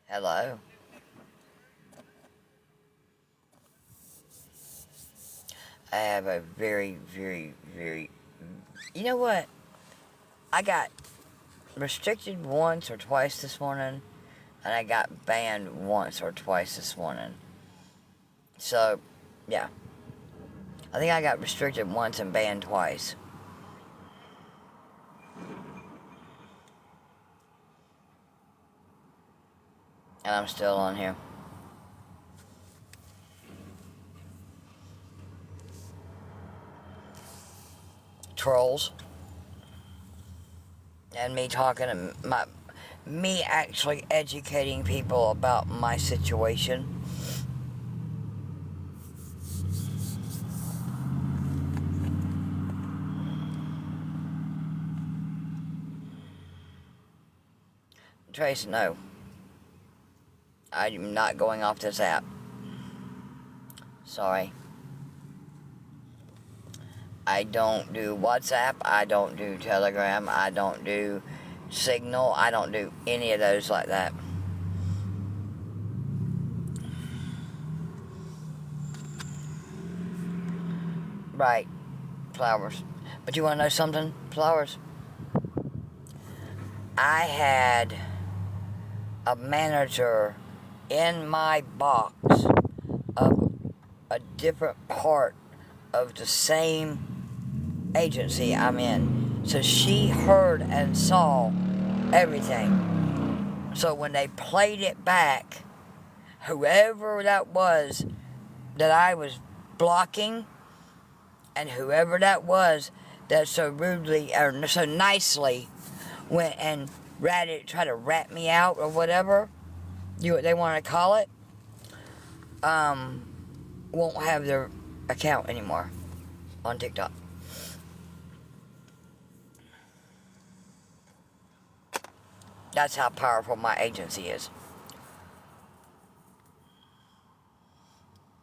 Hello. I have a very. You know what? I got restricted once or twice this morning, and I got banned once or twice this morning. So, yeah. I think I got restricted once and banned twice. And I'm still on here. Trolls. And me talking to me actually educating people about my situation. Trace, no. I'm not going off this app. Sorry. I don't do WhatsApp. I don't do Telegram. I don't do Signal. I don't do any of those like that. Right. Flowers. But you want to know something? Flowers. I had a manager in my box of a different part of the same agency I'm in. So she heard and saw everything. So when they played it back, whoever that was that I was blocking, and whoever that was that so rudely or so nicely went and tried to rat me out or whatever they want to call it, won't have their account anymore on TikTok. That's how powerful my agency is.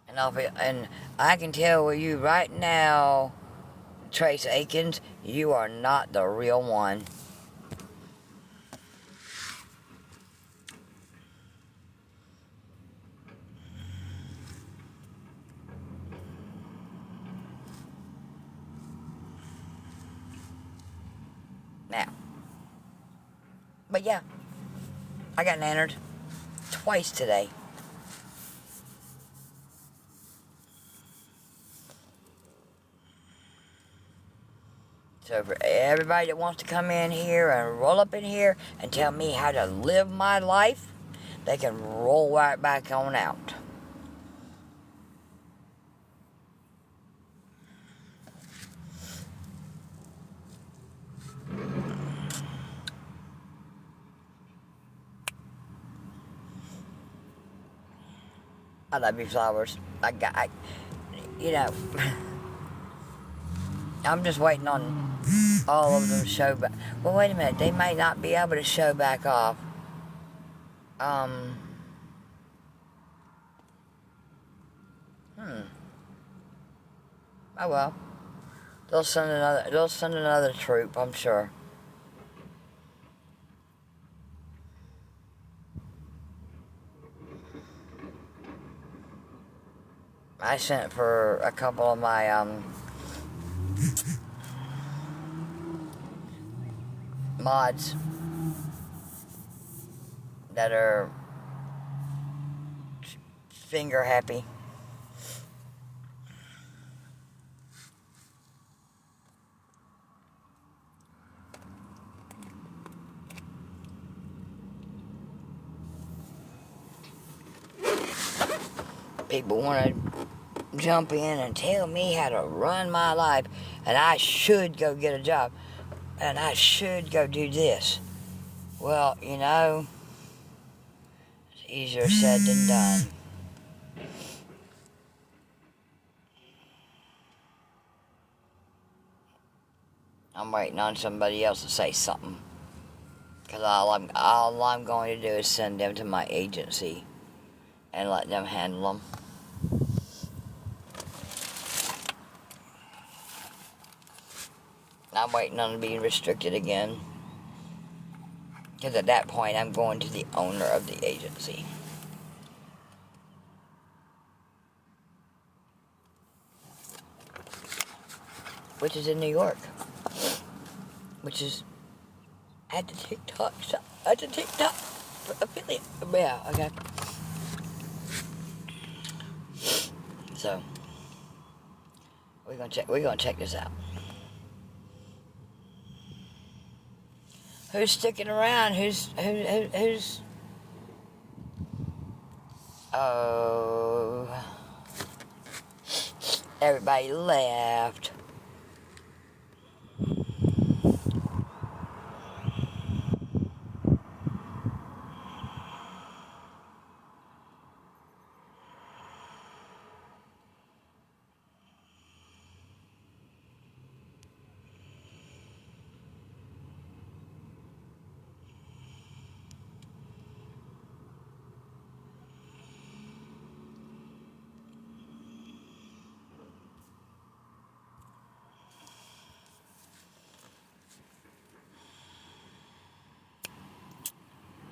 And I can tell you right now, Trace Akins, you are not the real one. Now. But yeah, I got nannered twice today. So for everybody that wants to come in here and roll up in here and tell me how to live my life, they can roll right back on out. I love you, flowers. You know, I'm just waiting on all of them to show back. Well, wait a minute. They might not be able to show back off. Oh well. They'll send another troop, I'm sure. I sent for a couple of my mods that are finger happy. People want to jump in and tell me how to run my life, and I should go get a job, and I should go do this. Well, you know, it's easier said than done. I'm waiting on somebody else to say something, because all I'm going to do is send them to my agency and let them handle them. I'm waiting on being restricted again. Because at that point, I'm going to the owner of the agency. Which is in New York. Which is at the TikTok shop. At the TikTok affiliate. Yeah, okay. So, we're gonna check this out. Who's sticking around? Who's oh, everybody left.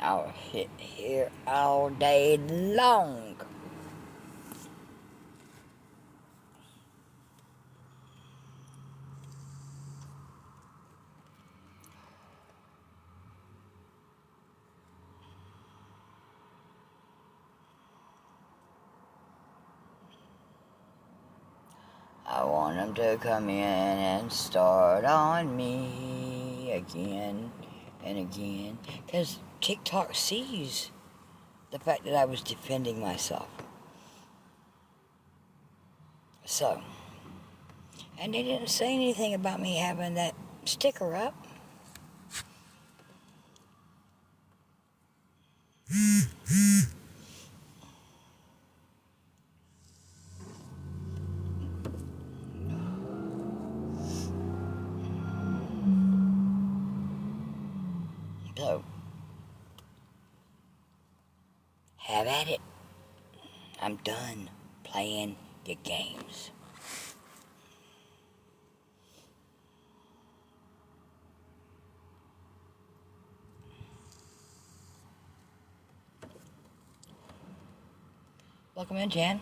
I'll sit here all day long. I want them to come in and start on me again and again. Because TikTok sees the fact that I was defending myself. So, and they didn't say anything about me having that sticker up. So, have at it. I'm done playing your games. Welcome in, Jan.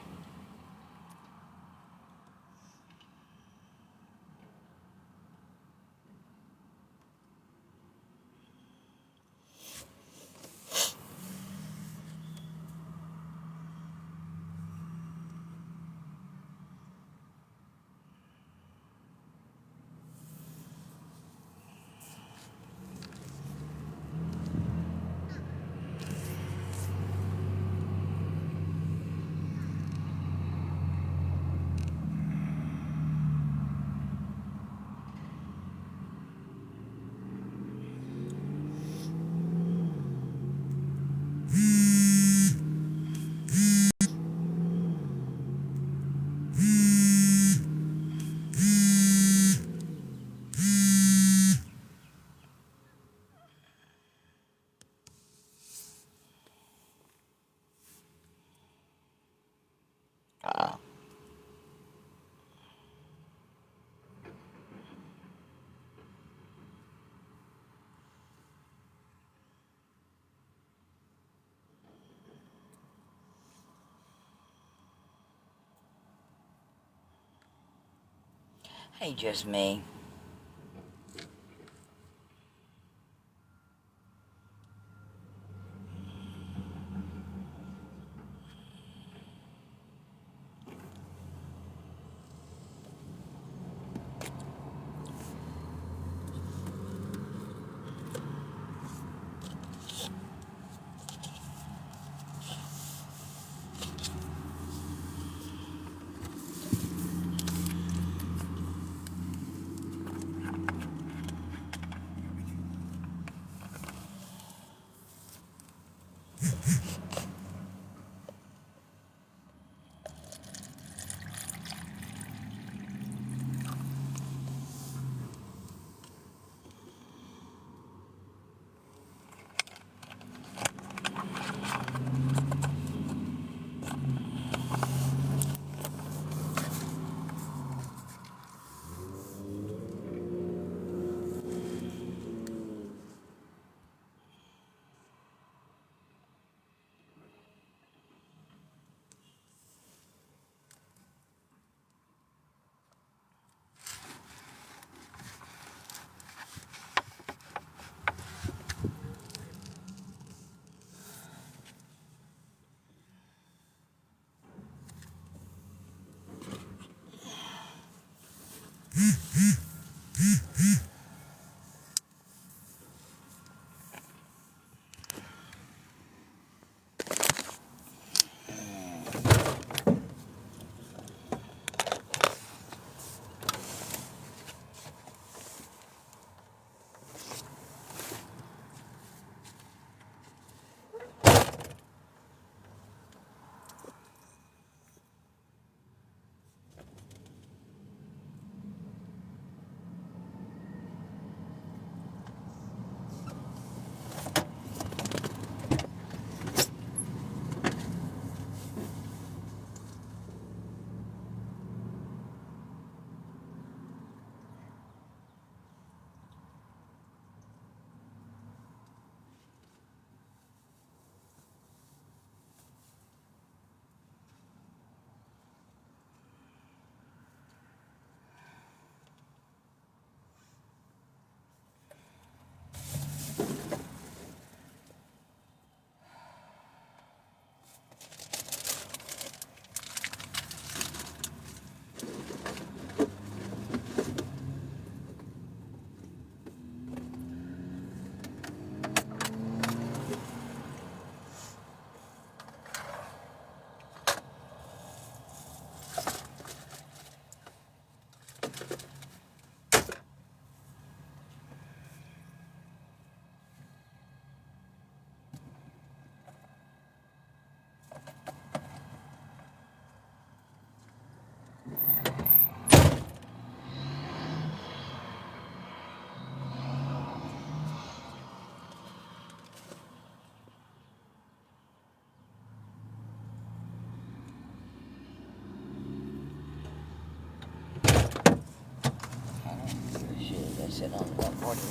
Hey, just me.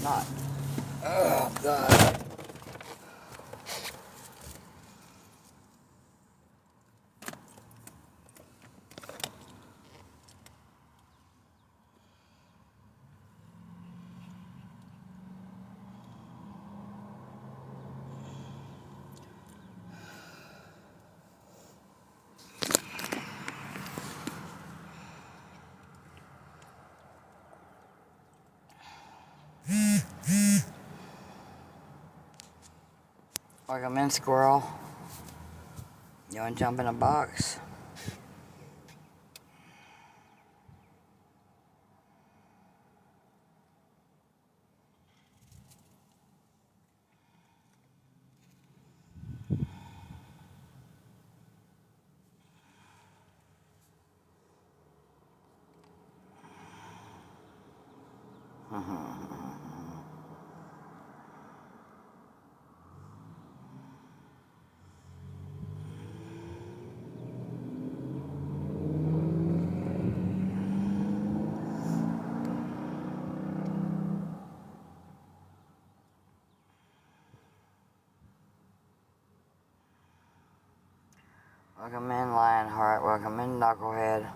not. Oh, God. Welcome in, squirrel. You want to jump in a box? Welcome in, Lionheart. Welcome in, Knucklehead.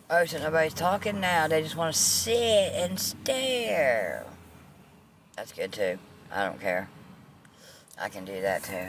Oh, so nobody's talking now. They just want to sit and stare. That's good, too. I don't care. I can do that, too.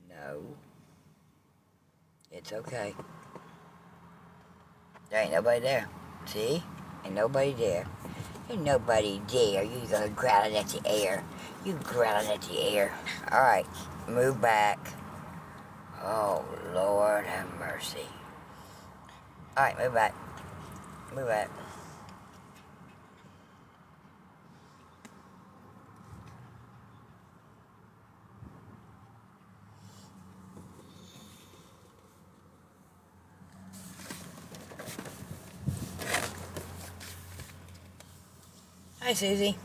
No. It's okay. There ain't nobody there. See? Ain't nobody there. Ain't nobody there. You gonna growling at the air. You growling at the air. Alright. Move back. Oh, Lord have mercy. Alright, move back. Move back. Hi, Susie.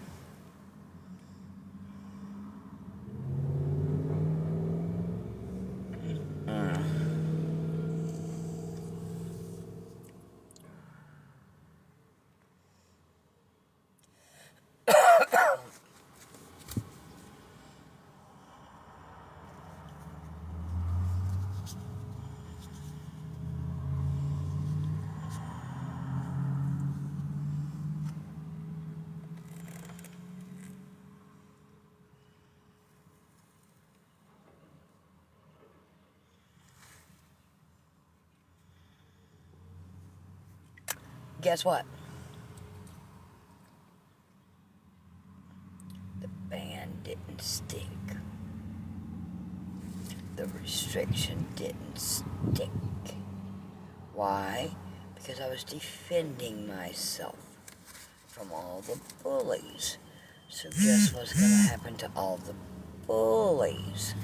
Guess what? The ban didn't stick. The restriction didn't stick. Why? Because I was defending myself from all the bullies. So guess what's going to happen to all the bullies?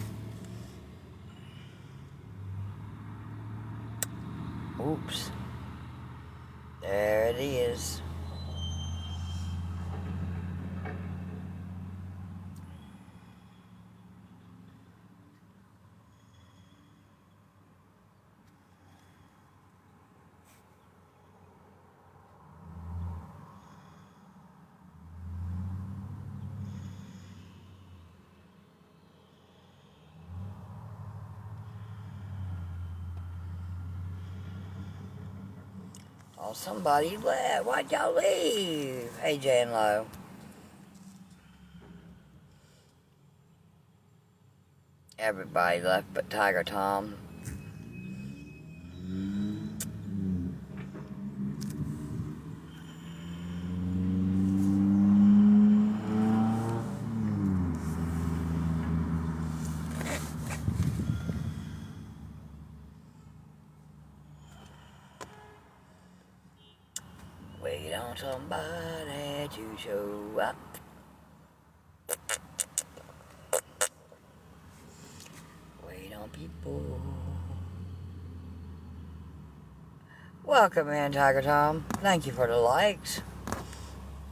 Oops. There it is. Oh, somebody left. Why'd y'all leave? Hey, J and Lo. Everybody left but Tiger Tom. Wait on somebody to show up. Wait on people. Welcome in, Tiger Tom. Thank you for the likes.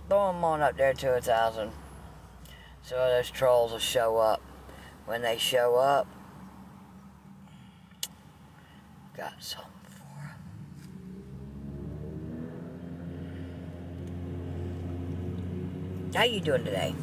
Throw them on up there to 1,000. So those trolls will show up. When they show up, got something for them. How you doing today?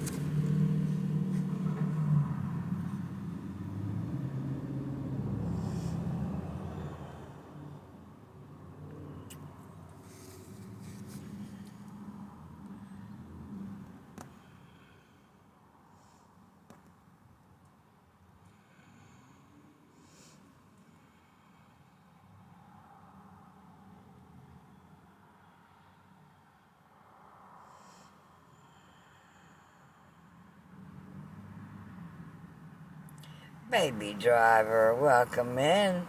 Baby driver, welcome in.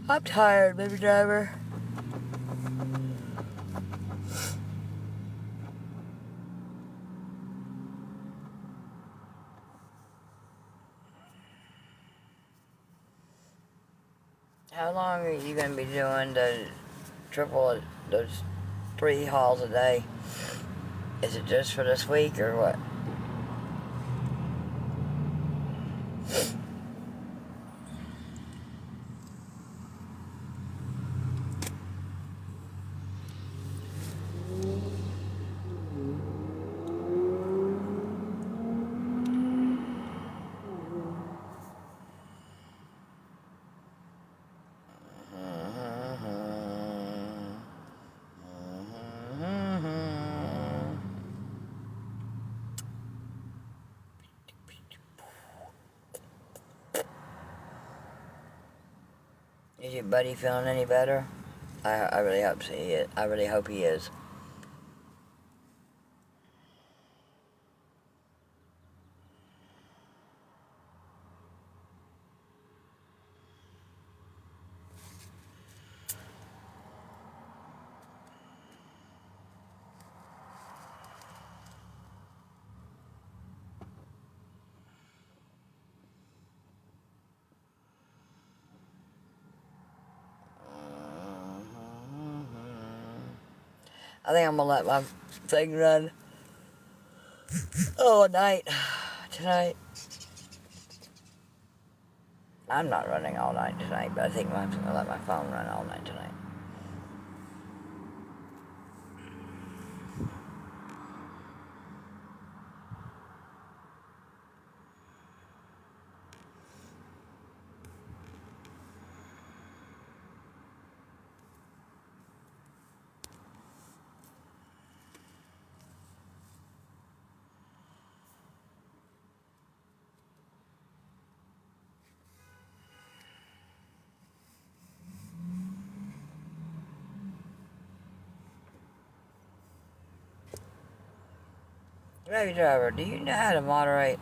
I'm tired, baby driver. How long are you going to be doing the those 3 hauls a day? Is it just for this week or what? your buddy feeling any better? I really hope he is. I really hope he is. I think I'm gonna let my thing run all night tonight. I'm not running all night tonight, but I think I'm gonna let my phone run all night tonight. Baby driver, do you know how to moderate?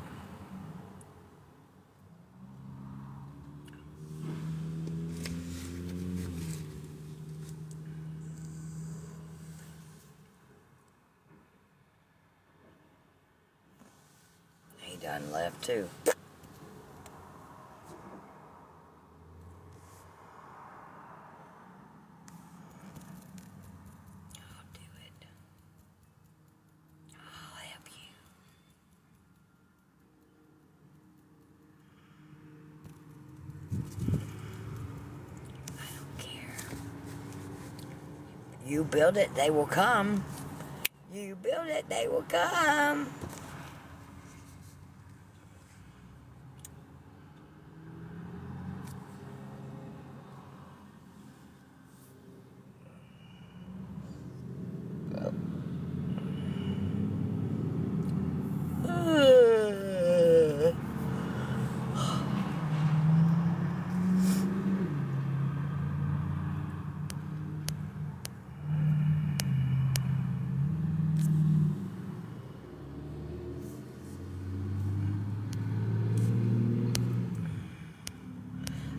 He done left too. I'll do it. I'll help you. I don't care. You build it, they will come. You build it, they will come.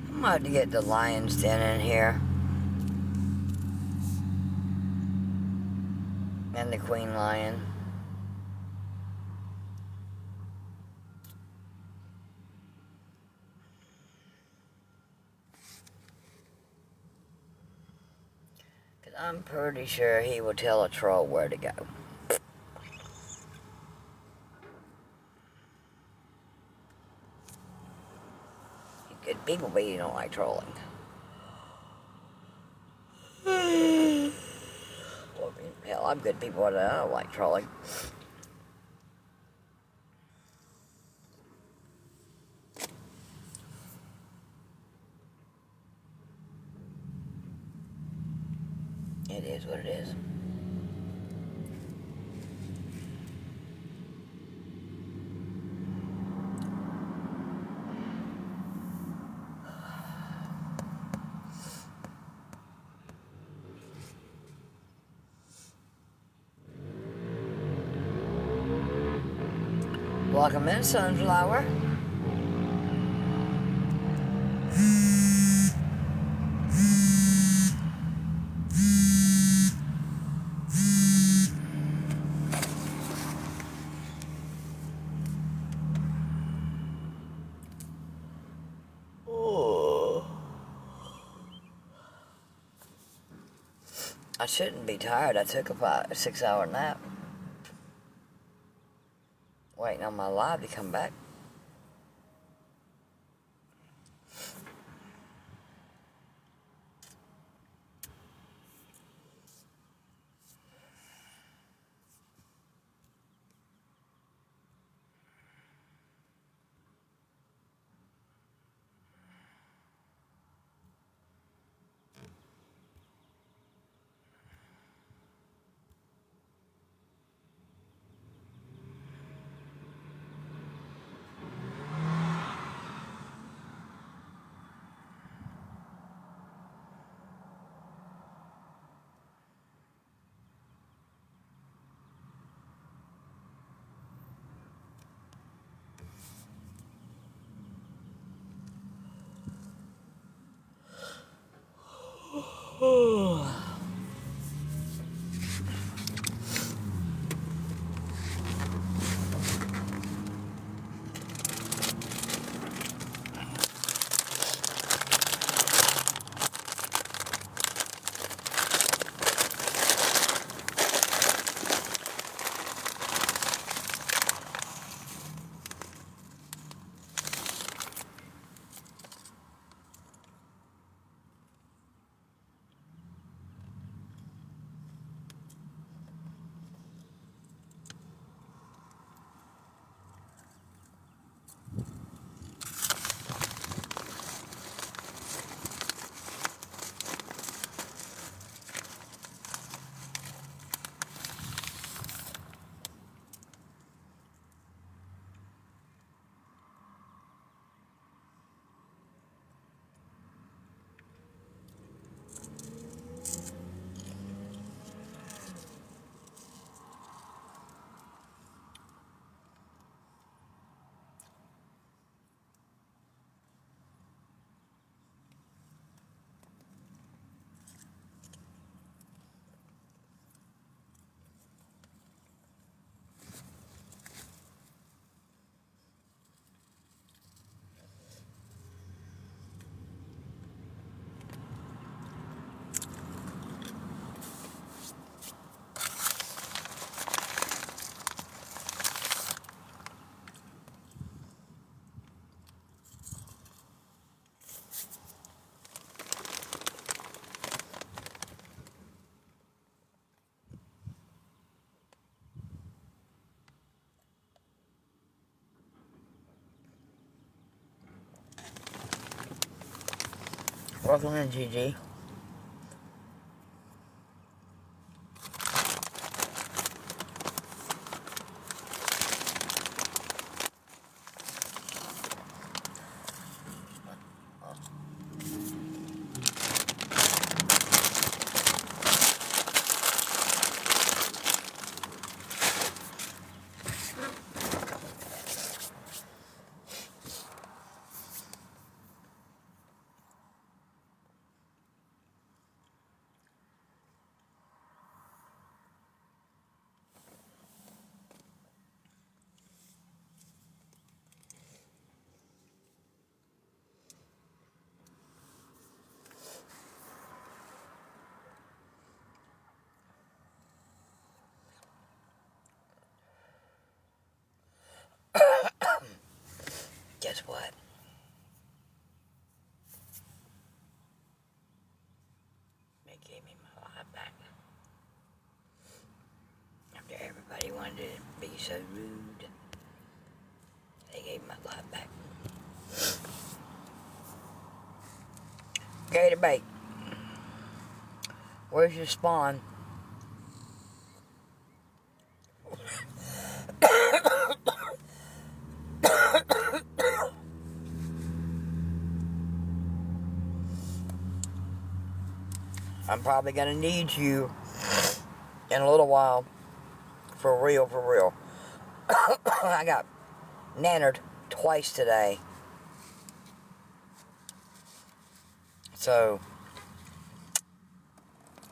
I'm about to get the lion's den in here. And the queen lion. Because I'm pretty sure he will tell a troll where to go. Good people, but you don't like trolling. Well, hell, I'm good people, but I don't like trolling. It is what it is. Welcome in, Sunflower. Oh. I shouldn't be tired. I took a 6-hour nap. Waiting on my live to come back. Welcome in, GG. Guess what? They gave me my life back. After everybody wanted to be so rude, they gave my life back. Gator bait. Where's your spawn? I'm probably gonna need you in a little while. For real, for real. I got nannered twice today. So,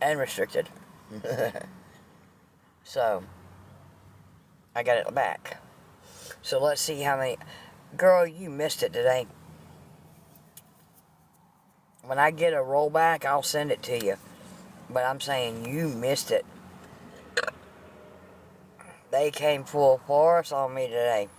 and restricted. So, I got it back. So let's see how many. Girl, you missed it today. When I get a rollback, I'll send it to you. But I'm saying you missed it. They came full force on me today.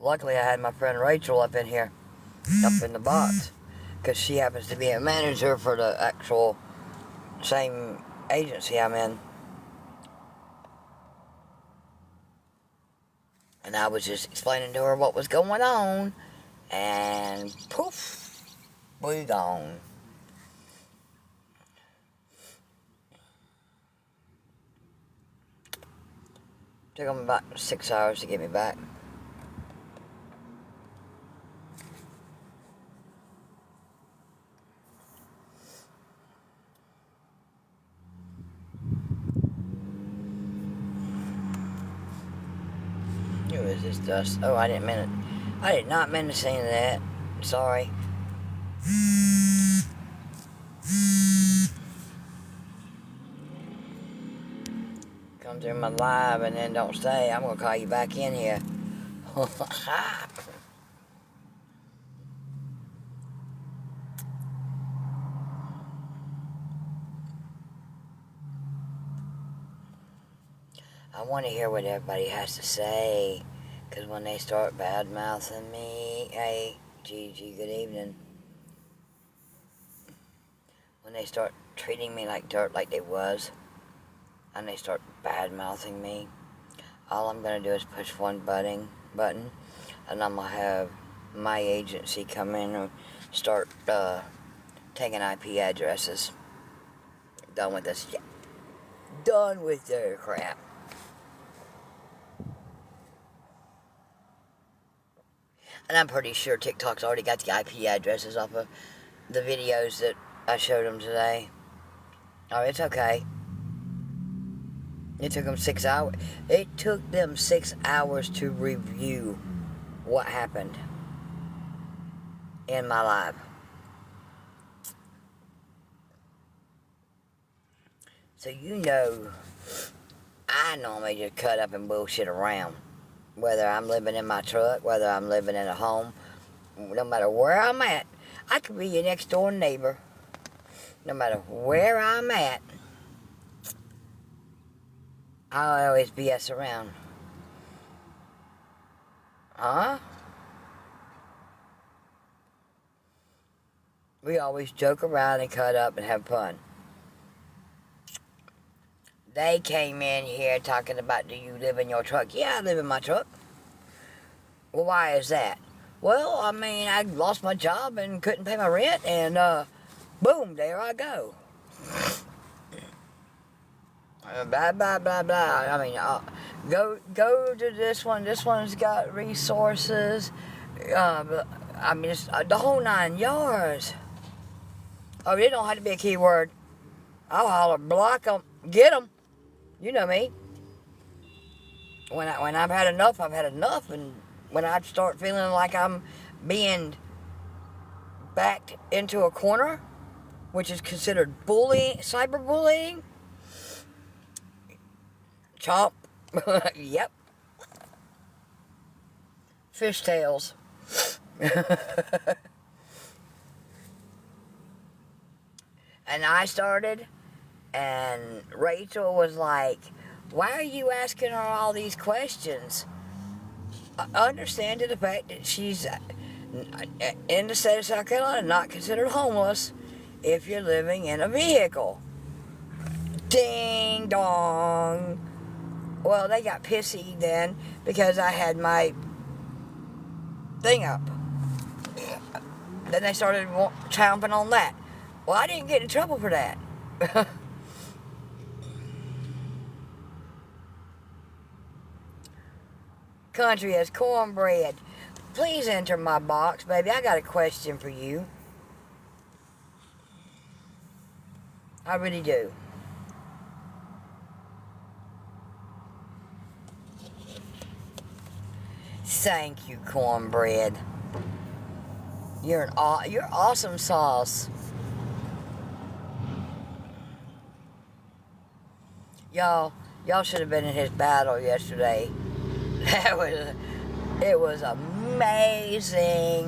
Luckily, I had my friend Rachel up in here, up in the box, because she happens to be a manager for the actual same agency I'm in. And I was just explaining to her what was going on, and poof, we gone. Took them about 6 hours to get me back. this dust. Oh, I didn't mean it. I did not mean to say that. Sorry. Come through my live and then don't stay. I'm gonna call you back in here. I want to hear what everybody has to say, because when they start bad-mouthing me, hey, Gigi, good evening. When they start treating me like dirt like they was, and they start bad-mouthing me, all I'm going to do is push one button, and I'm going to have my agency come in and start taking IP addresses. Done with this. Yeah. Done with their crap. And I'm pretty sure TikTok's already got the IP addresses off of the videos that I showed them today. Oh, it's okay. It took them 6 hours. It took them 6 hours to review what happened in my live. So you know, I normally just cut up and bullshit around. Whether I'm living in my truck, whether I'm living in a home, no matter where I'm at. I could be your next door neighbor. No matter where I'm at, I'll always BS around. Huh? We always joke around and cut up and have fun. They came in here talking about, do you live in your truck? Yeah, I live in my truck. Well, why is that? Well, I mean, I lost my job and couldn't pay my rent, and boom, there I go. Blah, blah, blah, blah. I mean, go to this one. This one's got resources. I mean, it's the whole 9 yards. Oh, it don't have to be a keyword. I'll holler, block them, get them. You know me. When I've had enough, I've had enough. And when I start feeling like I'm being backed into a corner, which is considered bullying, cyberbullying, chomp. Yep. Fishtails. And I started, and Rachel was like, why are you asking her all these questions? Understand the fact that she's in the state of South Carolina, not considered homeless if you're living in a vehicle. Ding dong. Well, they got pissy then because I had my thing up. Then they started chomping on that. Well, I didn't get in trouble for that. Country as cornbread. Please enter my box, baby. I got a question for you. I really do. Thank you, cornbread. You're awesome sauce. Y'all should have been in his battle yesterday. It was amazing.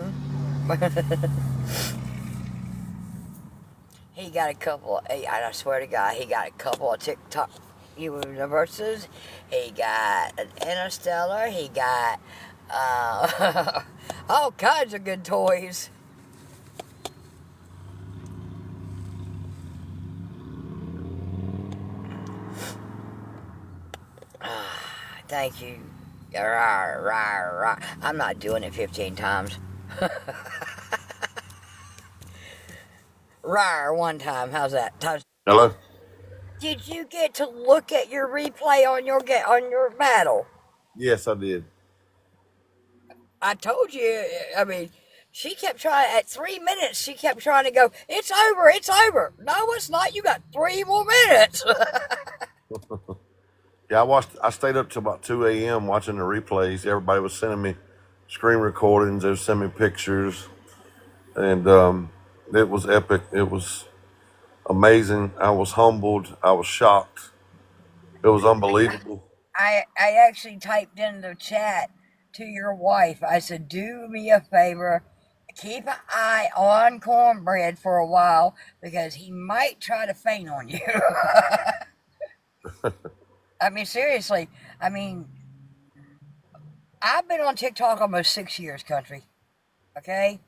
He got a couple, I swear to God, he got a couple of TikTok universes. He got an Interstellar. He got all kinds of good toys. Thank you. I'm not doing it 15 times. Rawr, one time. How's that? Hello? Did you get to look at your replay on your battle? Yes, I did. I told you. I mean, she kept trying. At 3 minutes, she kept trying to go, it's over. No, it's not. You got 3 more minutes. Yeah, I stayed up till about 2 a.m. watching the replays. Everybody was sending me screen recordings. They were sending me pictures, and it was epic. It was amazing. I was humbled. I was shocked. It was unbelievable. I actually typed in the chat to your wife. I said, "Do me a favor, keep an eye on Cornbread for a while because he might try to feint on you." I mean, seriously. I mean, I've been on TikTok almost 6 years, country. Okay,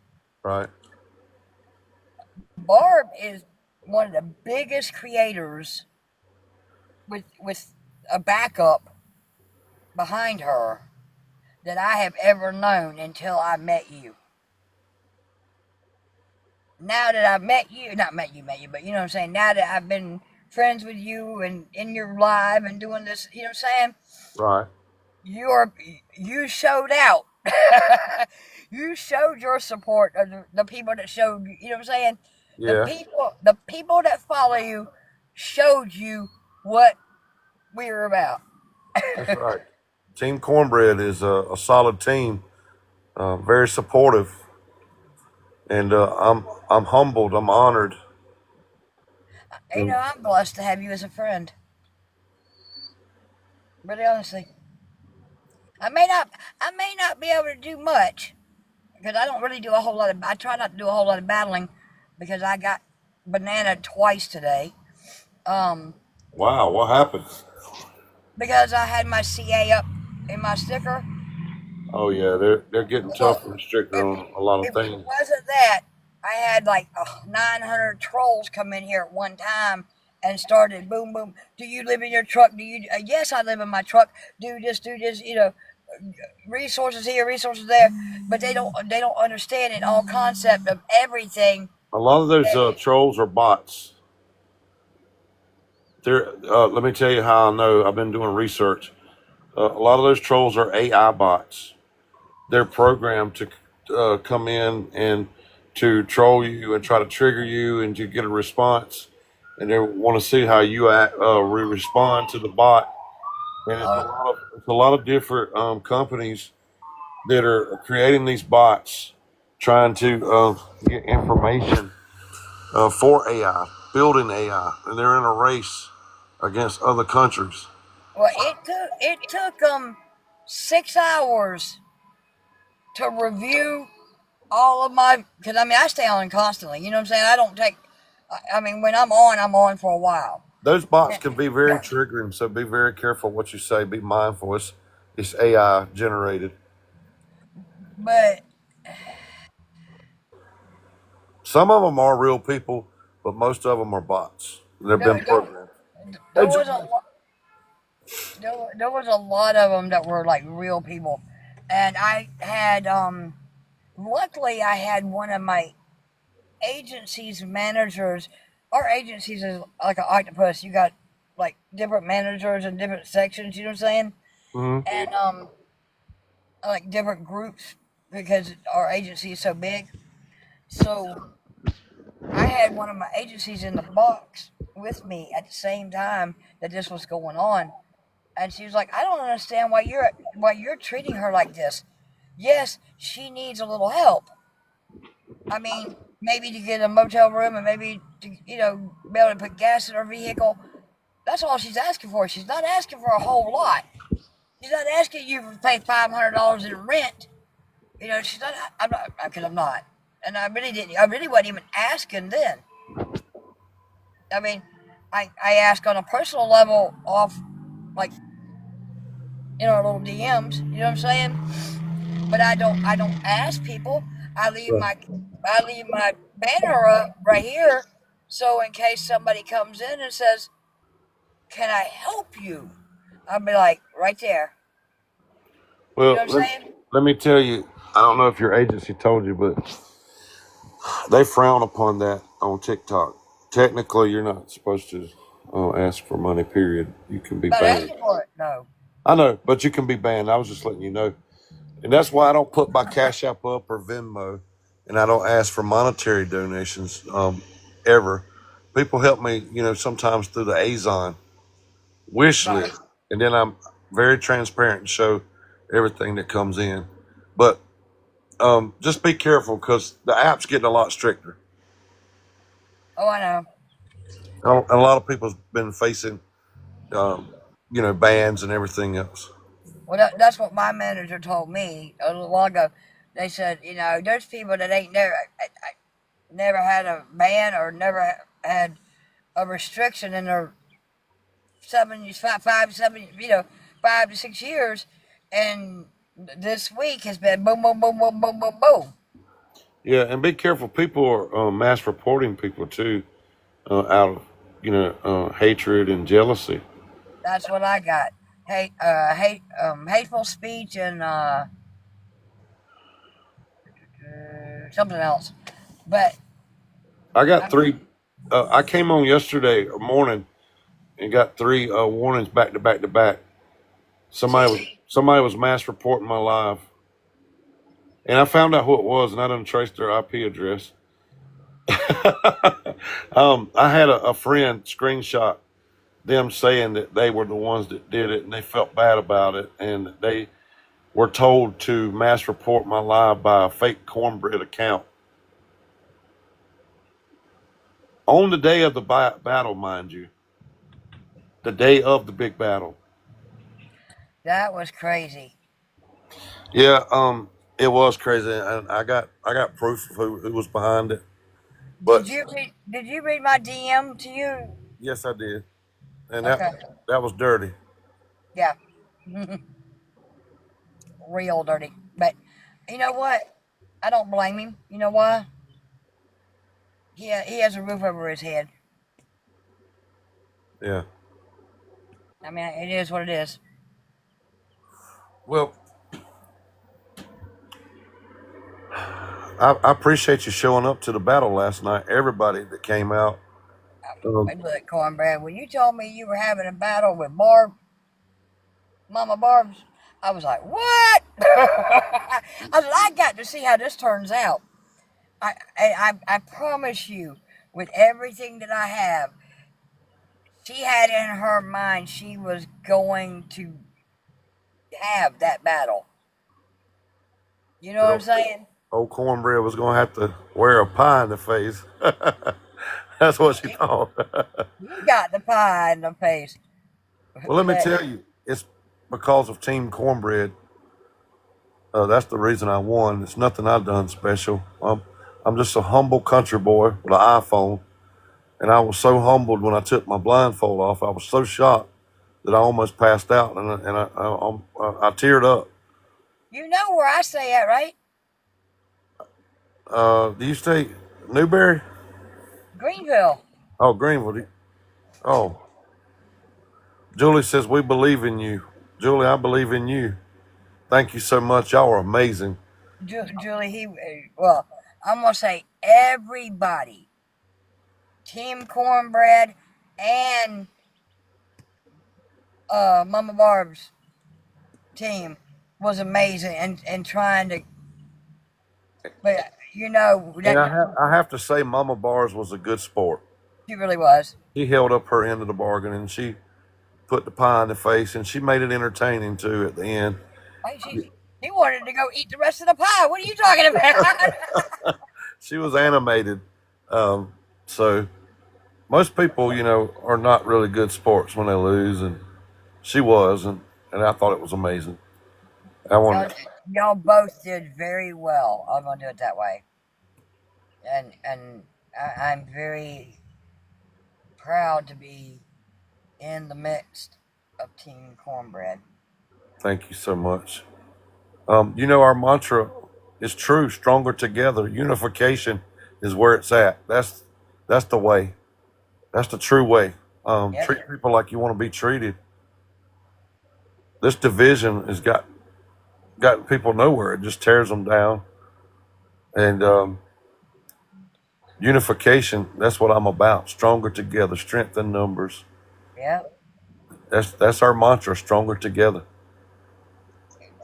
Right, Barb is one of the biggest creators with a backup behind her that I have ever known until I met you. Now that I've met you, not met you, but you know what I'm saying. Now that I've been friends with you and in your live and doing this, you know what I'm saying. right. You showed out. You showed your support of the people that showed you. You know what I'm saying. Yeah, The people that follow you showed you what we're about. that's right. Team Cornbread is a solid team, very supportive, and I'm humbled. I'm honored. You And know, I'm blessed to have you as a friend. Really, honestly, I may not, I may not be able to do much because I don't really do a whole lot of. I try not to do a whole lot of battling because I got banana twice today. Um, wow, what happened? because I had my CA up in my sticker. Oh yeah, they're getting Well, tough and stricter if on a lot of if it things. wasn't that, I had like 900 trolls come in here at one time and started boom boom. Do you live in your truck? Do you? Yes, I live in my truck. Do this, do this. You know, resources here, resources there, but they don't understand it all concept of everything. A lot of those trolls are bots. They're let me tell you how I know. I've been doing research. A lot of those trolls are AI bots. They're programmed to come in and to troll you and try to trigger you and to get a response, and they want to see how you respond to the bot. And Uh, it's a lot of different companies that are creating these bots, trying to get information for AI, building AI, and they're in a race against other countries. well, it took them 6 hours to review all of my because I mean I stay on constantly. You know what I'm saying? I don't take. I mean when I'm on for a while. Those bots Yeah, can be very yeah. triggering, so be very careful what you say. Be mindful. It's AI generated. But Some of them are real people, but most of them are bots. They've there, been there, programmed. there Hey, was a John. lot. There was a lot of them that were like real people, and I had luckily I had one of my agency's managers. Our agencies is like an octopus. You got like different managers and different sections. You know what I'm saying? Hmm. And like different groups because our agency is so big. So I had one of my agencies in the box with me at the same time that this was going on, and she was like, "I don't understand why you're treating her like this. Yes, she needs a little help. I mean, maybe to get a motel room and maybe to be able to put gas in her vehicle. That's all she's asking for. She's not asking for a whole lot. She's not asking you to pay $500 in rent. You know, she's not. I'm not because I'm not, and I really didn't. I really wasn't even asking then. I mean, I ask on a personal level off like in our little DMs. You know what I'm saying? But I don't ask people. I leave Right. my I leave my banner up right here, so in case somebody comes in and says, "Can I help you?" I'll be like, right there. You know Well, what I'm saying? let me tell you. I don't know if your agency told you, but they frown upon that on TikTok. Technically, you're not supposed to ask for money. Period. You can be Not banned. asking for it. No. I know, but you can be banned. I was just letting you know. And that's why I don't put my Cash App up or Venmo, and I don't ask for monetary donations ever. People help me, sometimes through the Azon wish Right. list. and then I'm very transparent and show everything that comes in. But just be careful because the app's getting a lot stricter. Oh, I know. A lot of people's been facing, um, bans and everything else. Well, that's what my manager told me a little while ago. They said, there's people that ain't never had a ban or never had a restriction in their 7, 5 to 6 years, and this week has been boom, boom, boom, boom, boom, boom, boom. Yeah, and be careful. People are mass reporting people too, out of hatred and jealousy. That's what I got. Hateful speech and something else. But I got I, three. I came on yesterday morning and got three warnings back to back to back. see, Somebody was mass reporting my live, and I found out who it was, and I done traced their IP address. I had a friend screenshot them saying that they were the ones that did it, and they felt bad about it, and they were told to mass report my live by a fake cornbread account on the day of the battle, mind you, the day of the big battle. that was crazy. Yeah, it was crazy, and I got proof of who was behind it. But Did you read my DM to you? yes, I did, and Okay. that was dirty. Yeah. Real dirty. But you know what? I don't blame him. You know why? He has a roof over his head. Yeah. I mean, it is what it is. Well, I appreciate you showing up to the battle last night. Everybody that came out. Um, Look, Cornbread, when you told me you were having a battle with Mama Barb's, I was like, what? I got to see how this turns out. I promise you, with everything that I have, she had in her mind she was going to have that battle. You know what I'm well, saying? old cornbread was gonna have to wear a pie in the face. That's what she thought. You got the pie in the face. Well, let me But tell you, it's because of Team Cornbread. That's the reason I won. It's nothing I've done special. I'm just a humble country boy with an iPhone, and I was so humbled when I took my blindfold off. I was so shocked that I almost passed out, and I teared up. you know where I stay at, right? Do you stay Newberry? Greenville. Oh, Greenwood. Oh, Julie says we believe in you. Julie, I believe in you. Thank you so much. Y'all are amazing. Julie, well, I'm going to say everybody, Team Cornbread and Mama Barb's team was amazing and trying to, but And that I have to say, Mama Bars was a good sport. she really was. She held up her end of the bargain, and she put the pie in the face, and she made it entertaining too at the end. Like she wanted to go eat the rest of the pie. What are you talking about? She was animated. Um, so most people, are not really good sports when they lose, and she was, and I thought it was amazing. I y'all, wanted, y'all both did very well. I'm gonna do it that way, and I'm very proud to be in the mix of Team Cornbread. thank you so much. Our mantra is true, stronger together. Unification is where it's at. That's the way. That's the true way. Yep, Treat people like you want to be treated. This division has gotten people nowhere. It just tears them down. And unification, that's what I'm about. Stronger together, strength in numbers. yep, That's our mantra, stronger together.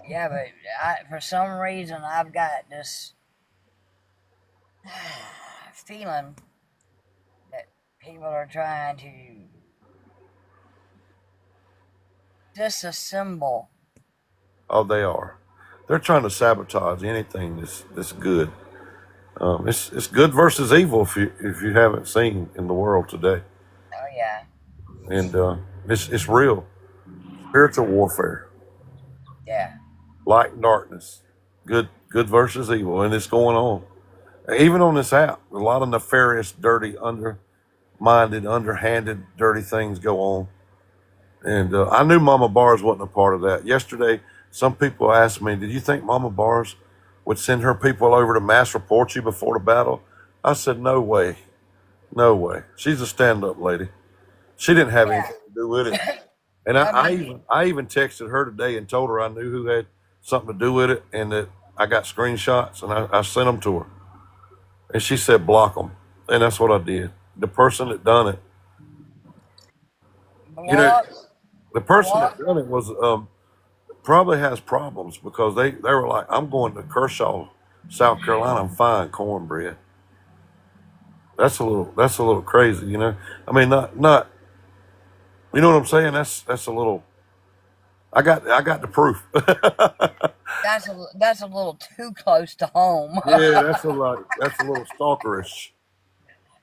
yeah. But for some reason, I've got this feeling that people are trying to Disassemble. Oh, they are. They're trying to sabotage anything that's good. It's good versus evil if you haven't seen in the world today, Oh yeah, and it's real spiritual warfare, yeah. light and darkness, good versus evil, and it's going on. Even on this app, a lot of nefarious, dirty, underminded, underhanded, dirty things go on. And I knew Mama Bars wasn't a part of that. Yesterday, some people asked me, "Did you think Mama Bars would send her people over to mass report you before the battle?" I said, "No way, no way. She's a stand-up lady. She didn't have Yeah. anything to do with it." And I mean, I even texted her today and told her I knew who had something to do with it, and that I got screenshots, and I sent them to her, and she said block them, and that's what I did. The person that done it, you know, block, the person that block. done it was probably has problems because they were like, "I'm going to Kershaw, South Carolina. I'm fine cornbread." That's a little crazy, you know. I mean, not you know what I'm saying? That's a little. I got the proof. That's a little too close to home. Yeah, that's a little stalkerish.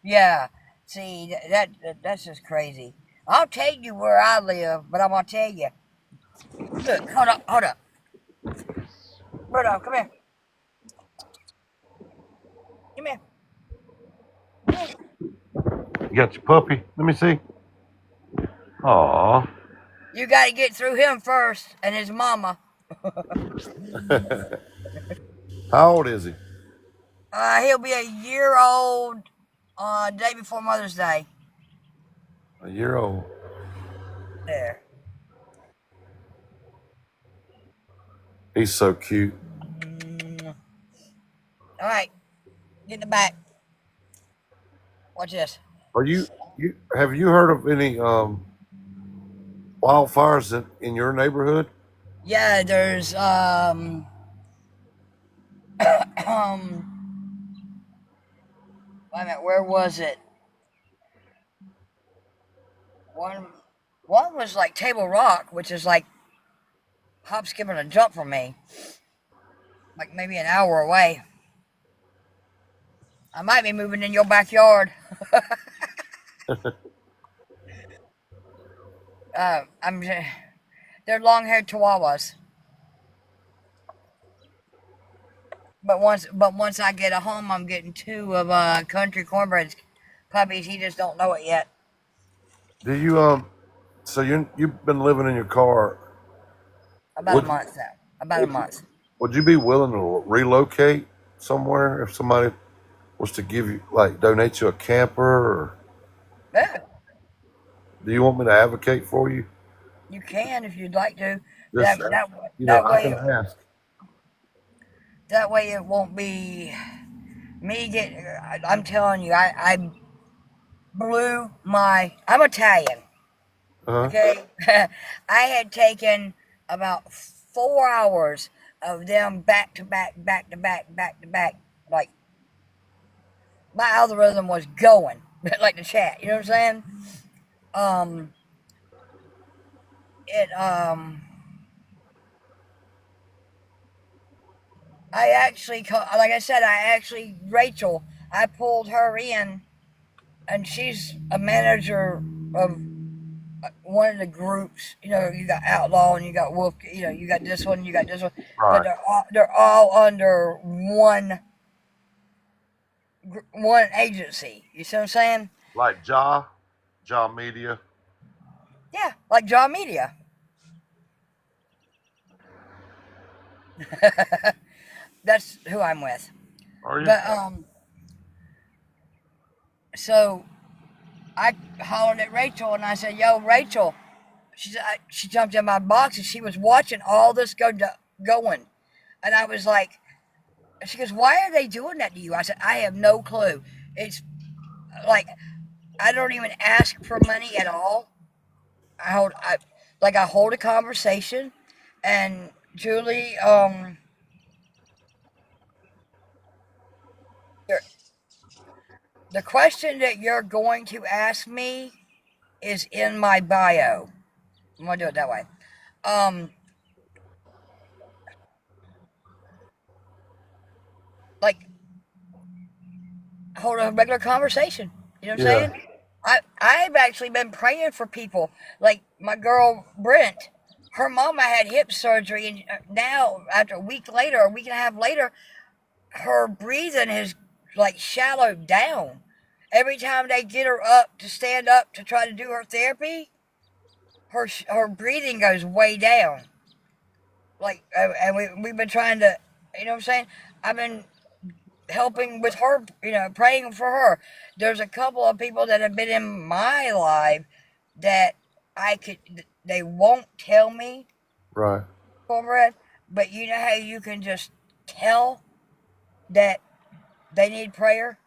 Yeah. See, that's just crazy. I'll tell you where I live, but I'm gonna tell you. Look, hold up, hold up, Bruno, come here, come here, come here. You got your puppy? Let me see. Aw. You got to get through him first, and his mama. How old is he? He'll be a year old day before Mother's Day. A year old. There. He's so cute. Mm. All right, get in the back. Watch this. Are you have you heard of any wildfires in your neighborhood? Yeah, there's um wait a minute, where was it? One one was like Table Rock, which is like hop, skip, and a jump from me, like maybe an hour away. I might be moving in your backyard. I'm. They're long-haired Chihuahuas, but once I get a home, I'm getting two of country cornbread puppies. He just don't know it yet. Do you so you've been living in your car. About a Would month now. About a would you month. would you be willing to relocate somewhere if somebody was to give you like donate you a camper or Yeah, do you want me to advocate for you? you can if you'd like to. Just That that you know, that I can way ask. that way it won't be me get. I'm telling you, I blew my. I'm Italian. Uh-huh. Okay, I had taken about 4 hours of them back to back, back to back, back to back. Like my algorithm was going, like the chat. You know what I'm saying? Um, it I actually, like I said, I actually Rachel. I pulled her in, and she's a manager of one of the groups. You know, you got Outlaw and you got Wolf. You know, you got this one, you got this one, but Right. they're all under one agency. You see what I'm saying? Like Jaw Media. Yeah, like Jaw Media. That's who I'm with. Are you? But so I hollered at Rachel and I said, "Yo, Rachel." She jumped in my box and she was watching all this going, and I was like, she goes, "Why are they doing that to you?" I said, "I have no clue. It's like I don't even ask for money at all. I hold a conversation, and Julie, the, the question that you're going to ask me is in my bio. I'm gonna do it that way. um, like hold a regular conversation. You know what I'm Yeah. saying? I've actually been praying for people. Like my girl Brent, her mama had hip surgery, and now after a week later, a week and a half later, her breathing has like shallowed down. Every time they get her up to stand up to try to do her therapy, her breathing goes way down. Like, and we've been trying to, you know what I'm saying? I've been helping with her, praying for her. There's a couple of people that have been in my life that they won't tell me, Right. Cornbread, but you know how you can just tell that they need prayer?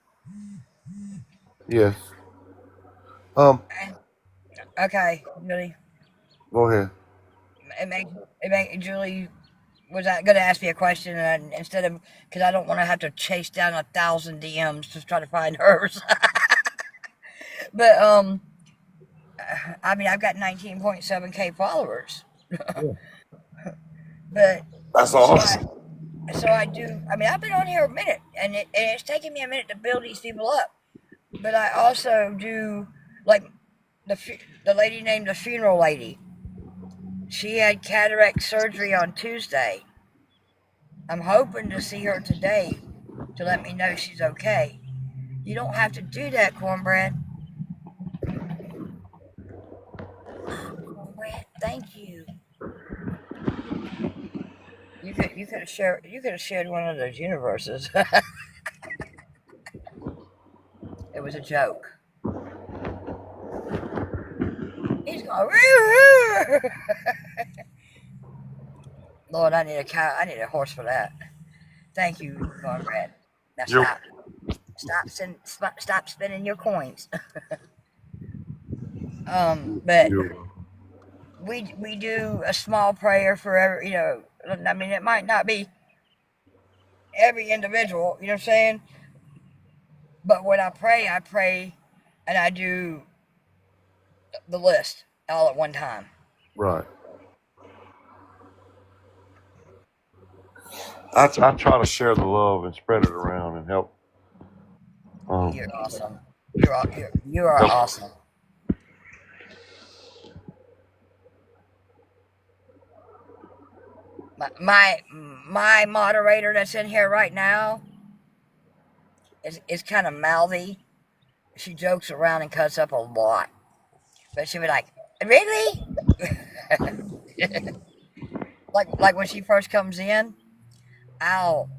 Yes. Um. And, okay, Julie, Go ahead. it makes, Julie was going to ask me a question, and instead of, because I don't want to have to chase down 1,000 DMs to try to find hers. But, I mean, I've got 19.7K followers. Yeah. But That's so awesome. I do. I mean, I've been on here a minute, and it's taken me a minute to build these people up. But I also do, like the lady named the funeral lady. She had cataract surgery on Tuesday. I'm hoping to see her today to let me know she's okay. You don't have to do that, Cornbread. Cornbread, thank you. You could have shared one of those universes. It was a joke. He's going. Lord, I need a cow. I need a horse for that. Thank you, Cornbread. Now You're. stop. Stop spending your coins. But You're. we do a small prayer for every. I mean, it might not be every individual. You know what I'm saying? But when I pray, and I do the list all at one time. Right. I try to share the love and spread it around and help. You're Um. awesome. You are Help. awesome. My moderator that's in here right now is kind of mouthy. She jokes around and cuts up a lot, but she'll be like, "Really?" Like when she first comes in, I'll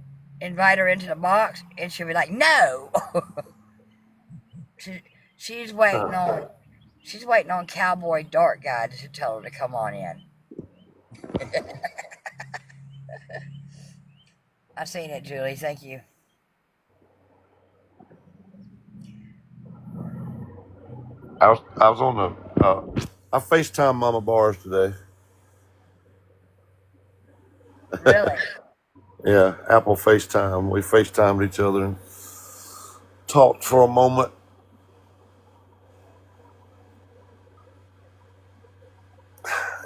invite her into the box, and she'll be like, "No." she, she's waiting on she's waiting on Cowboy Dark Guy to tell her to come on in. I've seen it, Julie. Thank you. I was on the. I FaceTime Mama Bars today. Really? Yeah, Apple FaceTime. We FaceTimed each other and talked for a moment.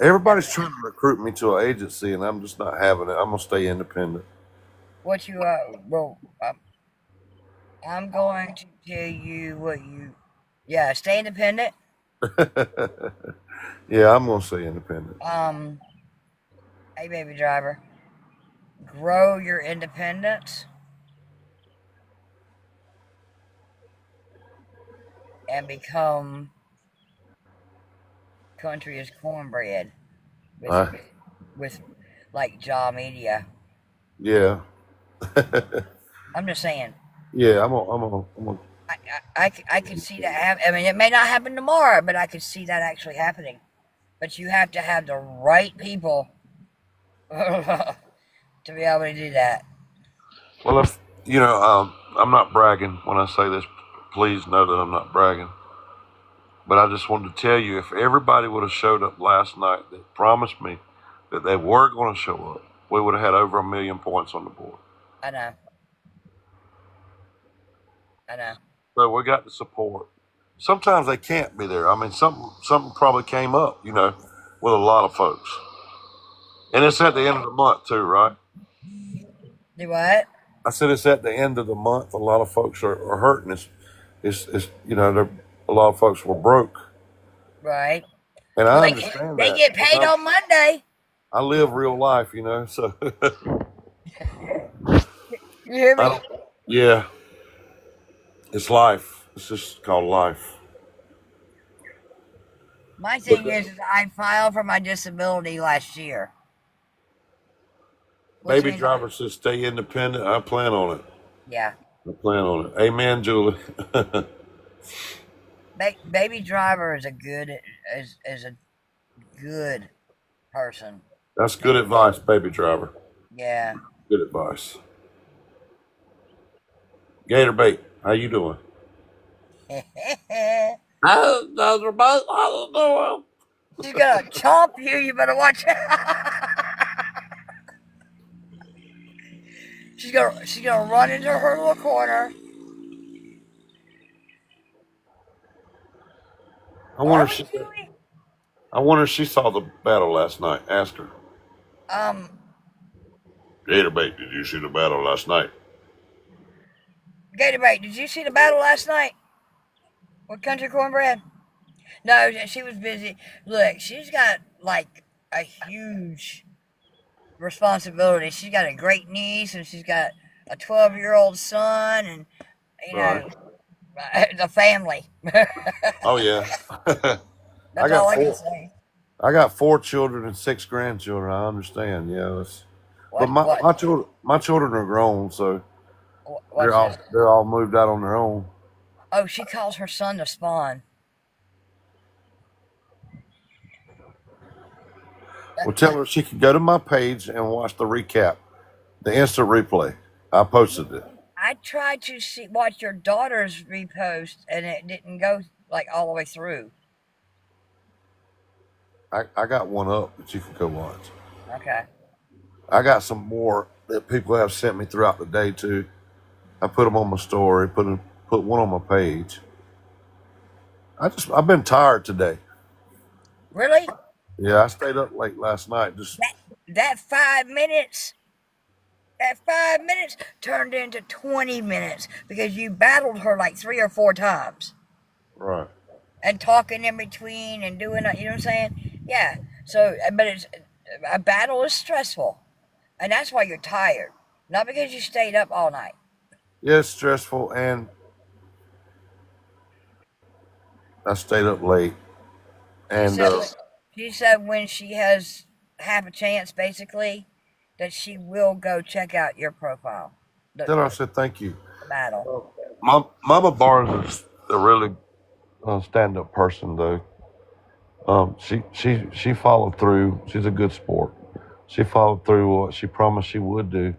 Everybody's That's trying to recruit me to an agency, and I'm just not having it. I'm gonna stay independent. what you well. I'm going to tell you what you. Yeah, stay independent. Yeah, I'm gonna stay independent. Um, hey, baby driver, grow your independence and become country as cornbread with Uh, with like Jaw Media. yeah, I'm just saying. yeah. I'm gonna. I could see that happen. I mean, it may not happen tomorrow, but I could see that actually happening. But you have to have the right people to be able to do that. Well, if I'm not bragging when I say this. Please know that I'm not bragging. But I just wanted to tell you, if everybody would have showed up last night that promised me that they were going to show up, we would have had over 1 million points on the board. I know. I know. So we got the support. Sometimes they can't be there. I mean, something probably came up, with a lot of folks. And it's at the end of the month too, right? Do what? I said it's at the end of the month. A lot of folks are hurting. It's a lot of folks were broke, Right. and Well, I they get understand they that get because paid on Monday. I live real life, so You hear I me? don't. Yeah, it's life. It's just called life. My But thing is I filed for my disability last year, which baby means driver says stay independent. I plan on it. yeah, I plan on it. Amen, Julie. baby driver is a good person. That's And good advice, baby driver. yeah. Good advice. Gator bait, how you doing? How's your boat? How's it doing? She's gonna chomp you. You better watch out. She's gonna run into her little corner. I wonder Are if we, she. Julie? I wonder if she saw the battle last night. Ask her. Um, Gator bait, did you see the battle last night? Gatorade, did you see the battle last night with Country Cornbread? No, she was busy. Look, she's got like a huge responsibility. She's got a great niece, and she's got a 12-year-old son, and you Right. know, the family. Oh yeah. I That's got all I can four. say. I got four children and six grandchildren. I understand. Yeah. But What? my, What? my children are grown, so they're What's all this? they're all moved out on their own. Oh, she calls her son the Spawn. Well, tell her she can go to my page and watch the recap, the instant replay. I posted it. I tried to watch your daughter's repost, and it didn't go like all the way through. I got one up that you can go watch. Okay. I got some more that people have sent me throughout the day too. I put them on my story. Put one on my page. I've been tired today. Really? Yeah, I stayed up late last night. Just That that 5 minutes, that 5 minutes turned into 20 minutes because you battled her like 3 or 4 times right. and talking in between and doing you know what I'm saying? Yeah. So, but it's a battle is stressful, and that's why you're tired, not because you stayed up all night. Yeah, it's stressful, and I stayed up late. She And said she said when she has half a chance, basically, that she will go check out your profile, then I the said thank you. battle. Mama Barnes is a really stand up person, though. She followed through. She's a good sport. She followed through what she promised she would do,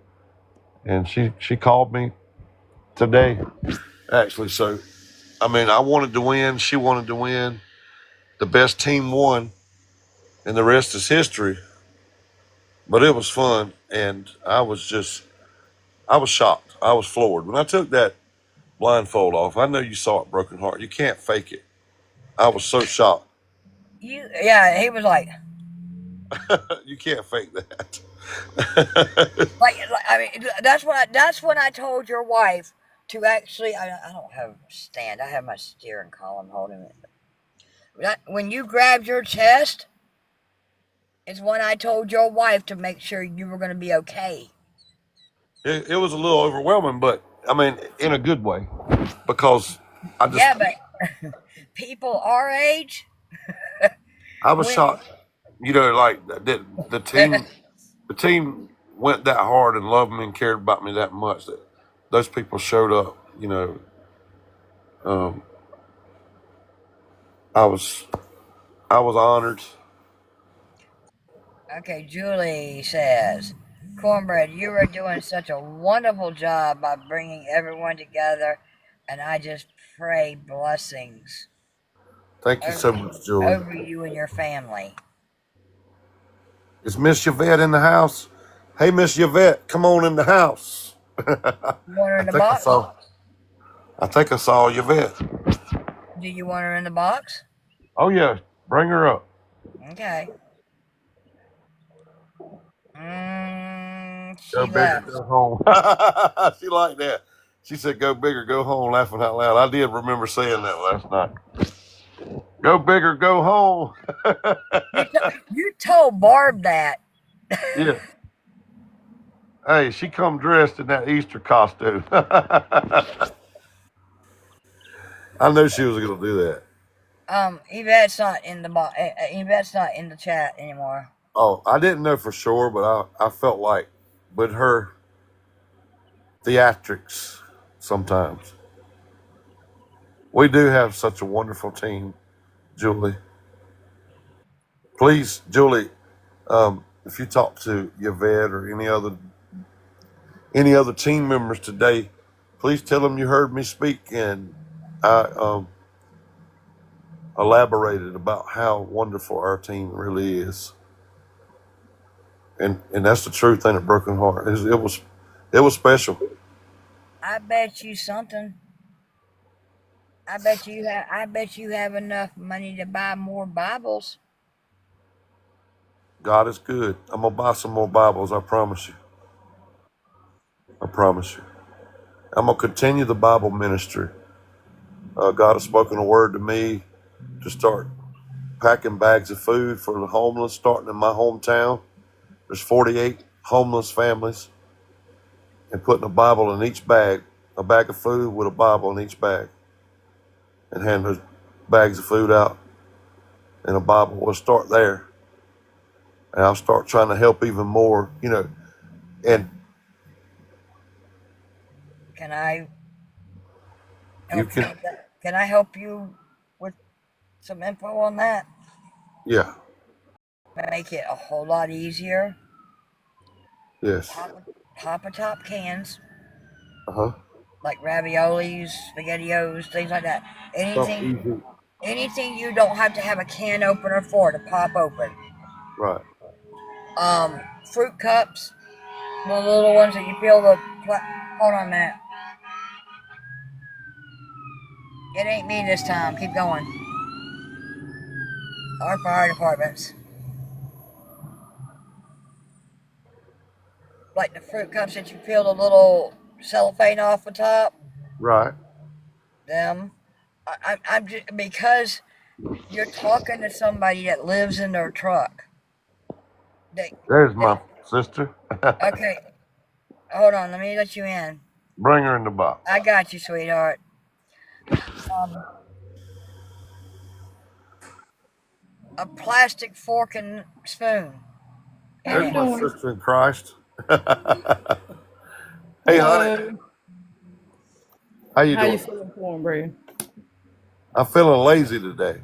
and she called me today actually. So I mean, I wanted to win. She wanted to win. The best team won, and the rest is history. But it was fun, and I was shocked. I was floored when I took that blindfold off. I know you saw it, broken heart. You can't fake it. I was so shocked. Yeah, he was You can't fake that. like I mean, that's when I told your wife to actually. I don't have a stand. I have my steering column holding it. When you grabbed your chest, it's when I told your wife to make sure you were going to be okay. It was a little overwhelming, but I mean, in a good way, because I just Yeah, but people our age, I was when shocked. Like the team went that hard and loved me and cared about me that much that those people showed up. Um, I was I was honored. okay, Julie says, Cornbread, you are doing such a wonderful job by bringing everyone together, and I just pray blessings Thank you over, so much, Julie. over you and your family. Is Miss Yvette in the house? Hey, Miss Yvette, come on in the house. You want her I in the think I box? saw. I think I saw Yvette. Do you want her in the box? Oh yeah, bring her up. Okay. Go She big or left. go home. She liked that. She said, "Go big or go home," laughing out loud. I did remember saying that last night. Go big or go home. You told Barb that. Yeah. Hey, she come dressed in that Easter costume. I knew she was going to do that. Yvette's not in the Yvette's not in the chat anymore. Oh, I didn't know for sure, but I felt like with her theatrics sometimes. We do have such a wonderful team, Julie. Please, Julie, if you talk to Yvette or any other team members today, please tell them you heard me speak and I elaborated about how wonderful our team really is. And that's the truth ain't a broken heart. It was special. I bet you something. I bet you have enough money to buy more Bibles. God is good. I'm gonna buy some more Bibles. I promise you. I promise you. I'm gonna continue the Bible ministry. God has spoken a word to me to start packing bags of food for the homeless, starting in my hometown. There's 48 homeless families, and putting a Bible in each bag, a bag of food with a Bible in each bag, and hand those bags of food out and a Bible. We'll start there, and I'll start trying to help even more. And Can I you help you can, with that? Can I help you with some info on that? yeah, Make it a whole lot easier. yes, Papa Top cans uh huh. like raviolis, spaghettios, things like that. Something Anything, easy, anything you don't have to have a can opener for to pop open. right? Fruit cups, the little ones that you feel the. Hold on a minute. It ain't me this time. Keep going. Our fire departments, like the fruit cups that you peel the little cellophane off the top. Right. Them. I'm just because you're talking to somebody that lives in their truck. They, There's they. my sister. Okay, hold on. Let me let you in. Bring her in the box. I got you, sweetheart. Um, a plastic fork and spoon How in you There's it. my doing? sister in Christ. Hey, honey, Hello. how you How you doing? feeling, cornbread? I'm feeling lazy today.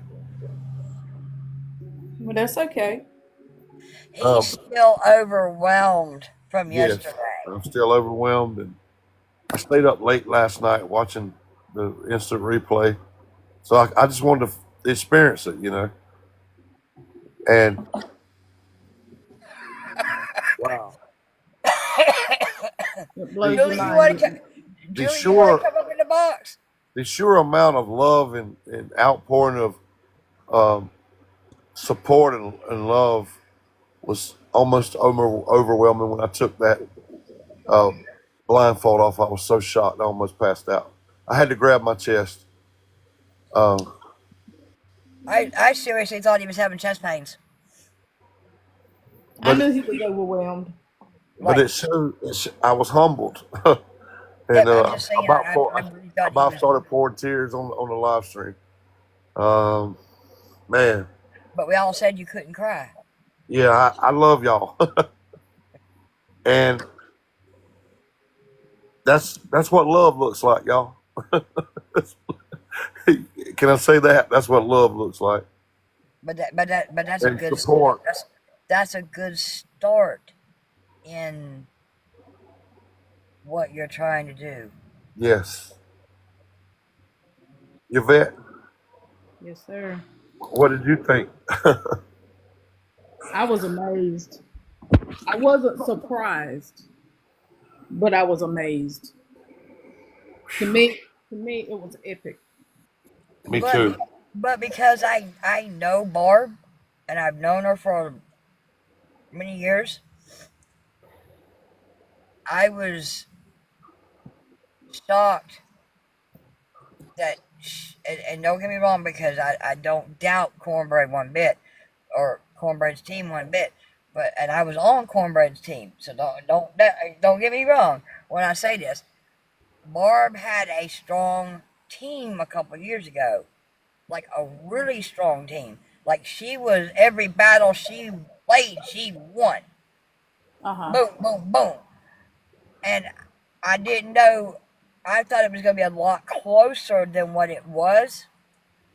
Well, that's okay. He's Um, still overwhelmed from yes, yesterday. I'm still overwhelmed, and I stayed up late last night watching the instant replay. So I just wanted to experience it. And wow, It the blows your Julie, you mind, want to didn't the Julie, you want to sure come up in the box? the sure amount of love and outpouring of um, support and love was almost overwhelming when I took that uh, blindfold off. I was so shocked, I almost passed out. I had to grab my chest. Um, I seriously thought he was having chest pains. I but knew he was overwhelmed. Like, I was humbled, and yep, I'm just saying, I really I thought he about was. started pouring tears on the live stream. Um, man, But we all said you couldn't cry. yeah, I love y'all, and that's what love looks like, y'all. Can I say that? That's what love looks like, But that's a and good support. that's a good start in what you're trying to do. Yes, Yvette, Yes, sir. what did you think? I was amazed. I wasn't surprised, but I was amazed. To me, it was epic. Me But too. but because I know Barb, and I've known her for many years, I was shocked that, and don't get me wrong, because I don't doubt Cornbread one bit, or Cornbread's team one bit, but and I was on Cornbread's team, so don't get me wrong when I say this. Barb had a strong team a couple years ago, like a really strong team. Like she was every battle she played, she won. Uh-huh. Boom, boom, boom. And I didn't know. I thought it was going to be a lot closer than what it was.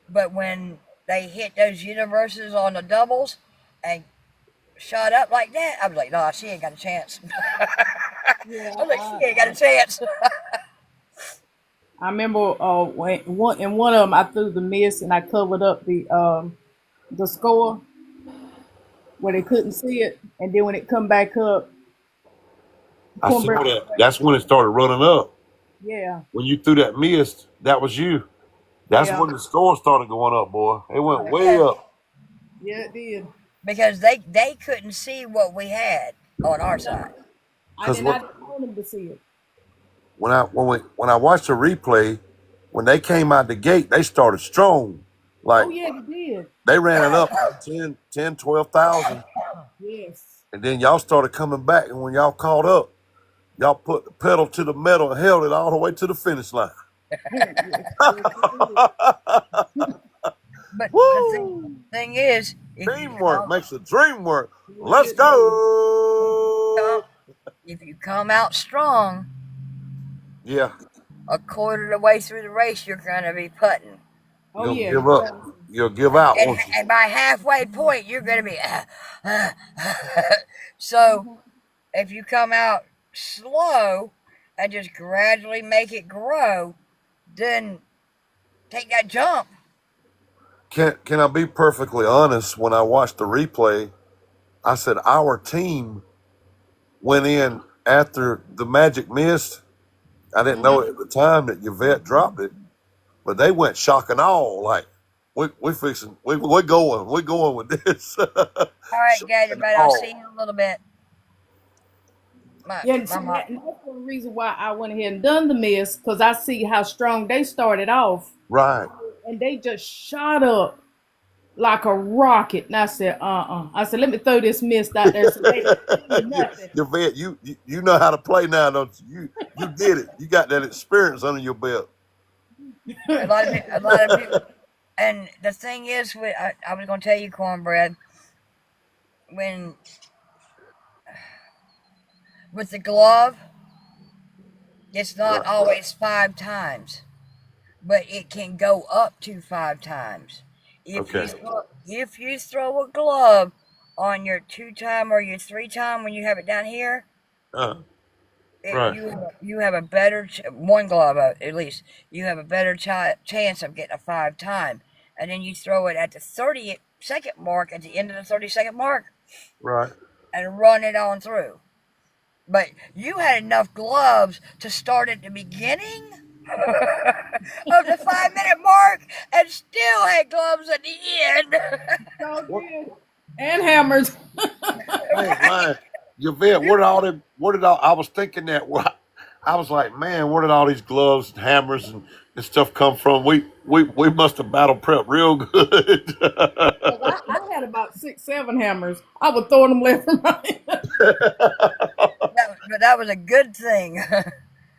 But when they hit those universes on the doubles and shot up like that, I was like, nah, she ain't got a chance. I Yeah, was like, she ain't got a chance. I remember when one of them I threw the miss and I covered up the score where they couldn't see it, and then when it come back up, I Cornbread. saw that. That's when it started running up. Yeah, When you threw that mist, that was you. That's yeah, when the score started going up, boy. It went way Yeah, up. yeah, it did. because they couldn't see what we had on our side. Because I didn't want them to see it. when I watched the replay, when they came out the gate, they started strong. Oh Like yeah, it did. they ran it up like 10, 12,000. Yes. And then y'all started coming back. And when y'all caught up, y'all put the pedal to the metal and held it all the way to the finish line. Yes, yes, it But the Woo! thing is, Teamwork makes the dream work. did. Let's It did. come go. if you come out strong, Yeah, a quarter of the way through the race, you're gonna be putting, Oh you'll yeah, give you up. got to. You'll give out, and, won't you? and by halfway point, you're gonna be. So if you come out slow and just gradually make it grow, then take that jump. Can I be perfectly honest? When I watched the replay, I said our team went in after the magic missed. I didn't know at the time that Yvette dropped it, but they went shock and all. Like we fixing, we're going with this. All right, Shock Gator, and but I'll see all. you in a little bit. My Yeah, and my see mom. that, and that's one reason why I went ahead and done the miss because I see how strong they started off, Right. and they just shot up like a rocket. And I said, I said, let me throw this mist out there so they don't see nothing. Yvette, you know how to play now, don't you? You did it. You got that experience under your belt. A lot of people. And the thing is, I was going to tell you, Cornbread, when with the glove, it's not Right. always 5 times, but it can go up to 5 times. Okay. If you throw a glove on your 2 time or your 3 time when you have it down here, Uh, right. you have a better one glove at least, you have a better chance of getting a 5 time, and then you throw it at the 30-second mark at the end of the 30-second mark Right. and run it on through. But you had enough gloves to start at the beginning of the 5 minute mark and still had gloves at the end. So What? did. And hammers. I ain't Right? lying. Yvette, where did all, I was thinking that, I was like, man, where did all these gloves and hammers and stuff come from? We must have battle prepped real good. 'Cause I had about 6, 7 hammers. I would throw them left and right. But that was a good thing.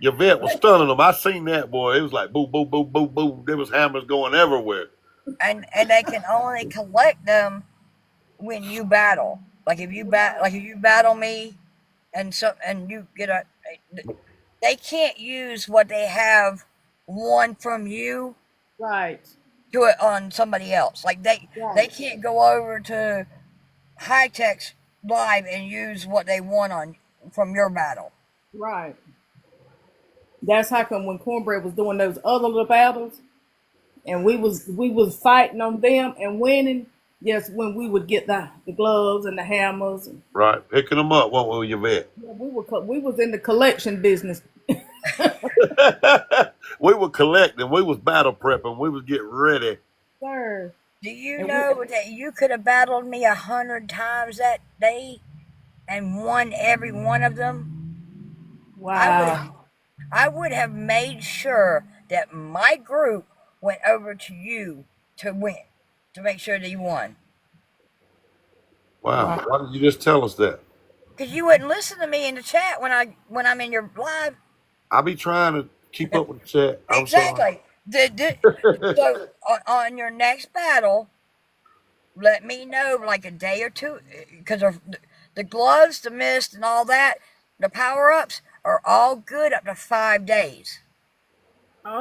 Yvette was stunning them. I seen that, boy. It was like boom, boom, boom, boom, boom. There was hammers going everywhere. And they can only collect them when you battle. Like if you battle me and you get they can't use what they have won from you Right, do it on somebody else. Like they right, can't go over to High Tech's live and use what they won on from your battle. right. That's how come when Cornbread was doing those other little battles, and we was fighting on them and winning. Yes, when we would get the gloves and the hammers, and Right. Picking them up. What were Yvette? yeah, we was in the collection business. We were collecting. We was battle prepping. We was getting ready. Sir, Do you and we know that you could have battled me 100 times that day and won every one of them? I would Wow. I would have made sure that my group went over to you to win, to make sure that you won. Wow. Wow. Why didn't you just tell us that? Because you wouldn't listen to me in the chat when I'm in your live. I be trying to keep up with the chat. I'm sorry. Exactly. So on your next battle, let me know like a day or two, because the gloves, the mist, and all that, the power ups are all good up to 5 days.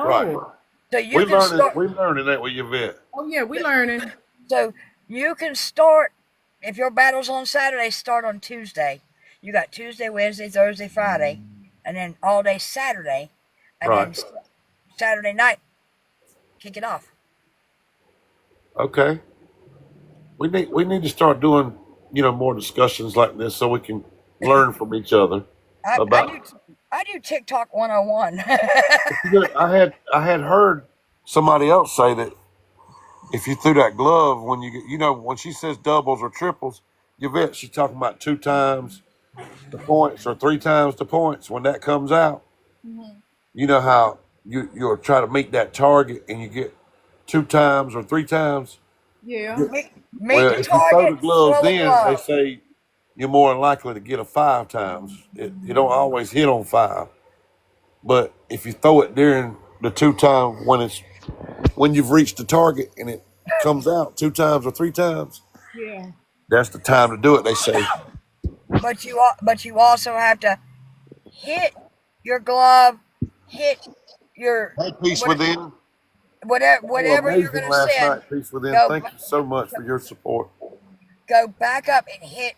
Right. Oh. So We you can learning. start. We learning that with your vet. Oh yeah, we learning. So you can start if your battle's on Saturday. Start on Tuesday. You got Tuesday, Wednesday, Thursday, Friday, and then all day Saturday, and Right. then Saturday night kick it off. Okay. We need to start doing more discussions like this so we can learn from each other I about. do I do TikTok 101. I had heard somebody else say that if you threw that glove when you get, when she says doubles or triples, your vet, she's talking about 2 times the points or 3 times the points. When that comes out, Mhm. you know how you'll try to meet that target and you get 2 times or 3 times. Yeah. Meet Well, the if you throw the target, gloves, throw a then they glove. say you're more likely to get a 5 times. It don't always hit on 5, but if you throw it during the 2 time when you've reached the target and it comes out 2 times or 3 times, Yeah. that's the time to do it. They say, But you also have to hit your glove, hit your "Hey, peace what within, you were whatever you're amazing gonna last send. night. Peace within. Go Thank you so much for your support." go back up and hit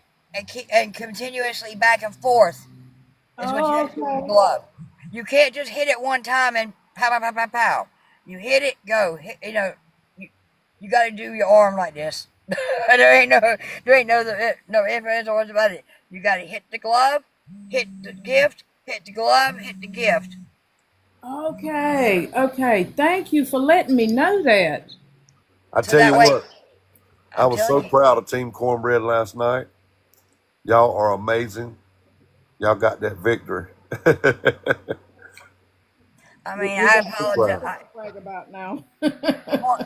and continuously back and forth is what you Oh, have to do with the okay. glove. You can't just hit it one time and pow pow pow pow pow. You hit it, go. Hit, you, you got to do your arm like this. There ain't no ifs ands or buts about it. You got to hit the glove, hit the gift, hit the glove, hit the gift. Okay. Okay. Thank you for letting me know that. I So tell that you way, what, I I'm was telling so you. proud of Team Cornbread last night. Y'all are amazing. Y'all got that victory. I We, mean, we I got something apologize. to brag about now.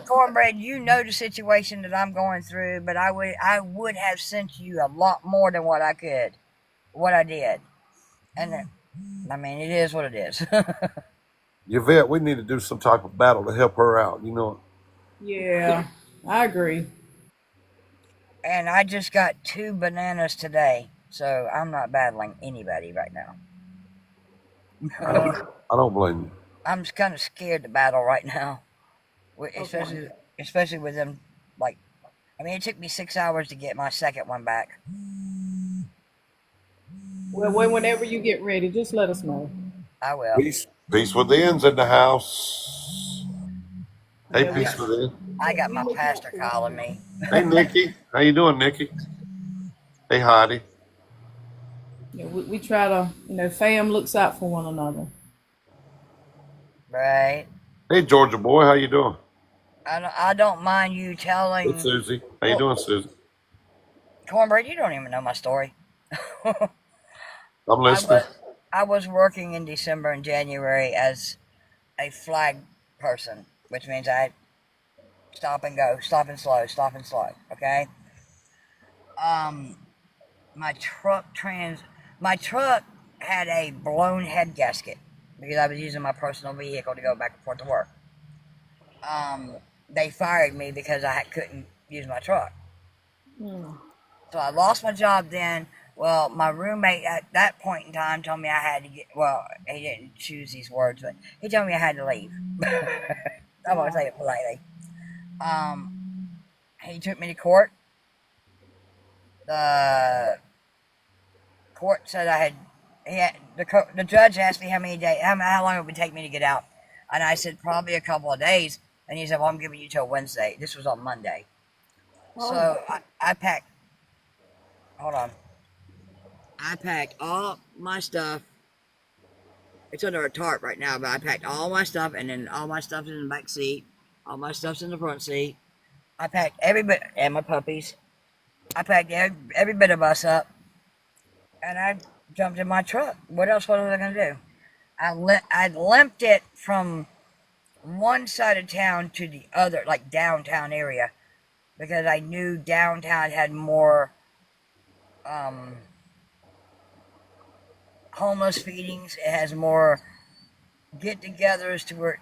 Cornbread, you know the situation that I'm going through, but I would have sent you a lot more than what I did, and I mean, it is what it is. Yvette, we need to do some type of battle to help her out. Yeah, I agree. And I just got 2 bananas today, so I'm not battling anybody right now. I don't blame you. I'm just kind of scared to battle right now, Okay. especially with them. Like, I mean, it took me 6 hours to get my second one back. Well, whenever you get ready, just let us know. I will. Peace within's in the house. Hey, Yeah, we peace within. I got we my look out pastor for one calling another. me. Hey, Nikki. How you doing, Nikki? Hey, Heidi. Yeah, we try to, fam looks out for one another. Right? Hey, Georgia boy. How you doing? I don't mind you Hey, telling. Susie. How you Well, doing, Susie? Cornbread, you don't even know my story. I'm I listening. was I was working in December and January as a flag person, which means I stop and go, stop and slow, stop and slow. Okay. Um, my my truck had a blown head gasket because I was using my personal vehicle to go back and forth to work. They fired me because I couldn't use my truck. Hmm. So I lost my job then. Well, my roommate at that point in time told me I had to get. Well, he didn't choose these words, but he told me I had to leave. I'm gonna say Wow. it politely. He took me to court. The court said I had. The judge asked me how many days, how long it would take me to get out, and I said probably a couple of days. And he said, "Well, I'm giving you till Wednesday." This was on Monday, Oh. so I packed. Hold on. I packed all my stuff. It's under a tarp right now, but I packed all my stuff, and then all my stuff's in the back seat. All my stuff's in the front seat. I packed every bit, and my puppies. I packed every bit of us up, and I jumped in my truck. What else was I gonna do? I limped it from one side of town to the other, like downtown area, because I knew downtown had more um, homeless feedings. It has more get-togethers to where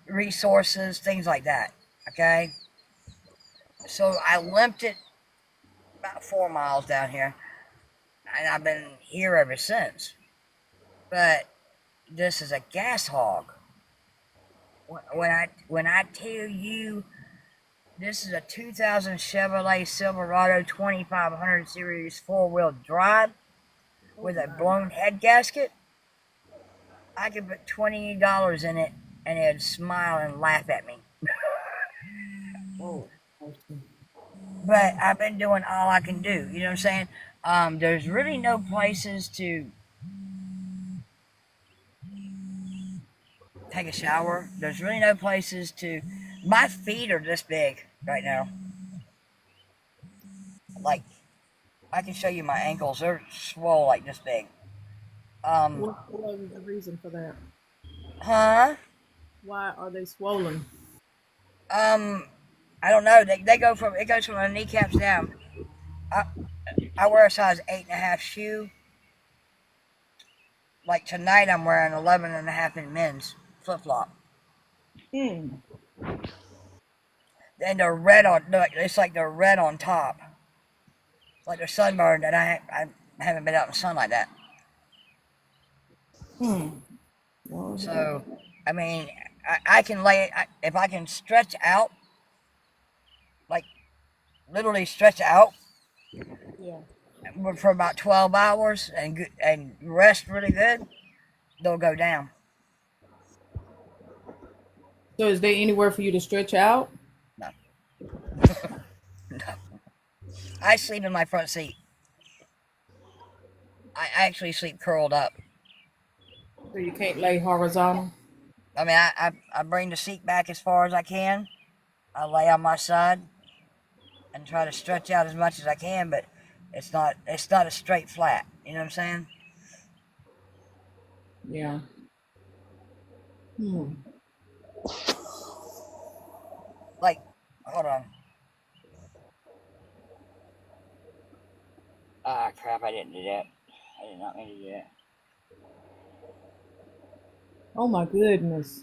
resources, things like that. Okay, so I limped it about 4 miles down here, and I've been here ever since. But this is a gas hog. When I tell you this is a 2000 Chevrolet Silverado 2500 series four-wheel drive Oh with a my. blown head gasket, I could put $20 in it and it'd smile and laugh at me. Oh. Okay. But I've been doing all I can do. You know what I'm saying? There's really no places to take a shower. There's really no places to. My feet are this big right now. Like I can show you my ankles. They're swole like this big. Um, What was the reason for that? huh? Why are they swollen? Um, I don't know. They go from it goes from the kneecaps down. I I wear a size 8.5 shoe. Like tonight, I'm wearing 11.5 in men's flip flop, Hmm. and they're red on. It's like they're red on top, like they're sunburned, and I haven't been out in the sun like that. Hmm. Lord have So, I mean, I can if I can stretch out, like literally stretch out Yeah. for about 12 hours and rest really good, they'll go down. So is there anywhere for you to stretch out? No, no. I sleep in my front seat. I actually sleep curled up. So you can't lay horizontal? I mean, I bring the seat back as far as I can. I lay on my side and try to stretch out as much as I can, but it's not a straight flat. You know what I'm saying? Yeah. Hmm. Like, hold on. Ah, crap! I didn't do that. I did not mean to do that. Oh my goodness.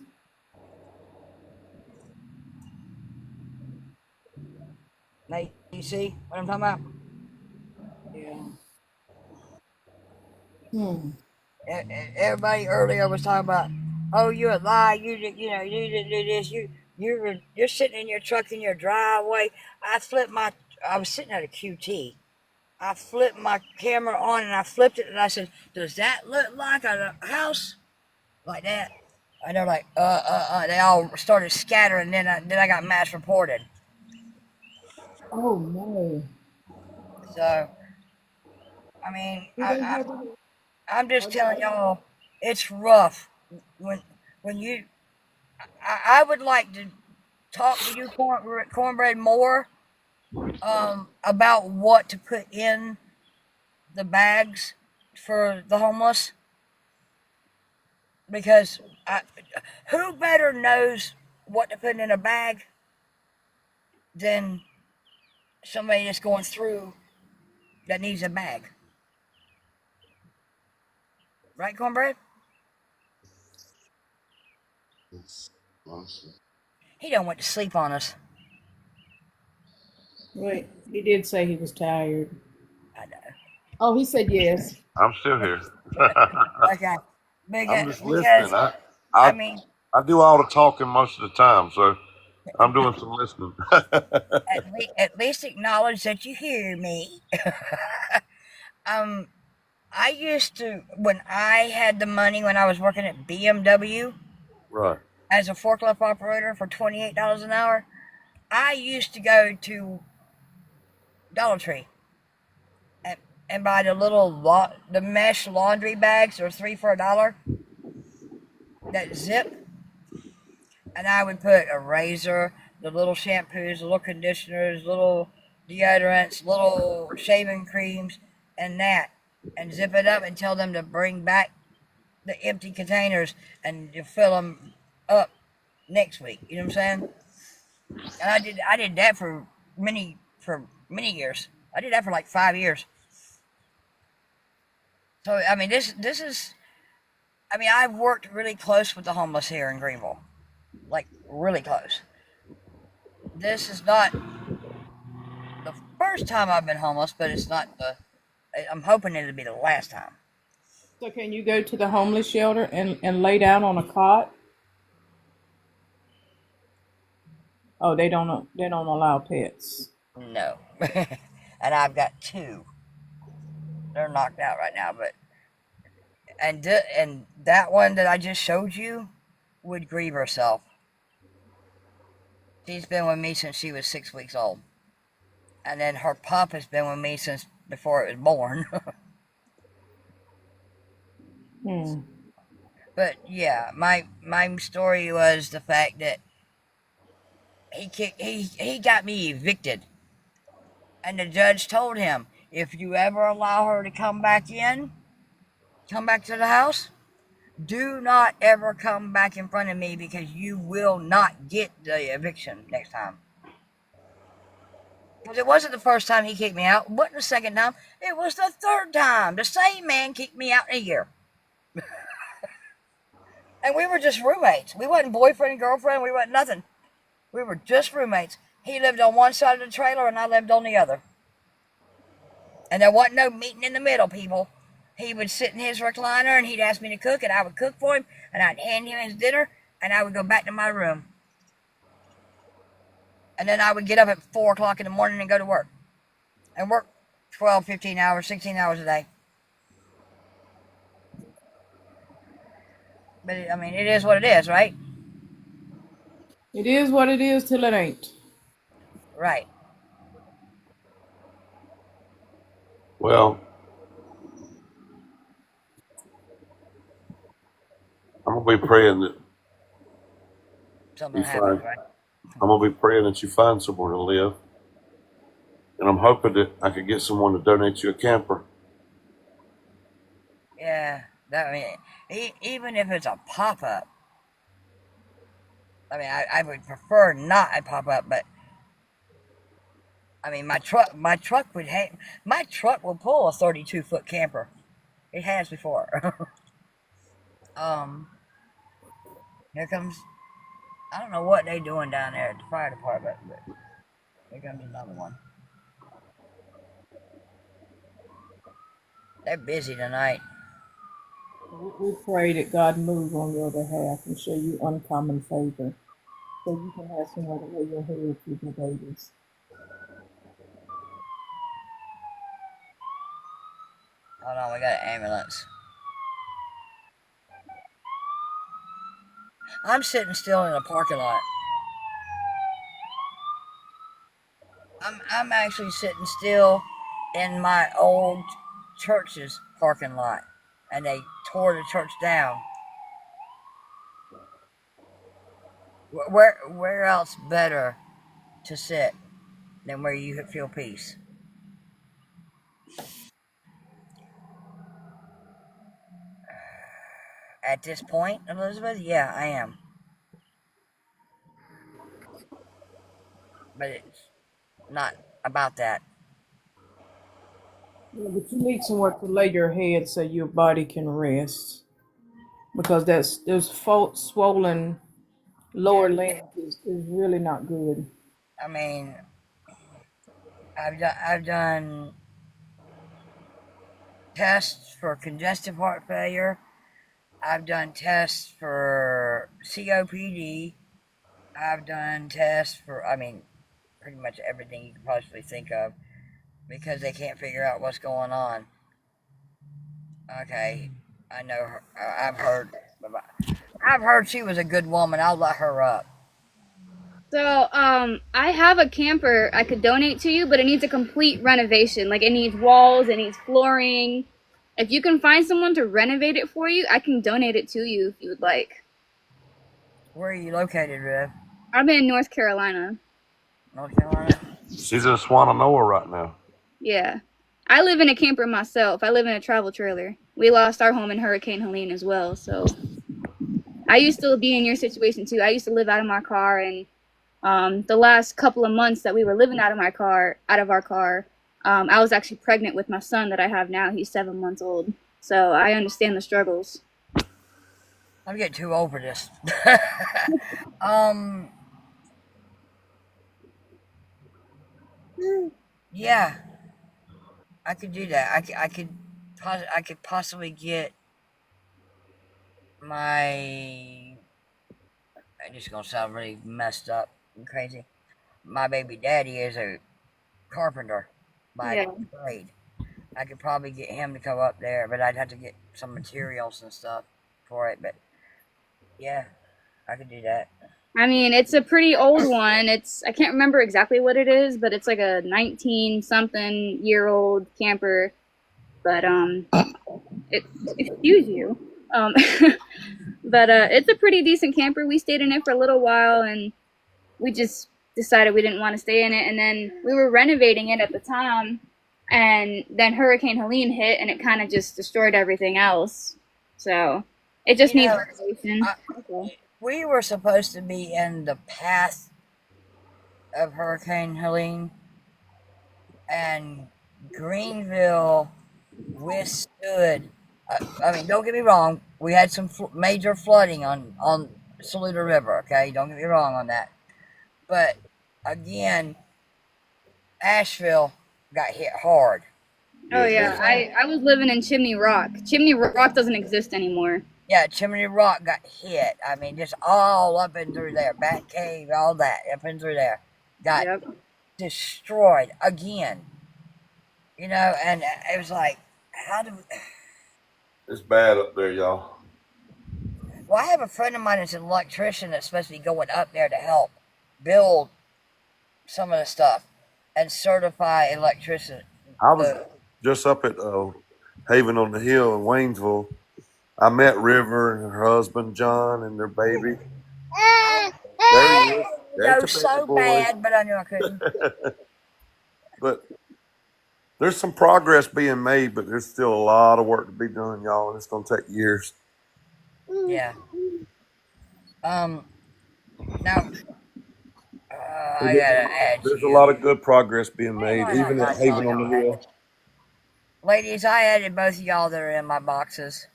Now you see what I'm talking about? Yeah. Hmm. Everybody earlier was talking about, oh, you're a lie. You didn't do this. You're sitting in your truck in your driveway. I flipped my. I was sitting at a QT. I flipped my camera on and I flipped it and I said, "Does that look like a house like that?" And they're like, They all started scattering. Then I got mass reported. Oh no. So I mean, Do they have any? I'm just Are telling they, y'all, it's rough when when you. I would like to talk to you, cornbread, more about what to put in the bags for the homeless because who better knows what to put in a bag than somebody that's going through that needs a bag, right, cornbread? He don't went to sleep on us. wait, he did say he was tired. I know. Oh, he said yes. I'm still here. Okay, I'm just listening. because I I mean, I do all the talking most of the time, so I'm doing some listening. at least acknowledge that you hear me. um, I used to when I had the money when I was working at BMW Right. as a forklift operator for $28 an hour. I used to go to Dollar Tree and, and buy the mesh laundry bags. They're three for $1 that zip, and I would put a razor, the little shampoos, the little conditioners, little deodorants, little shaving creams, and that. and zip it up and tell them to bring back the empty containers and you fill them up next week. You know what I'm saying? And I did that for many years. I did that for like 5 years. So I mean, this is. I mean, I've worked really close with the homeless here in Greenville, like really close. This is not the first time I've been homeless, but it's not the. I'm hoping it'll be the last time. So can you go to the homeless shelter and lay down on a cot? Oh, they don't allow pets. No, and I've got two. They're knocked out right now, but and that one that I just showed you would grieve herself. She's been with me since she was 6 weeks old, and then her pup has been with me since before it was born. Hmm. But yeah, my story was the fact that he got me evicted, and the judge told him if you ever allow her to come back to the house, do not ever come back in front of me because you will not get the eviction next time. Because it wasn't the first time he kicked me out, it wasn't the second time, it was the third time. The same man kicked me out in a year. And we were just roommates. We wasn't boyfriend and girlfriend, we wasn't nothing. We were just roommates. He lived on one side of the trailer and I lived on the other. And there wasn't no meeting in the middle, people. He would sit in his recliner and he'd ask me to cook, and I would cook for him, and I'd hand him his dinner, and I would go back to my room. And then I would get up at 4 o'clock in the morning and go to work. And work 12, 15 hours, 16 hours a day. But I mean, it is what it is, right? It is what it is till it ain't. Right. Well, I'm gonna be praying that Something you happens, find. right? I'm gonna be praying that you find somewhere to live, and I'm hoping that I could get someone to donate you a camper. Yeah. I mean, even if it's a pop up, I mean, I would prefer not a pop up, but I mean, my truck will pull a 32-foot camper. It has before. um, here comes. I don't know what they doing down there at the fire department, but here comes another one. They're busy tonight. We pray that God move on your behalf and show you uncommon favor so you can have somewhere to lay your head with your babies. Hold on, we got an ambulance. I'm sitting still in a parking lot. I'm actually sitting still in my old church's parking lot, and they tore the church down. Where else better to sit than where you feel peace? At this point, Elizabeth, yeah, I am. But it's not about that. Yeah, but you need somewhere to lay your head so your body can rest because that's those swollen lower Yeah, limbs is really not good. I mean, I've done tests for congestive heart failure. I've done tests for COPD. I've done tests for, I mean, pretty much everything you can possibly think of because they can't figure out what's going on. Okay, I know her. I've heard she was a good woman. I'll let her up. So, I have a camper I could donate to you, but it needs a complete renovation. Like, it needs walls, it needs flooring. If you can find someone to renovate it for you, I can donate it to you if you would like. Where are you located, Rev? I'm in North Carolina. North Carolina? She's in Swananoa right now. Yeah. I live in a camper myself. I live in a travel trailer. We lost our home in Hurricane Helene as well. So I used to be in your situation too. I used to live out of my car, and the last couple of months that we were living out of our car, I was actually pregnant with my son that I have now. He's 7 months old. So I understand the struggles. I'm getting too old for this. um, yeah, I could do that. I could possibly get my. I'm just gonna sound really messed up and crazy. My baby daddy is a carpenter by Yeah. trade. I could probably get him to come up there, but I'd have to get some materials and stuff for it. But yeah, I could do that. I mean, it's a pretty old one. I can't remember exactly what it is, but it's like a 19 something year old camper. But it excuse you. Um, but it's a pretty decent camper. We stayed in it for a little while, and we just decided we didn't want to stay in it. And then we were renovating it at the time, and then Hurricane Helene hit, and it kind of just destroyed everything else. So it just You needs know, renovation. I, Okay. we were supposed to be in the path of Hurricane Helene, and Greenville withstood. I mean, don't get me wrong. We had some major flooding on Saluda River. Okay, don't get me wrong on that. But again, Asheville got hit hard. Oh Yeah, yeah, I was living in Chimney Rock. Chimney Rock doesn't exist anymore. Yeah, Chimney Rock got hit. I mean, just all up and through there. Bat Cave, all that up and through there got Yep. destroyed again. You know, and it was like, how do? it's bad up there, y'all. Well, I have a friend of mine that's an electrician that's supposed to be going up there to help build some of the stuff and certify electrician. I was The just up at Haven on the Hill in Waynesville. I met River and her husband John and their baby. I There he is. There's know the baby so boy. bad, but I knew I couldn't. But there's some progress being made, but there's still a lot of work to be done, y'all, and it's gonna take years. Yeah. Now But I gotta add there's a you. lot of good progress being Why am made, I not even at not Haven telling on the y'all that? Hill. Ladies, I added both of y'all that are in my boxes.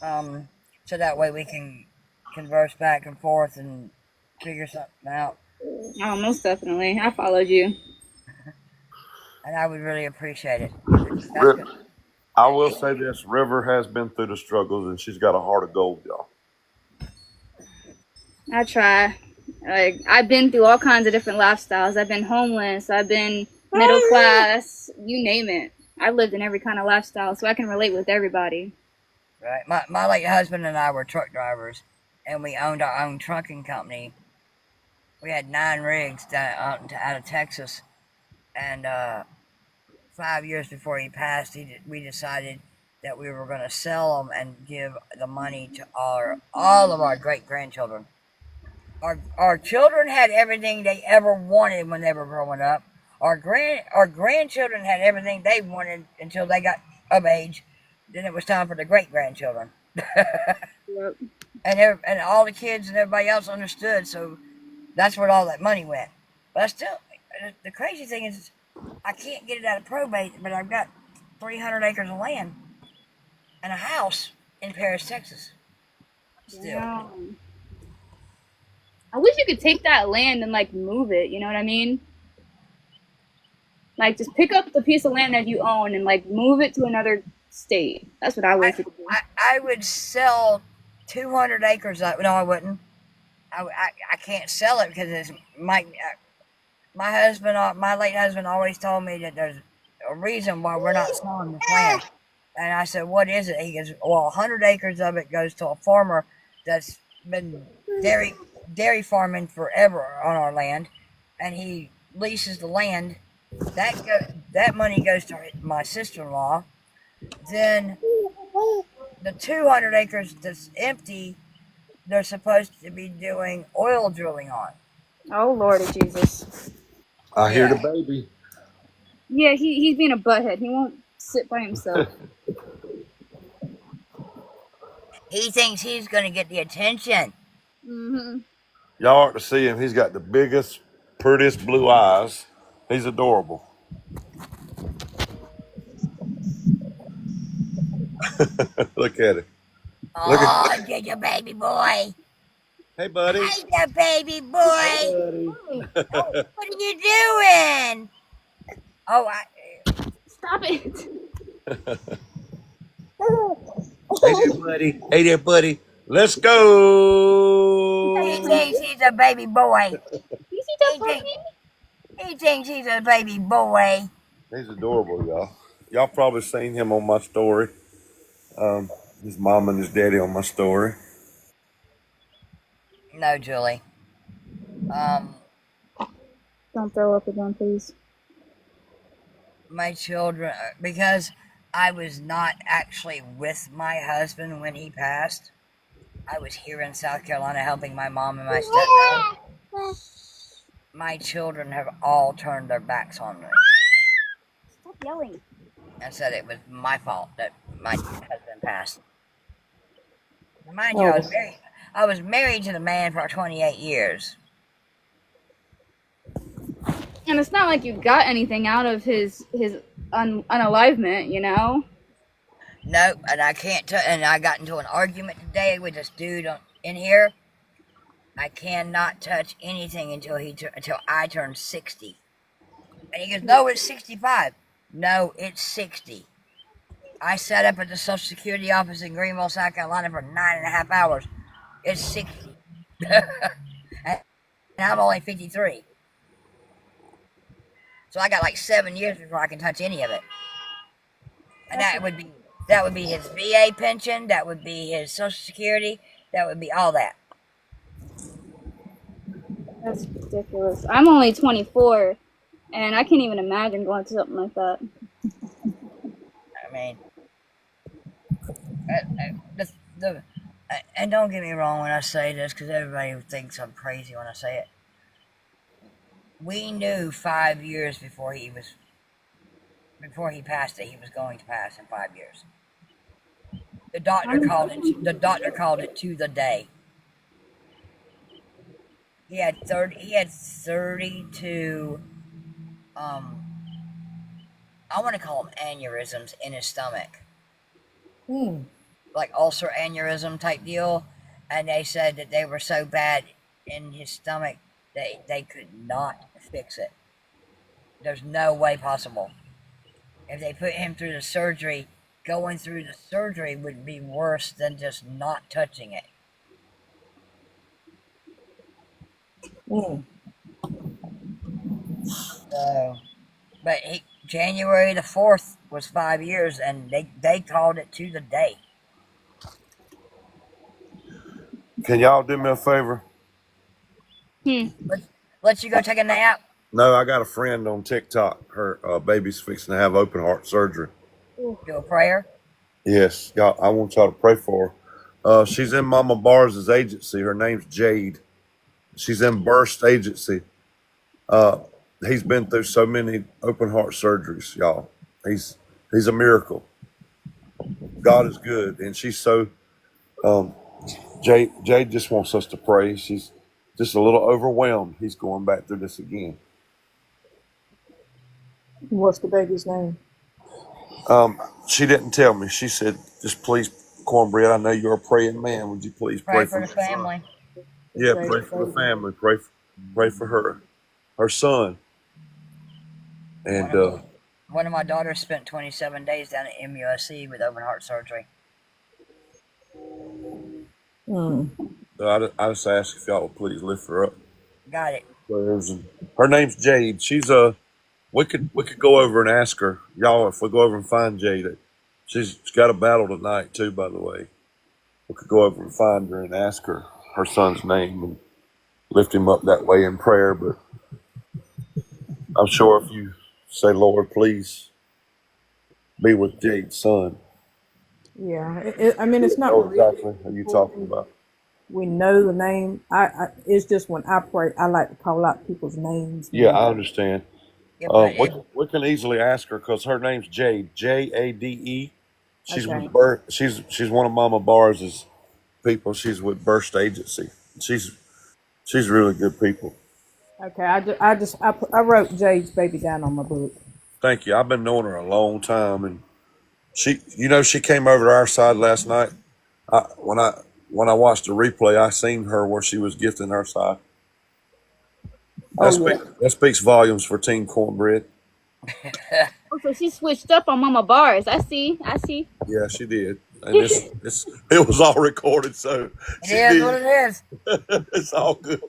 Um, so that way we can converse back and forth and figure something out. Oh, most definitely. I followed you. And I would really appreciate it. That's good. I will say this: River has been through the struggles, and she's got a heart of gold, y'all. I try. Like I've been through all kinds of different lifestyles. I've been homeless. I've been middle class. You name it. I've lived in every kind of lifestyle, so I can relate with everybody. Right. My late husband and I were truck drivers, and we owned our own trucking company. We had 9 rigs out of Texas, and 5 years before he passed, we decided that we were going to sell them and give the money to all of our great grandchildren. Our children had everything they ever wanted when they were growing up. Our grandchildren had everything they wanted until they got of age. Then it was time for the great grandchildren. Yep. And all the kids and everybody else understood, so that's where all that money went. But I still, the crazy thing is, I can't get it out of probate, but I've got 300 acres of land and a house in Paris, Texas. Still, Damn. I wish you could take that land and like move it. You know what I mean? Like just pick up the piece of land that you own and like move it to another state. That's what I I wish you could do. I would sell 200 acres. No, I wouldn't. I can't sell it because it's my husband, my late husband, always told me that there's a reason why we're not selling this land. And I said, "What is it?" He goes, "Well, 100 acres of it goes to a farmer that's been dairy farming forever on our land, and he leases the land. That money goes to my sister-in-law. Then the 200 acres that's empty, they're supposed to be doing oil drilling on. Oh Lord Jesus. I hear the Yeah, baby. Yeah, he's being a butthead. He won't sit by himself. He thinks he's going to get the attention. Hmm. Y'all ought to see him. He's got the biggest, prettiest blue eyes. He's adorable. Look at him. Look at. Oh, just a baby boy. Hey, buddy. Hey there, baby Hey, boy. buddy. Oh, what are you doing? Oh, Stop it. Hey there, buddy. Hey there, buddy. Let's he go. thinks he's a baby boy. You see that He thinks, puppy? he thinks he's a baby boy. He's adorable, y'all. Y'all probably seen him on my story. Um, his mom and his daddy on my story. No, Julie. Don't throw up again, please. My children, because I was not actually with my husband when he passed. I was here in South Carolina helping my mom and my stepdad. My children have all turned their backs on me Stop yelling. and said it was my fault that my husband passed. Mind you, Oh, I was married to the man for 28 years. And it's not like you got anything out of his unalivement, you know? Nope, and I can't. And I got into an argument today with this dude in here. I cannot touch anything until I turn 60. And he goes, "No, it's 65." No, it's 60. I sat up at the Social Security office in Greenville, South Carolina for 9.5 hours. It's 60. And I'm only 53. So I got like 7 years before I can touch any of it. And that would be his VA pension, that would be his Social Security, that would be all that. That's ridiculous. I'm only 24, and I can't even imagine going through something like that. I mean, and don't get me wrong when I say this, because everybody thinks I'm crazy when I say it. We knew 5 years before he passed that he was going to pass in 5 years. The doctor called it to the day. He had 32 I want to call them aneurysms in his stomach. Like ulcer aneurysm type deal. And they said that they were so bad in his stomach that they could not fix it. There's no way possible. If they put him through the surgery, going through the surgery would be worse than just not touching it. So, but January the 4th was 5 years, and they called it to the day. Can y'all do me a favor? Let you go take a nap. No, I got a friend on TikTok. Her baby's fixing to have open heart surgery. Do a prayer. Yes, y'all. I want y'all to pray for her. She's in Mama Bars's agency. Her name's Jade. She's in Burst Agency. He's been through so many open heart surgeries, y'all. He's a miracle. God is good, and she's so. Jade just wants us to pray. She's just a little overwhelmed. He's going back through this again. what's the baby's name? She didn't tell me. She said, "Just please, Cornbread. I know you're a praying man. Would you please Pray pray for the family. Yeah, pray for the family. Pray for her son." And One of my daughters spent 27 days down at MUSC with open heart surgery. I just ask if y'all would please lift her up. Got it. Prayers. And her name's Jade. She's we could go over and ask her, y'all. If we go over and find Jade, she's got a battle tonight too. By the way, we could go over and find her and ask her son's name and lift him up that way in prayer. But I'm sure if you say, "Lord, please be with Jade's son," Yeah, I mean, it's not know really. exactly who you talking about. We know the name. It's just when I pray, I like to call out people's names. Yeah, I understand. Yeah, but We can easily ask her because her name's Jade, Jade. Okay. She's one of Mama Bars's people. She's with Burst Agency. She's she's really good people. Okay. I wrote Jade's baby down on my book. Thank you. I've been knowing her a long time, and she came over to our side last night. I, when I when I watched the replay, I seen her where she was gifting our side. Oh yeah. That speaks volumes for Team Cornbread. Oh, so she switched up on Mama Bars. I see. I see. Yeah, she did, and it was all recorded, so it she is what did. it is. It's all good.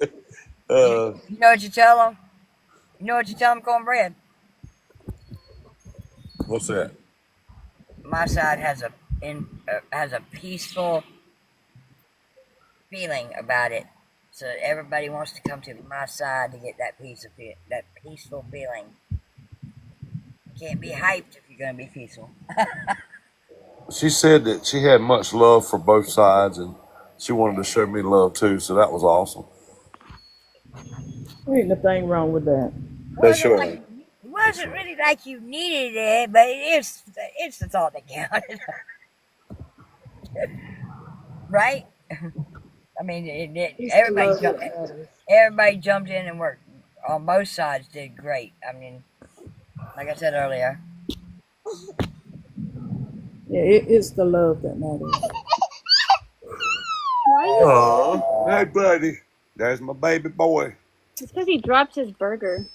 You, Uh, you know what you tell them? You know what you tell them, Cornbread? what's that? My side has a peaceful feeling about it. So everybody wants to come to my side to get that peaceful feeling. You can't be hyped if you're gonna be peaceful. She said that she had much love for both sides, and she wanted to show me love too. So that was awesome. There ain't nothing wrong with that. Wasn't like it wasn't really like you needed it, but it's the thought that counted, right? I mean, It's the love that matters. everybody jumped in and worked on both sides. Did great. I mean, like I said earlier, Yeah, it's the love that matters. Why are you? Oh, hey, buddy, there's my baby boy. It's because he dropped his burger.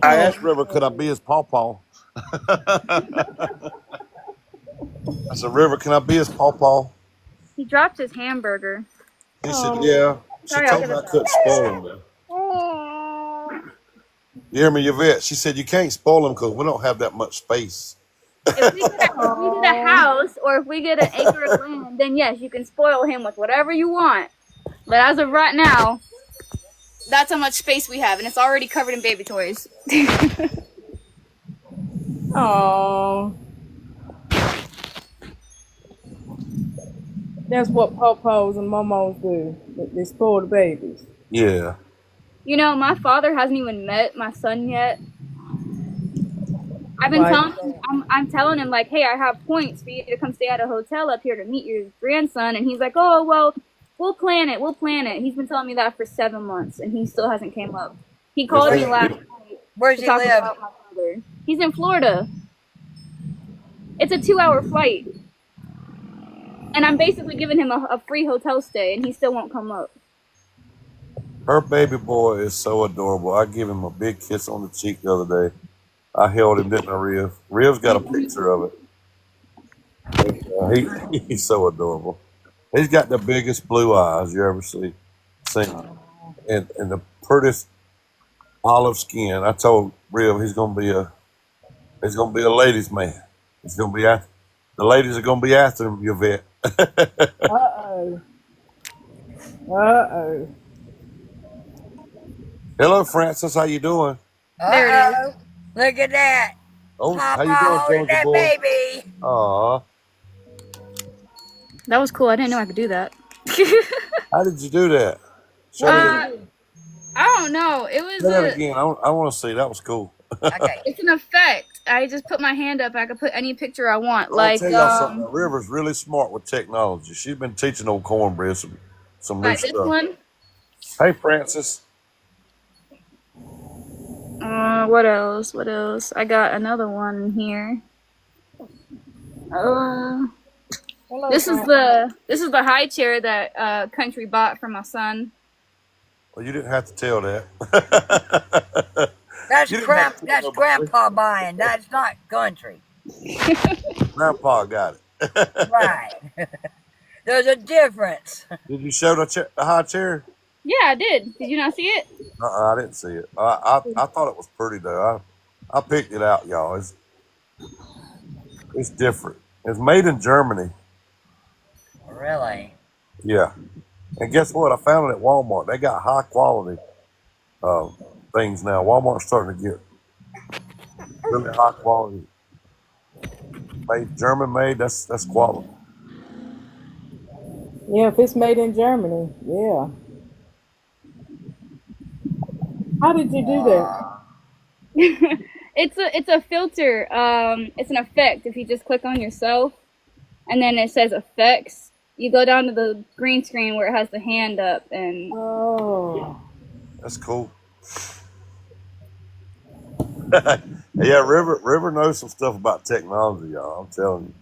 I Oh, asked River, could I be his pawpaw? I said, River, can I be his pawpaw? He dropped his hamburger. He said, oh, yeah. She Sorry, I'll told give me it I back. couldn't spoil him. Man. You hear me, Yvette? She said, you can't spoil him because we don't have that much space. If we get a house or if we get an acre of land, then yes, you can spoil him with whatever you want. But as of right now, that's how much space we have, and it's already covered in baby toys. oh. That's what pawpaws and momos do. They spoil the babies. Yeah. You know, my father hasn't even met my son yet. I've been Why? telling him, I'm telling him like, hey, I have points for you to come stay at a hotel up here to meet your grandson, and he's like, oh well, we'll plan it. He's been telling me that for 7 months, and he still hasn't came up. He called me last night where's to he talk live? about my father. He's in Florida. It's a 2-hour flight, and I'm basically giving him a free hotel stay, and he still won't come up. Her baby boy is so adorable. I gave him a big kiss on the cheek the other day. I held him, didn't I, Riv? Riv's got a picture of it. He's so adorable. He's got the biggest blue eyes you ever seen, and the prettiest olive skin. I told Riv he's gonna be a ladies' man. He's gonna be after the ladies are gonna be after him, Yvette. Uh-oh. Uh-oh. Hello, Francis. How you doing? There it is. Uh-oh. Look at that. Oh, how Papa you doing, holding Jonesy that boy? baby. Aw, That was cool. I didn't know I could do that. how did you do that? Show me that. I don't know. It was Say that again. I want to see. That was cool. Okay. it's an effect. I just put my hand up. I could put any picture I want. I'll Like tell y'all something. River's really smart with technology. She's been teaching old Cornbread some new like this stuff. one. Hey, Francis. What else? What else? I got another one here. Hello, This is Frank. the high chair that Country bought for my son. Well, you didn't have to tell that. That's You didn't have to tell That's nobody. grandpa buying. That's not country. Grandpa got it. Right. There's a difference. Did you show the high chair? Yeah, I did. Did you not see it? I didn't see it. I thought it was pretty though. I picked it out, y'all. It's different. It's made in Germany. Really? Yeah. And guess what? I found it at Walmart. They got high quality things now. Walmart's starting to get really high quality. German made. That's quality. Yeah, if it's made in Germany, yeah. How did you do that? It's a filter. It's an effect. If you just click on yourself, and then it says effects, you go down to the green screen where it has the hand up, and Oh. That's cool. Yeah, River knows some stuff about technology, y'all. I'm telling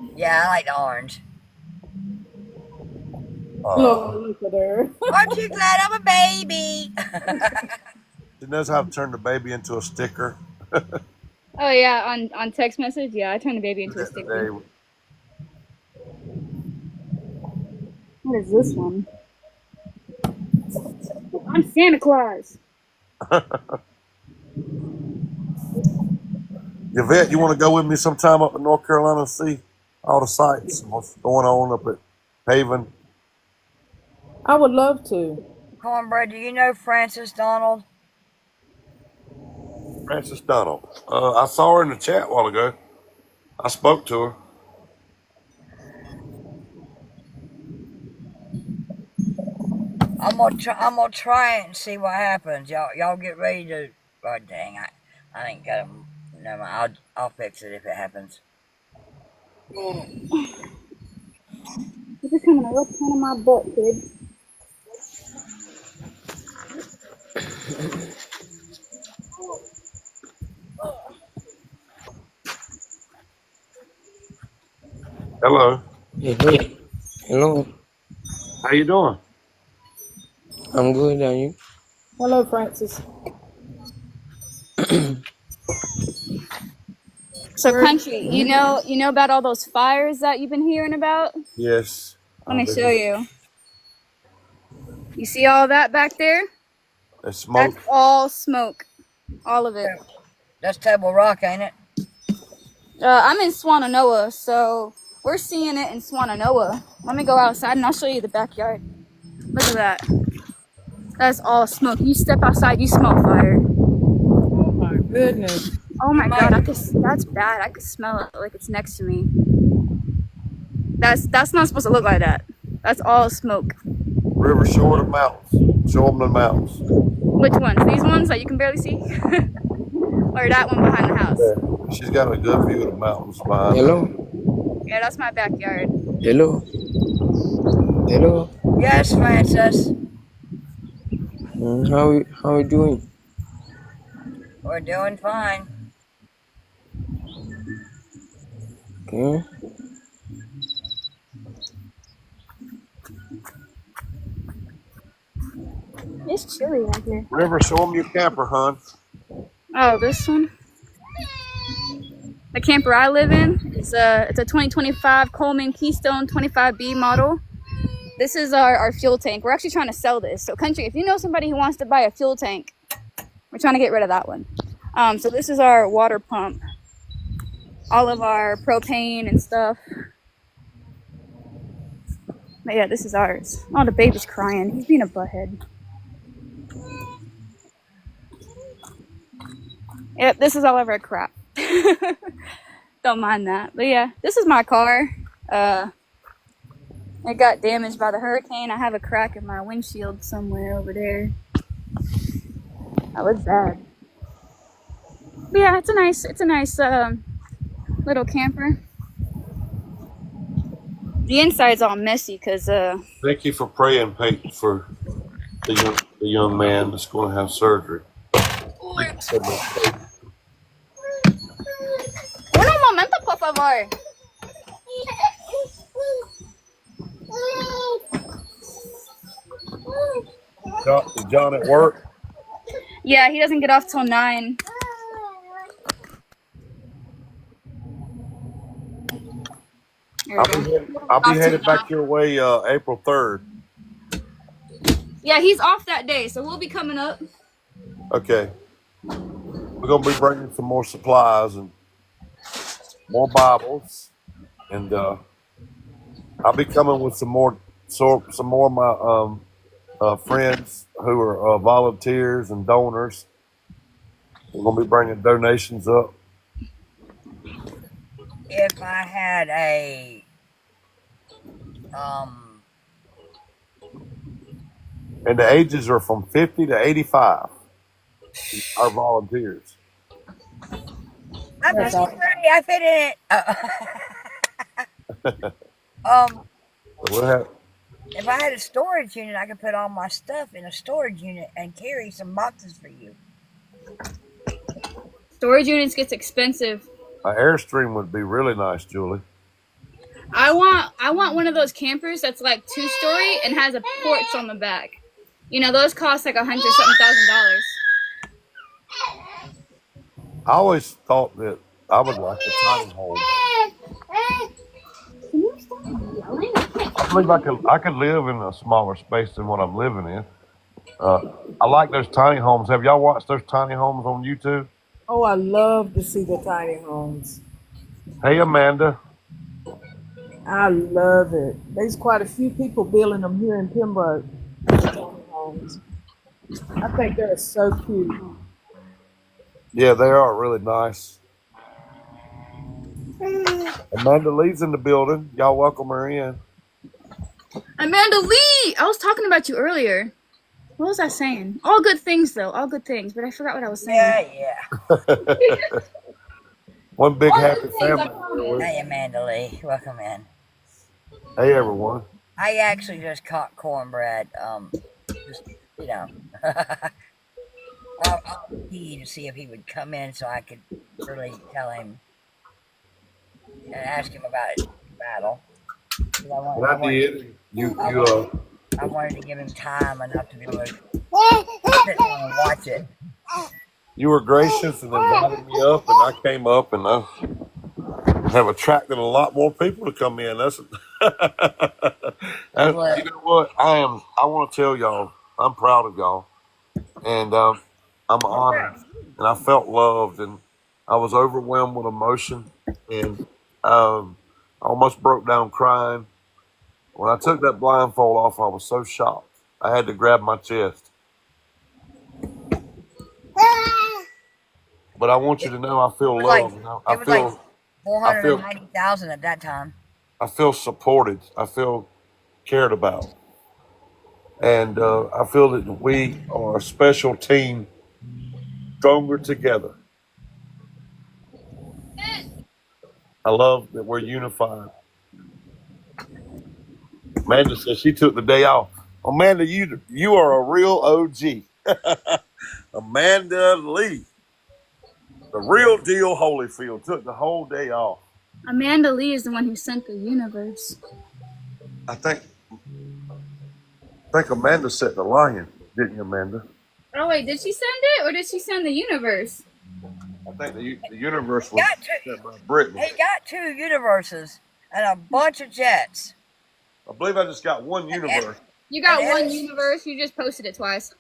you. Yeah, I like the orange. Look at her. Aren't you glad I'm a baby? She knows how to turn the baby into a sticker. oh yeah, on text message, yeah, I turned the baby into a Back in sticker. the What is this one? I'm Santa Claus. day. Yvette, you want to go with me sometime up in North Carolina and see all the sights and what's going on up at Haven? I would love to. Cornbread, do you know Frances Donald? Francis Donald. I saw her in the chat a while ago. I spoke to her. I'm gonna try it and see what happens. Y'all get ready to. Oh dang! I ain't got them. No, I'll fix it if it happens. You're coming right of my butt, kid. Hello. Hello. Hello. How you doing? I'm good, and you? Hello, Francis. So Where? country, you know about all those fires that you've been hearing about? Yes. Let me show you. You see all that back there? There's That's smoke. all smoke. All of it. That's Table Rock, ain't it? I'm in Swananoa, so we're seeing it in Swananoa. Let me go outside and I'll show you the backyard. Look at that. That's all smoke. You step outside, you smell fire. Oh my goodness. Oh my god, that's bad. I could smell it like it's next to me. That's not supposed to look like that. That's all smoke. River, show her the mountains. Show them the mountains. Which ones? These ones that you can barely see? Or that one behind the house? Yeah. She's got a good view of the mountains behind her. Hello. Yeah, that's my backyard. Hello. Hello. Yes, Francis. How you doing? We're doing fine. Okay. It's chilly out here. River, show them your camper, hon. Oh, this one? The camper I live in is it's a 2025 Coleman Keystone 25B model. This is our fuel tank. We're actually trying to sell this. So country, if you know somebody who wants to buy a fuel tank, we're trying to get rid of that one. So this is our water pump. All of our propane and stuff. But yeah, this is ours. Oh, the baby's crying. He's being a butthead. Yep, this is all of our crap. Don't mind that. But yeah, this is my car. It got damaged by the hurricane. I have a crack in my windshield somewhere over there. That was bad. But yeah, it's a nice little camper. The inside's all messy because Thank you for praying, Peyton, for the young man that's going to have surgery. Un momento, por favor. Is John at work? Yeah, he doesn't get off till 9. I'll be headed back your way April 3rd. Yeah, he's off that day, so we'll be coming up. Okay. We're going to be bringing some more supplies and more Bibles. And I'll be coming with some more of my friends who are volunteers and donors. We're going to be bringing donations up. If I had And the ages are from 50 to 85, our volunteers. I'm That's all. 53. I fit in it. Um, We'll have, if I had a storage unit, I could put all my stuff in a storage unit and carry some boxes for you. Storage units gets expensive. an Airstream would be really nice, Julie. I want one of those campers that's like 2-story and has a porch on the back. You know, those cost like $100,000. I always thought that I would like a tiny home. Can you stop yelling? I believe I could live in a smaller space than what I'm living in. I like those tiny homes. Have y'all watched those tiny homes on YouTube? Oh, I love to see the tiny homes. Hey, Amanda. I love it. There's quite a few people building them here in Pembroke. Tiny homes. I think they're so cute. Yeah, they are really nice. Amanda Lee's in the building. Y'all welcome her in. Amanda Lee! I was talking about you earlier. What was I saying? All good things, though. All good things. But I forgot what I was saying. Yeah. One big All happy good things, I family. promise. Hey, Amanda Lee. Welcome in. Hey, everyone. I actually just caught cornbread. Just, you know. I'll key to see if he would come in so I could really tell him and ask him about it, battle. 'Cause And I did. I wanted to give him time enough to be able to sit down and watch it. You were gracious and invited me up, and I came up, and I have attracted a lot more people to come in. That's and Look, you know what? I want to tell y'all, I'm proud of y'all, and I'm honored, and I felt loved, and I was overwhelmed with emotion, and I almost broke down crying. When I took that blindfold off, I was so shocked. I had to grab my chest. But I want you to know I feel it was like loved. it was like I feel 490,000 at that time. I feel supported. I feel cared about. And I feel that we are a special team, stronger together. I love that we're unified. Amanda says she took the day off. Amanda, you are a real OG. Amanda Lee, the real deal Holyfield, took the whole day off. Amanda Lee is the one who sent the universe. I think Amanda set the lion, didn't you, Amanda? Oh, wait, did she send it or did she send the universe? I think the universe was Got set by two. Brittany. He got 2 universes and a bunch of jets. I believe I just got one And, universe. You got and one Evans, universe, you just posted it twice.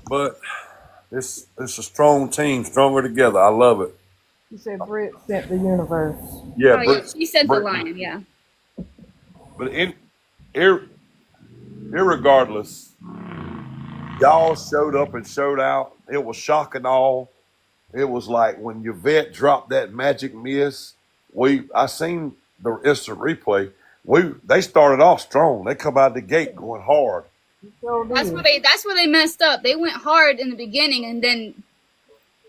But it's a strong team, stronger together. I love it. You said Britt sent the universe. Yeah, Oh, yeah, she sent the lion, yeah. But irregardless, y'all showed up and showed out. It was shock and awe. It was like when Yvette dropped that magic miss. I seen the instant replay. They started off strong. They come out the gate going hard. That's where they messed up. They went hard in the beginning and then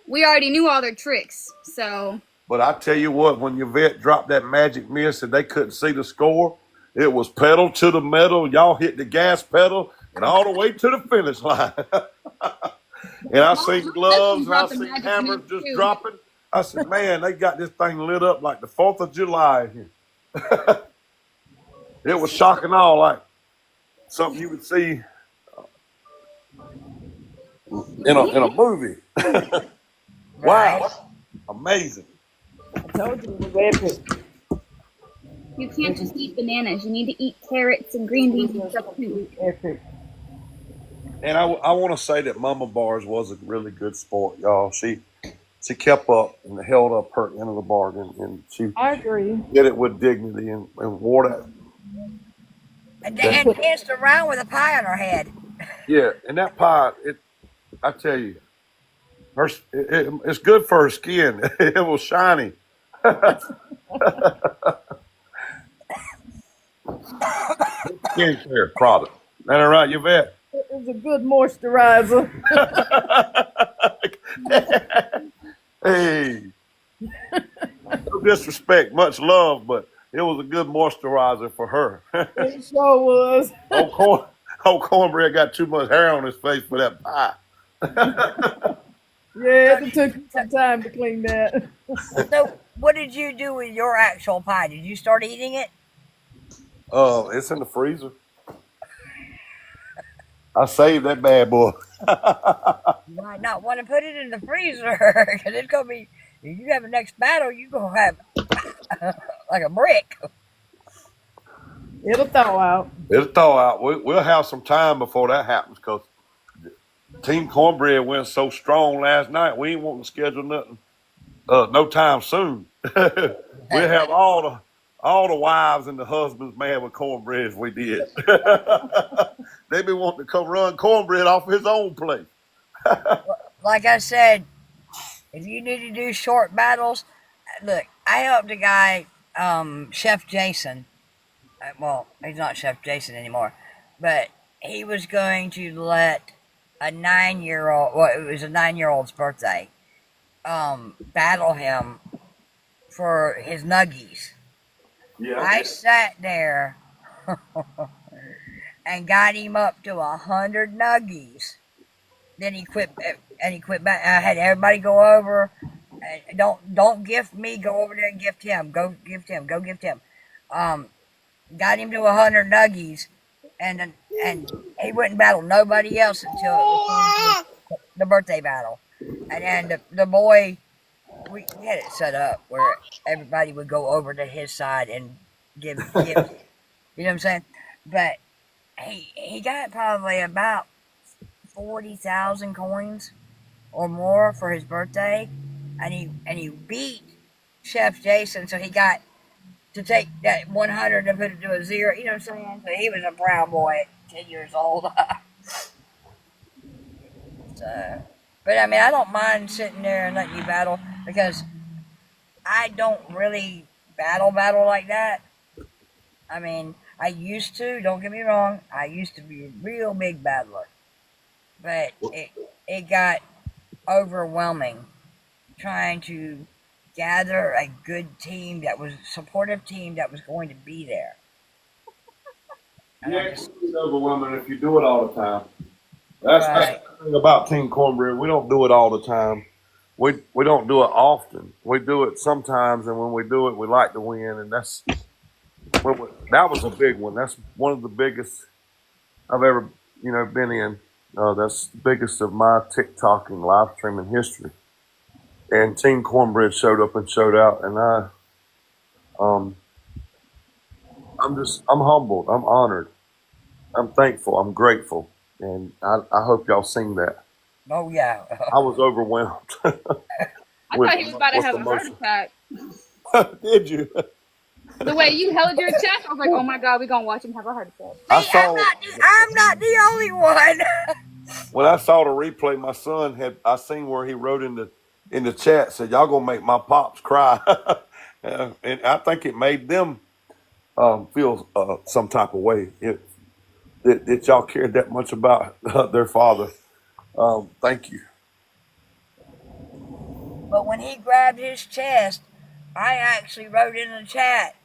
we already knew all their tricks. So But I tell you what, when Yvette dropped that magic miss and they couldn't see the score, it was pedal to the metal. Y'all hit the gas pedal and all the way to the finish line. And I seen gloves and I seen hammers just dropping. I said, man, they got this thing lit up like the 4th of July here. It was shocking all, like something you would see in a movie. right? Wow, amazing. I told you it was epic. you can't just eat bananas. You need to eat carrots and green beans and It stuff too. was epic. And I want to say that Mama Bars was a really good sport, y'all. She kept up and held up her end of the bargain, and she I agree. did it with dignity and wore that. And danced around with a pie on her head. Yeah, and that pie, I tell you, it's good for her skin. It was shiny. Skincare product. Ain't that right, Yvette? It was a good moisturizer. Hey, no disrespect, much love, but it was a good moisturizer for her. It sure was. old corn, old cornbread got too much hair on his face for that pie. Yeah, So, it took you some time to clean that. what did you do with your actual pie? Did you start eating it? It's in the freezer. I saved that bad boy. You might not want to put it in the freezer because it's gonna be. If you have the next battle, you gonna have like a brick. It'll thaw out. It'll thaw out. We'll have some time before that happens because Team Cornbread went so strong last night. We ain't wanting to schedule nothing no time soon. We'll have all the wives and the husbands mad with cornbread as we did. They be wanting to come run cornbread off his own place. Like I said, if you need to do short battles, look, I helped a guy, Chef Jason. Well, he's not Chef Jason anymore, but he was going to let a 9-year-old. Well, it was a 9-year-old's birthday. Battle him for his nuggies. Yeah. I sat there and got him up to 100 nuggies. Then he quit, and he quit back. I had everybody go over. Don't gift me. Go over there and gift him. Go gift him. Go gift him. Got him to 100 nuggies, and he wouldn't battle nobody else until it was the birthday battle. And then the boy, we had it set up where everybody would go over to his side and give gifts. You know what I'm saying? But he got probably about 40,000 coins or more for his birthday, and he beat Chef Jason, so he got to take that 100 and put it to a 0. You know what I'm saying? So he was a proud boy at 10 years old. So, but I mean, I don't mind sitting there and letting you battle because I don't really battle like that. I mean, I used to. Don't get me wrong. I used to be a real big battler, but it got overwhelming trying to gather a good team that was supportive team that was going to be there. And Yeah, it's overwhelming if you do it all the time. That's right. the thing about Team Cornbread. We don't do it all the time. We don't do it often. We do it sometimes, and when we do it, we like to win, and that was a big one. That's one of the biggest I've ever been in. That's the biggest of my TikTok and live streaming history. And Team Cornbread showed up and showed out, and I'm humbled, I'm honored, I'm thankful, I'm grateful, and I hope y'all seen that. Oh yeah. I was overwhelmed. I thought he was about to have a heart attack. Did you? The way you held your chest, I was like, oh my God, we're going to watch him have a heart attack. See, I'm not the only one. When I saw the replay, my son I seen where he wrote in the chat, said, y'all gonna make my pops cry. And I think it made them feel some type of way. That y'all cared that much about their father. Thank you. But when he grabbed his chest, I actually wrote in the chat,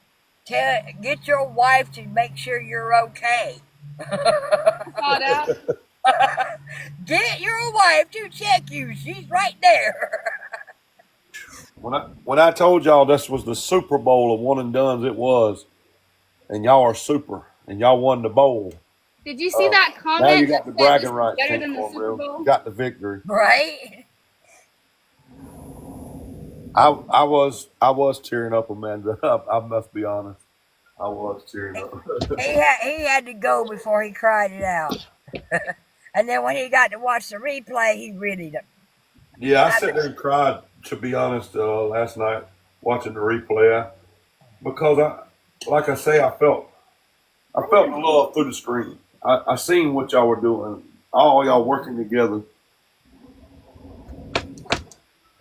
get your wife to make sure you're okay. Saw that. Get your wife to check you. She's right there. When I told y'all this was the Super Bowl of one and dones, it was, and y'all are super, and y'all won the bowl. Did you see that comment? Now you got the that bragging said rights, better Team than the Super Cornbread. Bowl? You got the victory. Right? I was tearing up, Amanda. I must be honest. I was tearing up. He had to go before he cried it out. And then when he got to watch the replay, he really. Yeah, I sat there and cried, to be honest, last night watching the replay because like I say, I felt the love through the screen. I seen what y'all were doing, all y'all working together,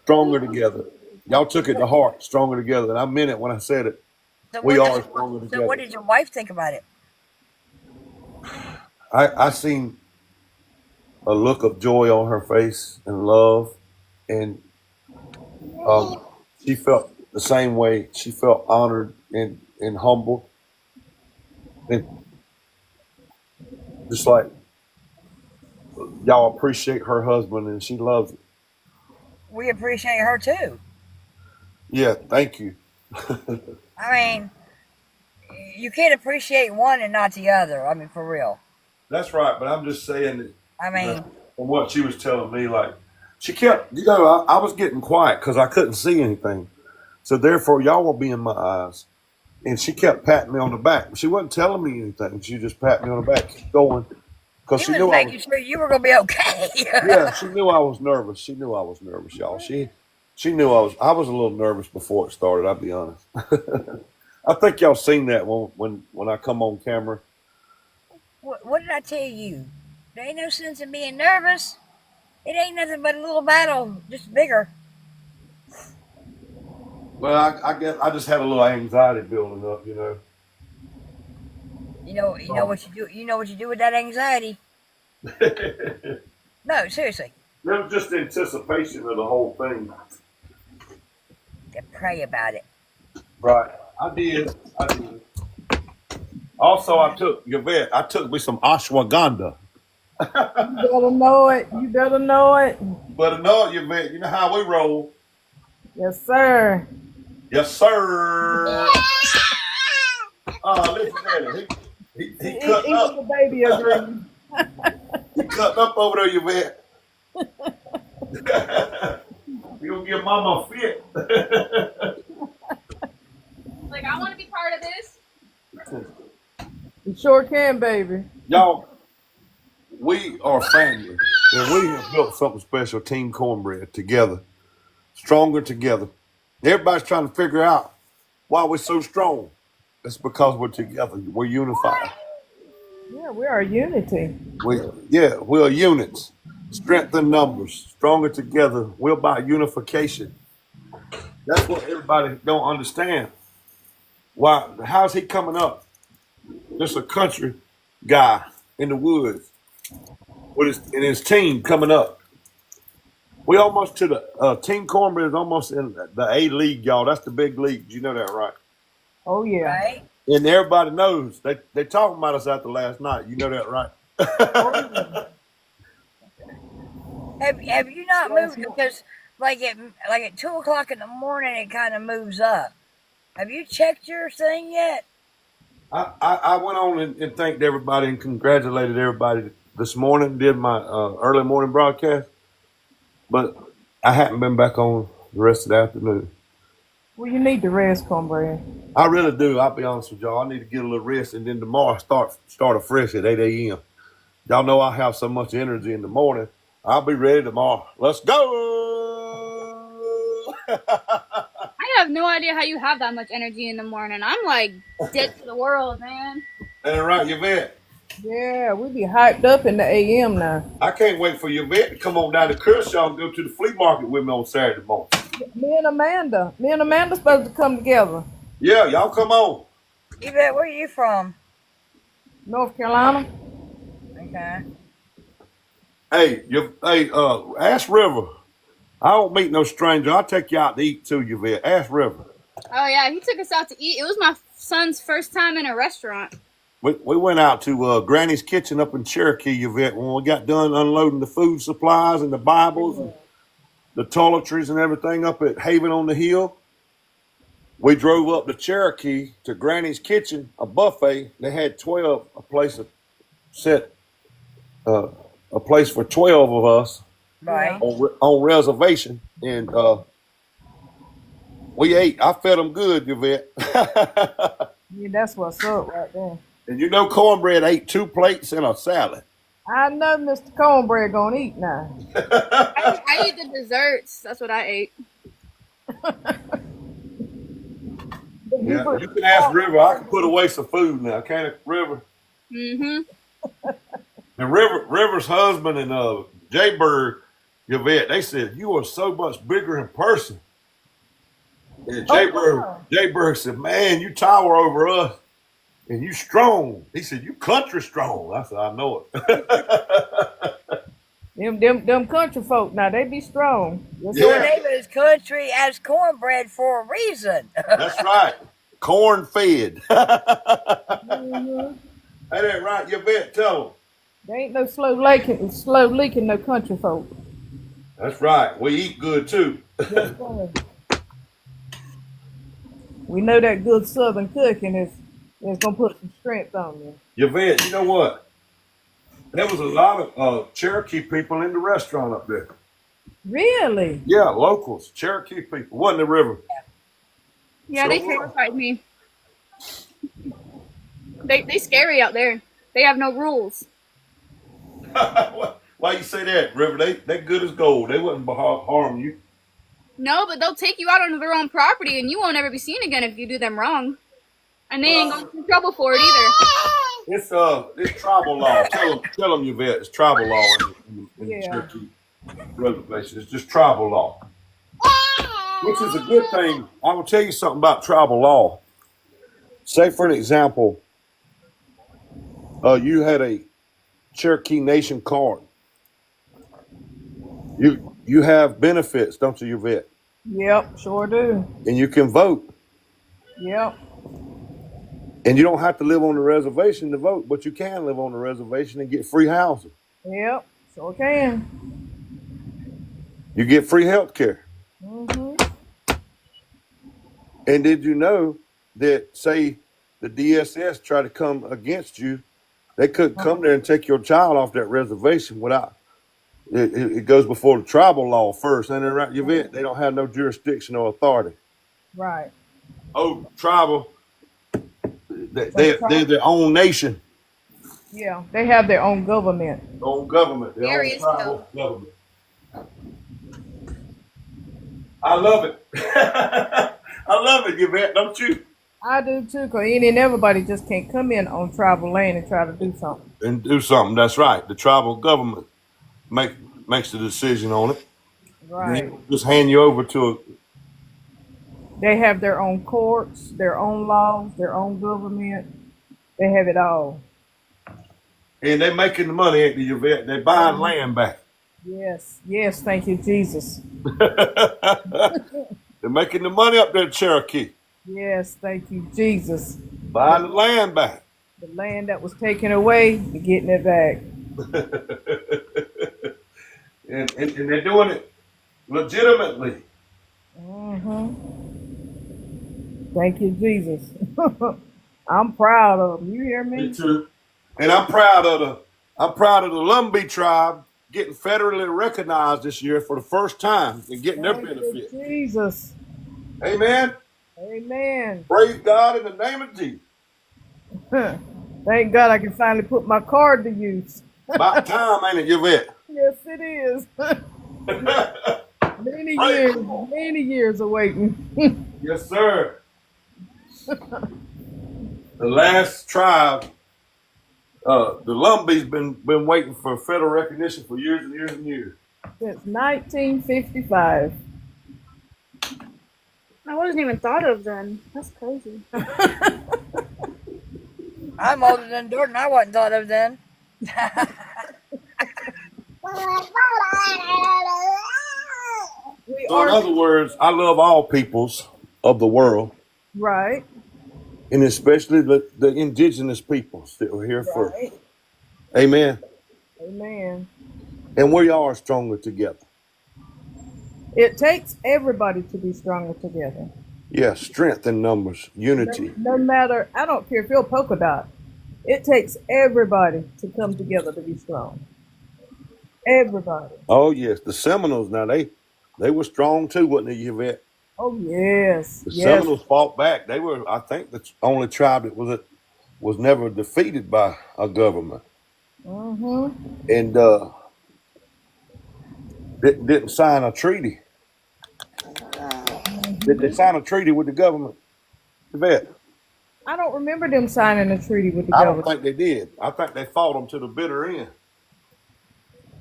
stronger together. Y'all took it to heart, stronger together, and I meant it when I said it. We are stronger together. So what did your wife think about it? I seen a look of joy on her face and love. and um, she felt the same way. She felt honored and humbled, and just like y'all appreciate her husband, and she loves it. We appreciate her too. Yeah, thank you. I mean, you can't appreciate one and not the other. I mean, for real. That's right, but I'm just saying that, I mean, from what she was telling me, like she kept, I was getting quiet because I couldn't see anything. So therefore, y'all will be in my eyes. And she kept patting me on the back. She wasn't telling me anything. She just patted me on the back, keep going, because he she was knew I was. making sure you were gonna be okay. Yeah, she knew I was nervous. She knew I was nervous, y'all. She knew I was. I was a little nervous before it started. I'll be honest. I think y'all seen that when I come on camera. What did I tell you? There ain't no sense in being nervous. It ain't nothing but a little battle, just bigger. Well, I guess I just had a little anxiety building up, You know what you do. You know what you do with that anxiety. It No, seriously, was just anticipation of the whole thing. you pray about it. Right. I did. I did. Also, I took me some ashwagandha. You better know it. You better know it. But no, Yvette, you know how we roll. Yes, sir. Yes, sir. Listen at it. He cutting Even the up. baby agrees. He cutting up over there, Yvette. You gonna give mama a fit. Like, I want to be part of this. You sure can, baby. Y'all, we are family. And we have built something special, Team Cornbread, together. Stronger together. Everybody's trying to figure out why we're so strong. It's because we're together. We're unified. Yeah, we are unity. We're units. Strength in numbers. Stronger together. We're about unification. That's what everybody don't understand. Why? How's he coming up? Just a country guy in the woods with his team coming up. We almost to the Team Cornbread is almost in the A League, y'all. That's the big league. You know that, right? Oh yeah. Right? And everybody knows they talking about us after last night. You know that, right? Oh yeah. Have you not Last moved night. because like at 2 o'clock in the morning it kind of moves up. Have you checked your thing yet? I went on and thanked everybody and congratulated everybody this morning. Did my early morning broadcast, but I hadn't been back on the rest of the afternoon. Well, you need to rest, cornbread. I really do. I'll be honest with y'all. I need to get a little rest, and then tomorrow start afresh at 8 a.m. Y'all know I have so much energy in the morning. I'll be ready tomorrow. Let's go. I have no idea how you have that much energy in the morning. I'm like dead to the world, man. And right, Yvette. Yeah, we be hyped up in the AM now. I can't wait for Yvette to come on down to Kershaw and go to the flea market with me on Saturday morning. Me and Amanda supposed to come together. Yeah, y'all come on. Yvette, where are you from? North Carolina. Okay. Ask River. I don't meet no stranger. I'll take you out to eat too, Yvette. Ask River. Oh yeah, he took us out to eat. It was my son's first time in a restaurant. We went out to Granny's Kitchen up in Cherokee, Yvette, when we got done unloading the food supplies and the Bibles and the toiletries and everything up at Haven on the Hill. We drove up to Cherokee to Granny's Kitchen, a buffet. They had 12, set, uh, a place for 12 of us Right. on reservation. And we ate. I fed them good, Yvette. Yeah, that's what's up right there. And you know, Cornbread ate 2 plates and a salad. I know Mr. Cornbread gonna eat now. I eat the desserts. That's what I ate. Yeah, you can ask River. I can put away some food now, can't it, River? Mm-hmm. And River's husband and Jay Bird, Yvette, they said you are so much bigger in person. And Jay Bird said, "Man, you tower over us, and you strong." He said, "You country strong." I said, "I know it." Them country folk now they be strong. Yes, Your Yeah, sir. name is country as cornbread for a reason. that's right. Corn fed. Hmm. That ain't right. You bet. Tell them. They ain't no slow leaking no country folk. That's right. We eat good too. Yes, sir. We know that good southern cooking is gonna put some strength on you. You bet. You know what? There was a lot of Cherokee people in the restaurant up there. Really? Yeah, locals, Cherokee people. Wasn't the river? Yeah, they Sure terrified me. They scary out there. They have no rules. was. Why you say that, River? They good as gold. They wouldn't harm you. No, but they'll take you out onto their own property, and you won't ever be seen again if you do them wrong. And they ain't going Well, to trouble for it either. it's tribal law. Tell them, Yvette. It's tribal law in the Yeah. Cherokee reservation. It's just tribal law, which is a good thing. I will tell you something about tribal law. Say, for an example, you had a Cherokee Nation card. You have benefits, don't you, Yvette? Yep, sure do. And you can vote. Yep. And you don't have to live on the reservation to vote, but you can live on the reservation and get free housing. Yep. Sure can. You get free health care. Hmm. And did you know that, say, the DSS try to come against you, they could come there and take your child off that reservation without it goes before the tribal law first. And right, Yvette, they don't have no jurisdiction or authority. Right. Oh, tribal, But they're their own nation, yeah, they have their own government. their own government, their own Scary as hell. tribal government. I love it. I love it, Yvette, don't you? I do too, cause any and everybody just can't come in on tribal land and try to do something. And do something. That's right. The tribal government makes the decision on it. They Right. don't just hand you over to They have their own courts, their own laws, their own government. They have it all. and they're making the money, ain't they, Yvette? They're buying Mhm. land back. Yes. Yes. Thank you, Jesus. They're making the money up there in Cherokee. Yes. Thank you, Jesus. Buying the land back. The land that was taken away, you're getting it back. And they're doing it legitimately. Hmm. Thank you, Jesus. I'm proud of them. You hear Me me? too. And I'm proud of the Lumbee tribe getting federally recognized this year for the first time and getting their Thank you, benefit. Jesus. Amen. Amen. Praise God in the name of Jesus. Thank God I can finally put my card to use. About time, ain't it, Yvette? Yes, it is. Praise the Lord. Many years of waiting. Yes, sir. The last tribe, the Lumbee's been waiting for federal recognition for years and years and years. Since 1955. I wasn't even thought of then. That's crazy. I'm older than Dirt, and I wasn't thought of then. We So, in are other words, I love all peoples of the world, right, and especially the indigenous peoples that are here first. right. Amen. Amen. And we are stronger together. It takes everybody to be stronger together. Yeah, strength in numbers, unity. No matter, I don't care if you're a polka dot. It takes everybody to come together to be strong. Everybody. Oh yes, the Seminoles now they were strong too, wasn't they, Yvette? Oh yes, The yes. Seminoles fought back. They were, I think, the only tribe that was never defeated by a government, Mm-hmm. and didn't sign a treaty. Did they sign a treaty with the government, Yvette? I don't remember them signing a treaty with the I don't government. think they did. I think they fought them to the bitter end.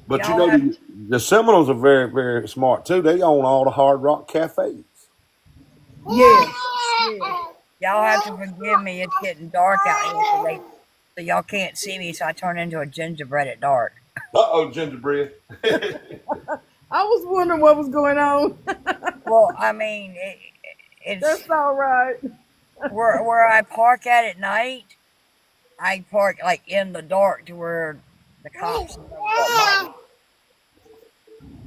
But you Y'all know, have the Seminoles are very, very smart too. They own all the Hard Rock cafes. Yes, yes. y'all have to forgive me. It's getting dark out here, so y'all can't see me, so I turn into a gingerbread at dark. Uh-oh, gingerbread. I was wondering what was going on. Well, I mean, it's That's all right. where I park at night. I park like in the dark to where the cops won't bother me.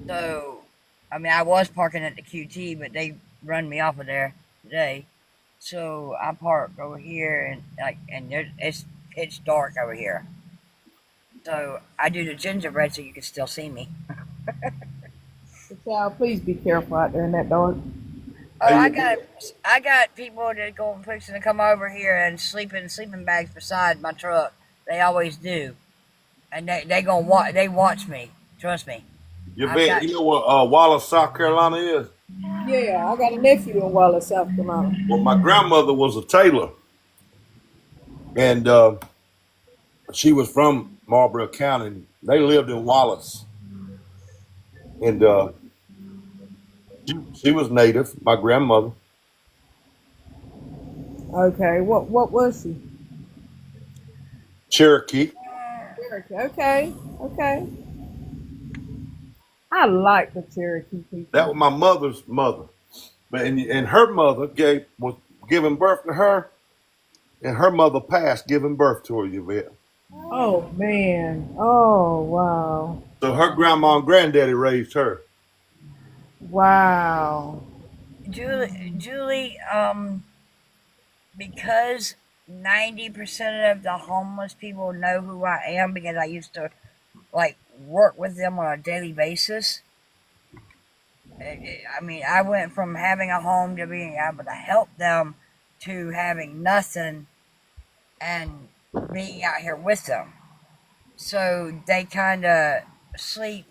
So, I mean, I was parking at the QT, but they run me off of there today. So I park over here, and it's pitch dark over here. So I do the gingerbread so you can still see me. But child, please be careful out there in that dark. Oh, Hey, I got people that go fixing to come over here and sleep in sleeping bags beside my truck. They always do, and they watch me. Trust me. you I've bet. got You know what Wallace, South Carolina is? Yeah, I got a nephew in Wallace, South Carolina. Well, my grandmother was a tailor, and she was from Marlboro County. They lived in Wallace, and she was native. My grandmother, Okay, what was she? Cherokee. Cherokee. Okay, okay. I like the Cherokee That people. was my mother's mother, but and her mother was giving birth to her, and her mother passed giving birth to her. You bet. Oh man. Oh wow. So her grandma and granddaddy raised her. Wow. Julie. Because 90% of the homeless people know who I am because I used to like work with them on a daily basis. I mean, I went from having a home to being able to help them to having nothing and being out here with them. So they kind of sleep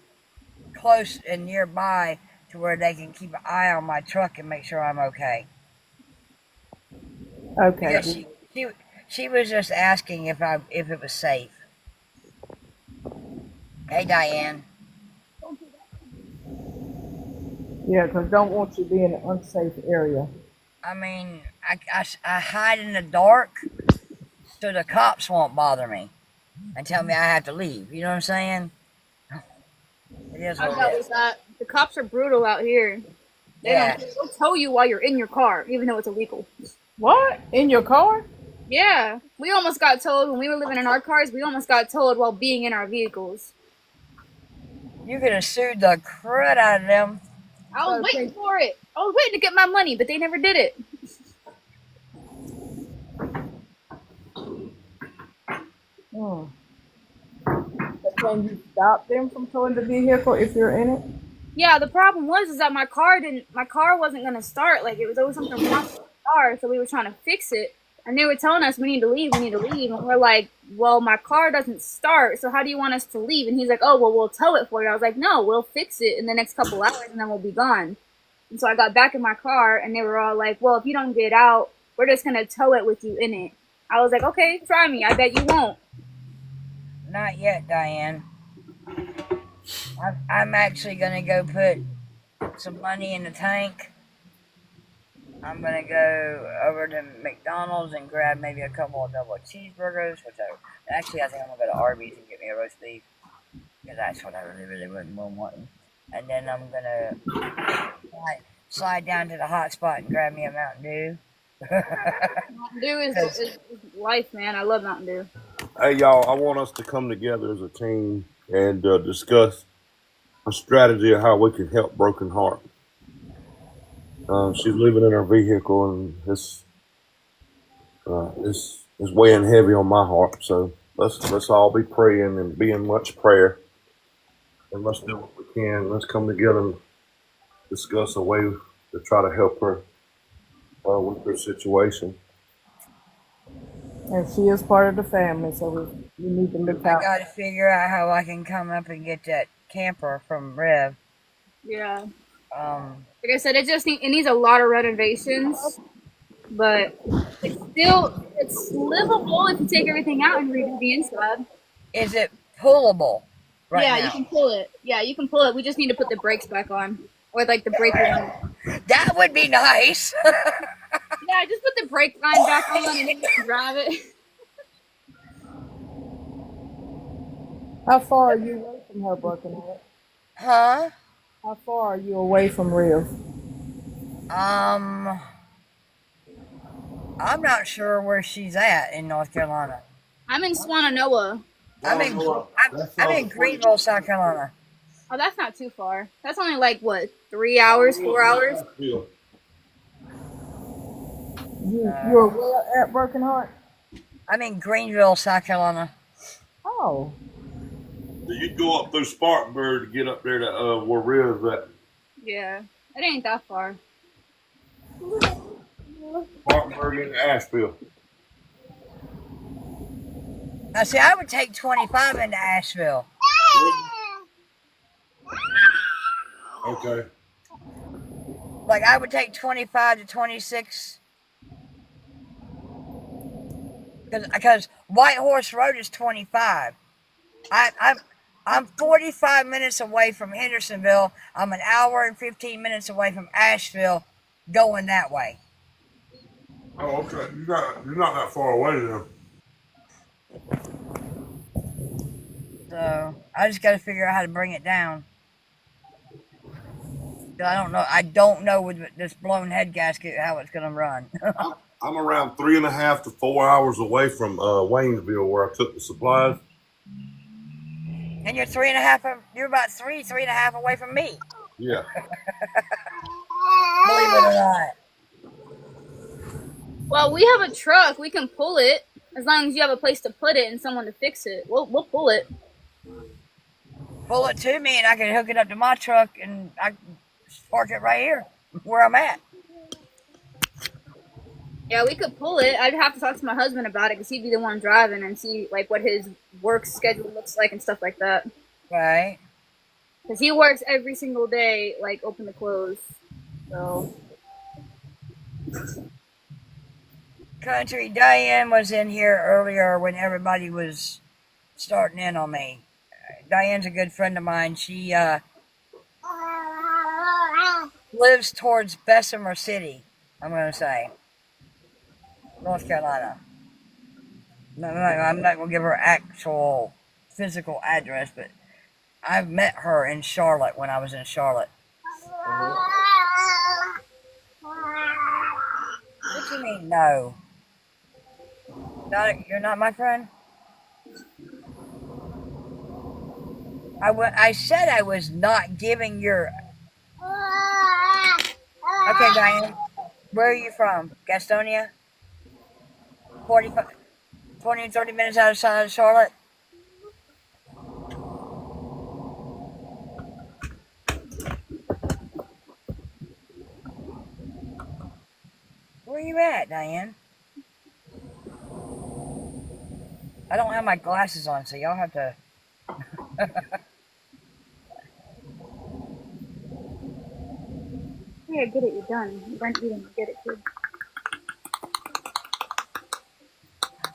close and nearby to where they can keep an eye on my truck and make sure I'm okay. Okay. Because she was just asking if it was safe. Hey Diane. Yeah, because don't want you to be in an unsafe area. I mean, I hide in the dark so the cops won't bother me and tell me I have to leave. You know what I'm saying? It is I've what dealt it with is. that. The cops are brutal out here. Yeah. They'll tow you while you're in your car, even though it's illegal. What? In your car? Yeah, we almost got towed when we were living in our cars. We almost got towed while being in our vehicles. You could have sued the crud out of them. I was So waiting can, for it. I was waiting to get my money, but they never did it. hmm. So can you stop them from towing the vehicle if you're in it? Yeah, the problem was is that my car wasn't gonna start. Like it was always something wrong with the car, so we were trying to fix it. And they were telling us we need to leave. And we're like, well, my car doesn't start, so how do you want us to leave? And he's like, oh, well, we'll tow it for you. I was like, no, we'll fix it in the next couple hours, and then we'll be gone. And so I got back in my car, and they were all like, well, if you don't get out, we're just gonna tow it with you in it. I was like, okay, try me. I bet you won't. Not yet, Diane. I'm actually gonna go put some money in the tank. I'm gonna go over to McDonald's and grab maybe a couple of double cheeseburgers, actually I think I'm gonna go to Arby's and get me a roast beef because that's what I really wouldn't want. And then I'm gonna slide down to the hot spot and grab me a Mountain Dew. Mountain Dew is life, man. I love Mountain Dew. Hey, y'all, I want us to come together as a team and discuss a strategy of how we can help Broken Heart. She's living in her vehicle, and it's weighing heavy on my heart. So let's all be praying and be in much prayer, and let's do what we can. Let's come together and discuss a way to try to help her with her situation. And she is part of the family, so we need to look I out. gotta figure out how I can come up and get that camper from Rev. Yeah. Um, Like I said, it needs a lot of renovations, but it's livable if you take everything out and redo the inside. is it pullable right Yeah, you now? can pull it. Yeah, you can pull it. We just need to put the brakes back on, or like the brake line. That would be nice. Yeah, just put the brake line back on and then you can drive it. How far are you away from her, Broken Heart? Huh? How far are you away from Rev? Um, I'm not sure where she's at in North Carolina. I'm in Swananoa. I'm Well, in no, that's I'm in pretty Greenville, South Carolina. Oh, that's not too far. That's only like what, 3 hours, 4 hours? Asheville. You're where at, Broken Heart? I'm in Greenville, South Carolina. Oh. So you'd go up through Spartanburg to get up there to where Riv's at. Yeah, it ain't that far. Spartanburg into Asheville. Now, see, I would take 25 into Asheville. Okay. Like, I would take 25 to 26. Because White Horse Road is 25. I'm 45 minutes away from Hendersonville. I'm an hour and 15 minutes away from Asheville going that way. Oh, okay. You're not that far away then. So I just got to figure out how to bring it down. I don't know with this blown head gasket how it's going to run. I'm around 3.5 to 4 hours away from Waynesville, where I took the supplies. And you're 3.5. You're about 3.5 away from me. Yeah. Believe it or not. Well, we have a truck. We can pull it as long as you have a place to put it and someone to fix it. We'll pull it. Pull it to me, and I can hook it up to my truck, and I can park it right here where I'm at. Yeah, we could pull it. I'd have to talk to my husband about it because he'd be the one driving and see like what his work schedule looks like and stuff like that. Right. Because he works every single day, like open to close. So. Country Diane was in here earlier when everybody was starting in on me. Diane's a good friend of mine. She lives towards Bessemer City, I'm going to say. North Carolina. No, I'm not going to give her actual physical address, but I've met her in Charlotte when I was in Charlotte. What do you mean, no? You're not my friend? I said I was not giving your... Okay, Diane. Where are you from? Gastonia? 20, 30 minutes outside of Charlotte? Where are you at, Diane? I don't have my glasses on, so y'all have to... Yeah, get it. You're done. You're done eating. Get it, kid.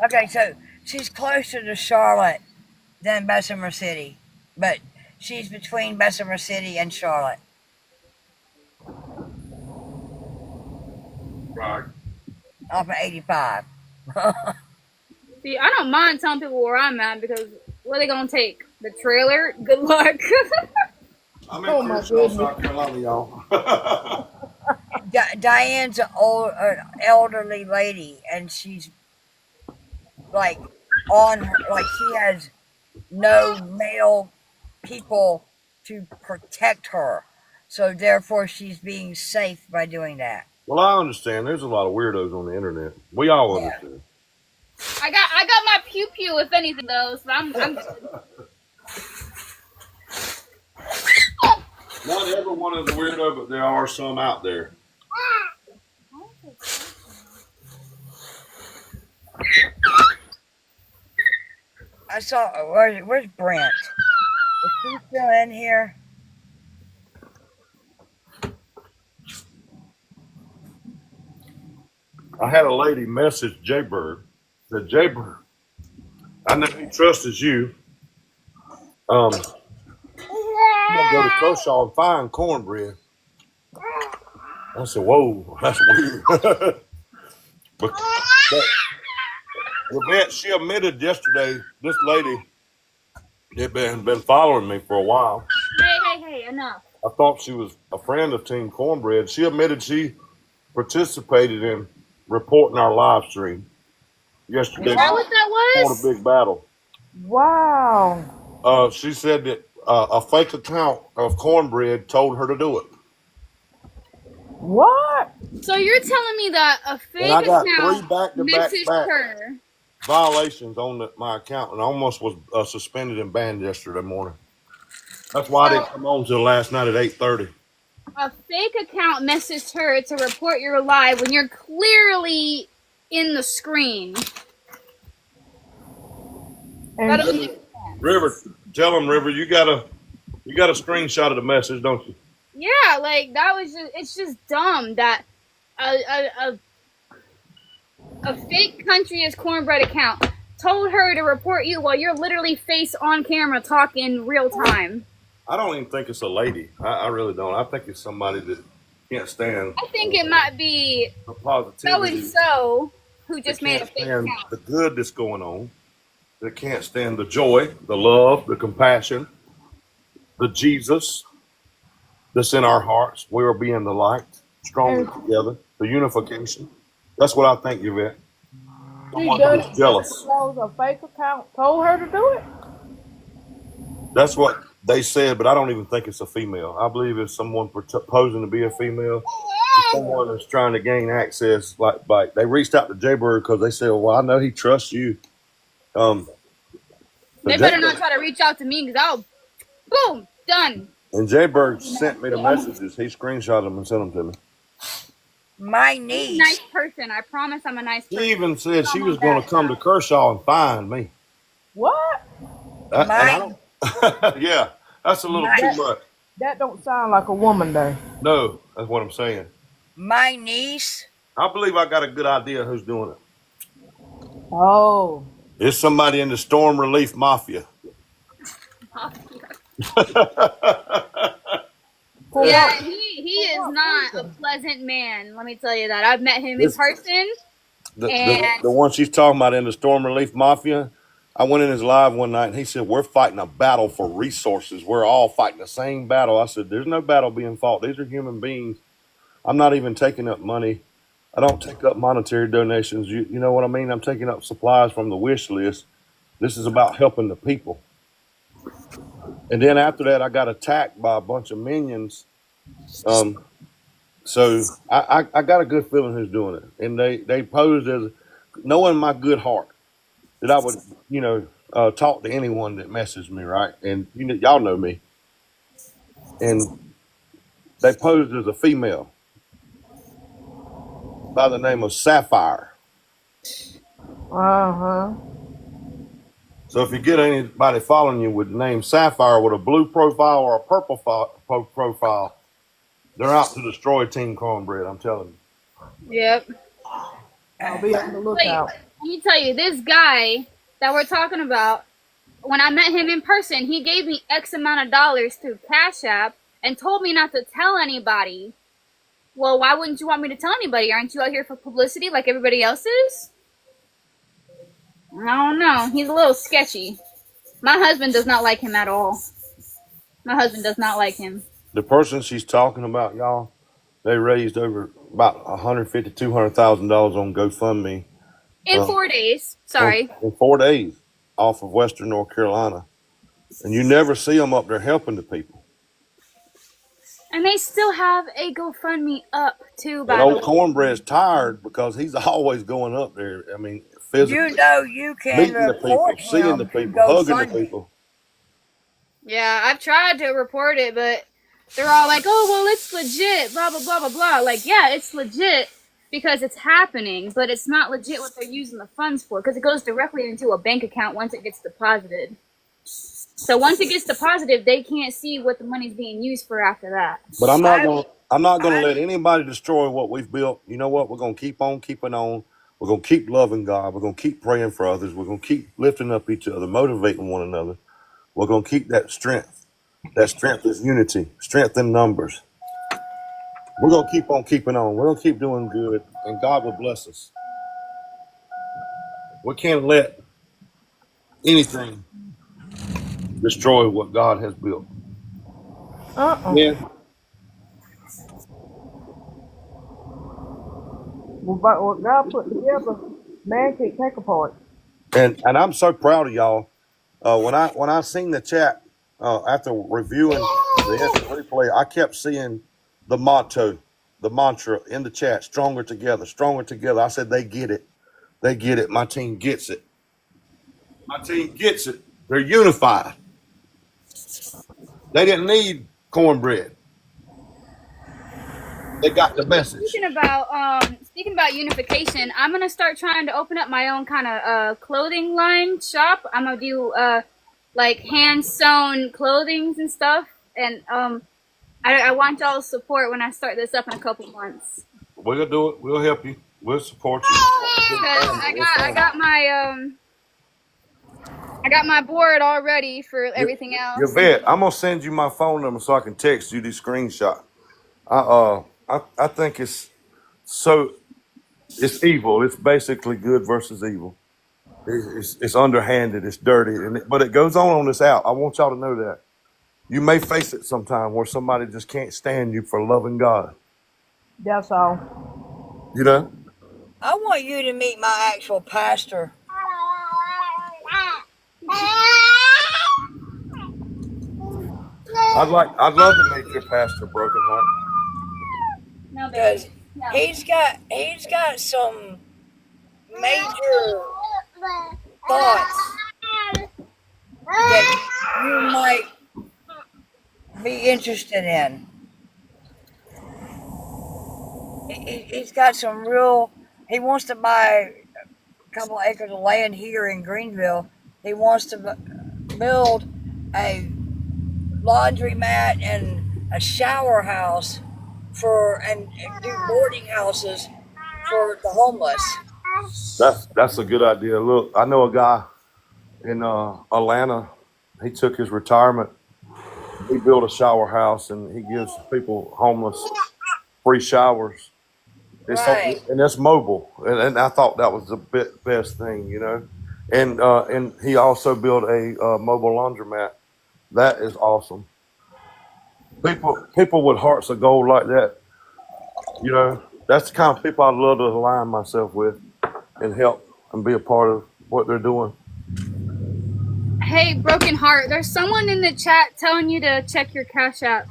Okay, so she's closer to Charlotte than Bessemer City, but she's between Bessemer City and Charlotte. Right. Off of 85. See, I don't mind telling people where I'm at because what are they gonna take? The trailer? Good luck. I'm in Oh, my Kershaw, goodness. South Carolina, y'all. Diane's an elderly lady, and she's like on her, like she has no male people to protect her, so therefore she's being safe by doing that. Well, I understand. There's a lot of weirdos on the internet. We all Yeah. understand. I got my pew pew if anything though, so I'm good. Not everyone is a weirdo, but there are some out there. I saw. Where's Brent? Is he still in here? I had a lady message Jaybird. Said, Jaybird, I know he trusts you. I'm gonna go to Kershaw and find cornbread. I said, whoa, that's weird. but Yvette, she admitted yesterday, this lady They've been following me for a while. Hey, enough. I thought she was a friend of Team Cornbread. She admitted she participated in reporting our live stream yesterday Is that what that before was? the big battle. Wow. She said that a fake account of Cornbread told her to do it. What? So you're telling me that a And fake I got 3 account messaged back-to-back-back her? violations on my account, and I almost was suspended and banned yesterday morning. That's why I So didn't come on till last night at 8:30. a fake account messaged her to report you're live when you're clearly in the screen. That And doesn't make sense. River, tell them, River, you got a screenshot of the message, don't you? Yeah, like that was just—it's just dumb that a fake country as cornbread account told her to report you while you're literally face on camera talking real time. I don't even think it's a lady. I really don't. I think it's somebody that can't stand I think it might be the so positivity. and so who That just made a can't fake stand account. the good that's going on. That can't stand the joy, the love, the compassion, the Jesus that's in our hearts. We are being the light, stronger together, the unification. That's what I think, Yvette. she Someone done who's it jealous. because a fake account told her to do it. That's what they said, but I don't even think it's a female. I believe it's someone posing to be a female. Someone that's trying to gain access. Like they reached out to Jaybird because they said, "Well, I know he trusts you." So They better not try to reach out to me because I'll boom done. And Jaybird sent me the messages. He screenshot them and sent them to me. My I'm a nice niece. person. I promise I'm a nice person. She even said she I'm was on going that to come to side. Kershaw and find me. What? And I My don't. Yeah, that's a little my too much. That don't sound like a woman though. No, that's what I'm saying. my niece. I believe I got a good idea who's doing it. Oh. It's somebody in the storm relief mafia. For Yeah, what? he For is what not a reason? pleasant man. Let me tell you that. I've met him in This person, and the one she's talking about in the storm relief mafia. I went in his live one night and he said, "We're fighting a battle for resources. We're all fighting the same battle." I said, "There's no battle being fought. These are human beings. I'm not even taking up money. I don't take up monetary donations. You know what I mean? I'm taking up supplies from the wish list. This is about helping the people." And then after that, I got attacked by a bunch of minions. So I got a good feeling who's doing it. And they posed as knowing my good heart that I would, talk to anyone that messaged me, right? And y'all know me. And they posed as a female by the name of Sapphire. Uh-huh. So if you get anybody following you with the name Sapphire with a blue profile or a purple profile, they're out to destroy Team Cornbread. I'm telling you. yep. I'll be on the Let lookout. me tell you, this guy that we're talking about, when I met him in person, he gave me X amount of dollars through Cash App and told me not to tell anybody. Well, why wouldn't you want me to tell anybody? Aren't you out here for publicity like everybody else is? I don't know. He's a little sketchy. My husband does not like him at all. My husband does not like him. The person she's talking about, y'all, they raised over about $150,000-$200,000 on GoFundMe In 4 days. Sorry. in 4 days off of Western North Carolina, and you never see them up there helping the people. And they still have a GoFundMe up, too, And by the old way. Cornbread's tired because he's always going up there. I mean, physically You know you can meeting the people, report seeing the him to people, hugging the GoFundMe. people. Yeah, I've tried to report it, but they're all like, oh, well, it's legit, blah, blah, blah, blah, blah. Like, yeah, it's legit because it's happening, but it's not legit what they're using the funds for because it goes directly into a bank account once it gets deposited. So once it gets deposited, they can't see what the money's being used for after that. But I'm not I going. I'm not going to I let anybody destroy what we've built. You know what? We're going to keep on keeping on. We're going to keep loving God. We're going to keep praying for others. We're going to keep lifting up each other, motivating one another. We're going to keep that strength. That strength is unity, strength in numbers. We're going to keep on keeping on. We're going to keep doing good, and God will bless us. We can't let anything destroy what God has built. Uh-uh. Yeah. What God put together, man can't take apart. And I'm so proud of y'all. When I seen the chat after reviewing the instant replay, I kept seeing the motto, the mantra in the chat: "Stronger together, stronger together." I said, "They get it. They get it. My team gets it. My team gets it. They're unified. They didn't need cornbread. They got the message." Speaking about unification, I'm gonna start trying to open up my own kind of clothing line shop. I'm gonna do like hand sewn clothings and stuff, and I want y'all's support when I start this up in a couple months. We'll do it. We'll help you. We'll support you. Because I got my board all ready for everything Your else. vet, I'm gonna send you my phone number so I can text you these screenshots. I think it's evil. It's basically good versus evil. It's underhanded. It's dirty, but it goes on this out. I want y'all to know that you may face it sometime where somebody just can't stand you for loving God. That's all. You know. I want you to meet my actual pastor. I'd love to meet your pastor, Broken Heart. No, Because baby. No. he's got some major thoughts that you might be interested in. He's got some real. He wants to buy a couple acres of land here in Greenville. He wants to build a laundromat and a shower house and do boarding houses for the homeless. That's a good idea. Look, I know a guy in Atlanta. He took his retirement. He built a shower house and he gives people homeless free showers. Right. And that's mobile, and I thought that was the best thing, you know. And he also built a mobile laundromat. That is awesome. People with hearts of gold like that, you know, that's the kind of people I'd love to align myself with and help and be a part of what they're doing. Hey, Broken Heart, there's someone in the chat telling you to check your Cash App.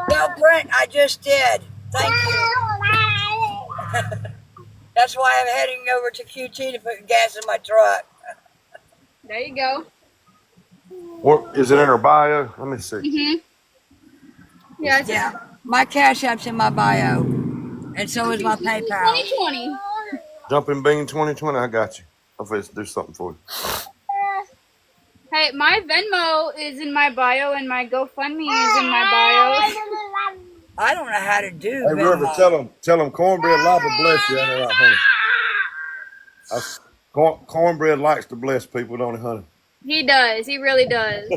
Well, Brent, I just did. Thank you. That's why I'm heading over to QT to put gas in my truck. There you go. Or is it in her bio? Let me see. Mm-hmm. Yeah. My Cash App's in my bio, and so is my PayPal. 2020. Jumping Bean 2020. I got you. I'll do something for you. Hey, my Venmo is in my bio, and my GoFundMe is in my bio. I don't know how to do Hey, Venmo. River, tell them Cornbread Lava bless you. Ain't it right, honey? Cornbread likes to bless people, don't he, honey? He does. He really does.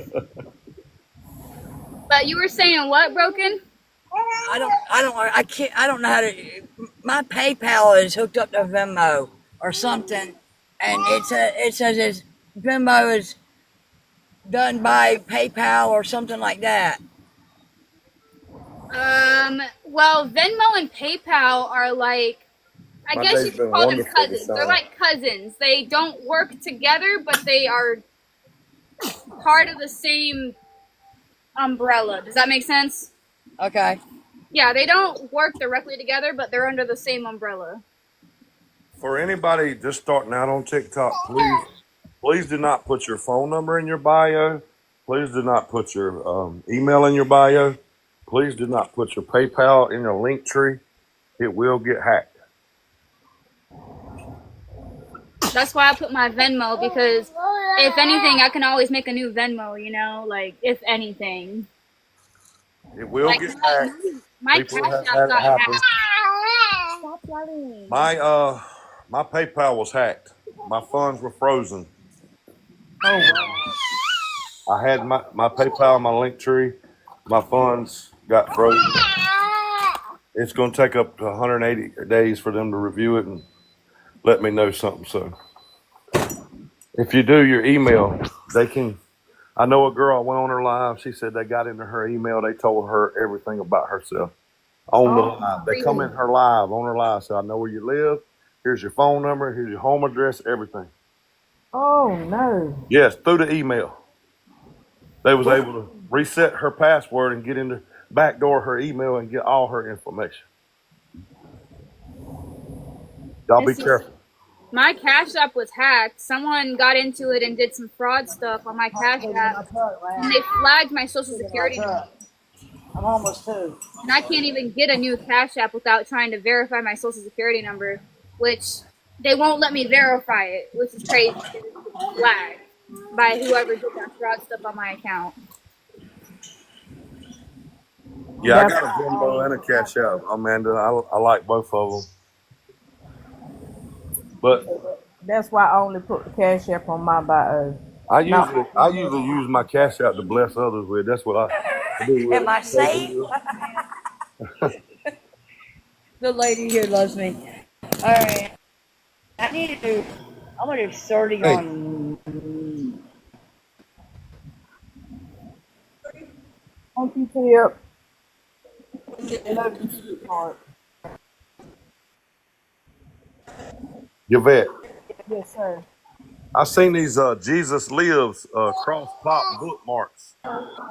But you were saying what, Broken? I don't know how to. My PayPal is hooked up to Venmo or something, and it says Venmo is done by PayPal or something like that. Well, Venmo and PayPal are like, I guess you could call them cousins. They're like cousins. They don't work together, but they are part of the same umbrella. Does that make sense? Okay. Yeah, they don't work directly together, but they're under the same umbrella. For anybody just starting out on TikTok, please do not put your phone number in your bio. Please do not put your email in your bio. Please do not put your PayPal in your link tree. It will get hacked. That's why I put my Venmo, because if anything, I can always make a new Venmo, you know, like if anything. It will get hacked. My Cash App got hacked. Stop yelling. My PayPal was hacked. My funds were frozen. Oh, wow. I had my PayPal, my link tree. My funds got frozen. It's going to take up to 180 days for them to review it and let me know something. So if you do your email, they can I know a girl. I went on her live. She said they got into her email. They told her everything about herself on the Oh, live. They come Crazy. in her live on her live. So I know where you live. Here's your phone number. Here's your home address. Everything. oh no. Yes, through the email. They was What? able to reset her password and get into backdoor her email and get all her information. Y'all be This is careful. my Cash App was hacked. Someone got into it and did some fraud stuff on my Cash Put it in App, my truck, and man. they flagged my social Put it in my security number. truck. I'm almost through. And I can't even get a new Cash App without trying to verify my social security number, which they won't let me verify it, which is crazy because it's flagged by whoever did that fraud stuff on my account. Yeah, I That's got a why I Venmo only and a put my Cash App, truck. Amanda. I like both of them. But That's why I only put the cash app on my bio. Not my I email. usually use my Cash App to bless others with. That's what I do with Am it. I Pay safe? bills. The lady here loves me. All right. I need to do. I'm gonna do 30 Hey, on. Thank you, Tip. Love you, sweetheart. Yvette, Yes, sir. I seen these Jesus Lives cross pop bookmarks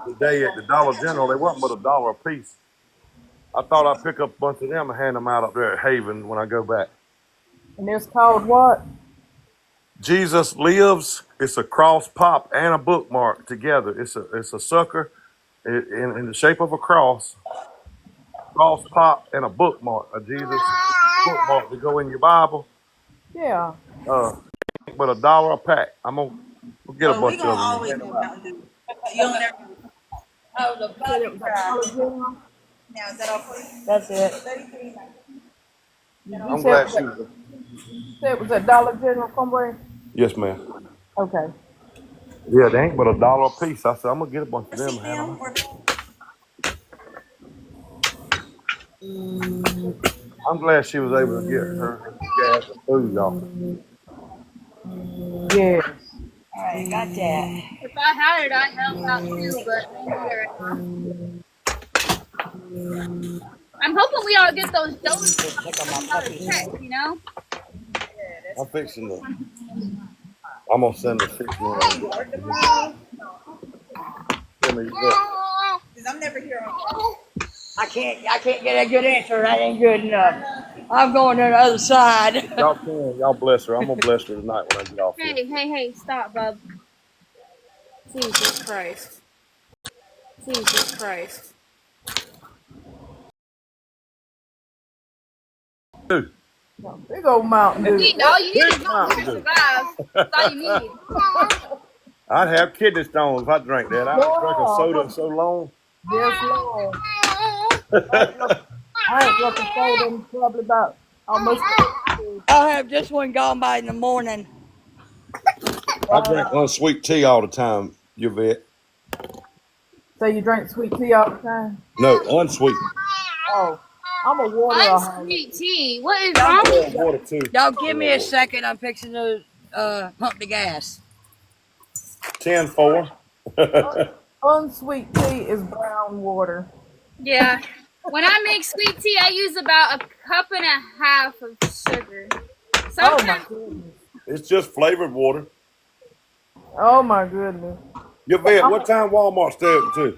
today at the Dollar General. They wasn't but $1 a piece. I thought I'd pick up a bunch of them and hand them out up there at Haven when I go back. And it's called what? Jesus Lives. It's a cross pop and a bookmark together. It's a sucker in the shape of a cross pop and a bookmark. A Jesus bookmark to go in your Bible. Yeah. Uh, but $1 a pack. I'm gonna we'll get a Oh, we bunch gonna of them and always hand them have out. Mountain Dew. You'll never Oh, the You said it puppy was a cry. Dollar General? now. Is that all for you? That's it. 33. You I'm said glad it was she a, was. you said it was a Dollar General somewhere? Yes, ma'am. Okay. Yeah, they ain't but $1 a piece. I said I'm gonna get a bunch of them Receipt, and hand them ma'am. out. Or I'm glad she was able to get her gas and food, y'all. Yes. All right, got that. If I had it, I'd help out too, but I ain't got it right now. I'm hoping we all get those doses Just check on my without a puppy. check, you know? I'm fixing to. I'm gonna send the 6 do you work tomorrow? Tell me that. Because I'm never here on I can't get a good answer. That ain't good enough. I'm going to the other side. Y'all can. Y'all bless her. I'm gonna bless her tonight when I get off here. Hey, stop, bub. Jesus Christ. Jesus Christ. Dude, Big old Mountain Dew. All you need is big Mountain Dew Mountain to Dew. survive. That's all you need. I'd have kidney stones if I drank that. I ain't drank a soda in Yeah. so long. Yes, Lord. I ain't drunk a soda in probably about almost 30 years. I'll have this one gone by in the morning. I drink Wow. unsweet tea all the time, Yvette. So you drink sweet tea all the time? No, unsweet. Oh, I'm a wateraholic. Unsweet tea. What is Y'all, wrong I with love you? water too. y'all I give love me a water. second. I'm fixing to pump the gas. 10-4. Unsweet tea is brown water. Yeah. When I make sweet tea, I use about a cup and a half of sugar. Oh my Sometimes goodness. It's just flavored water. Oh my goodness. Yvette, I'm what time Walmart stay open to?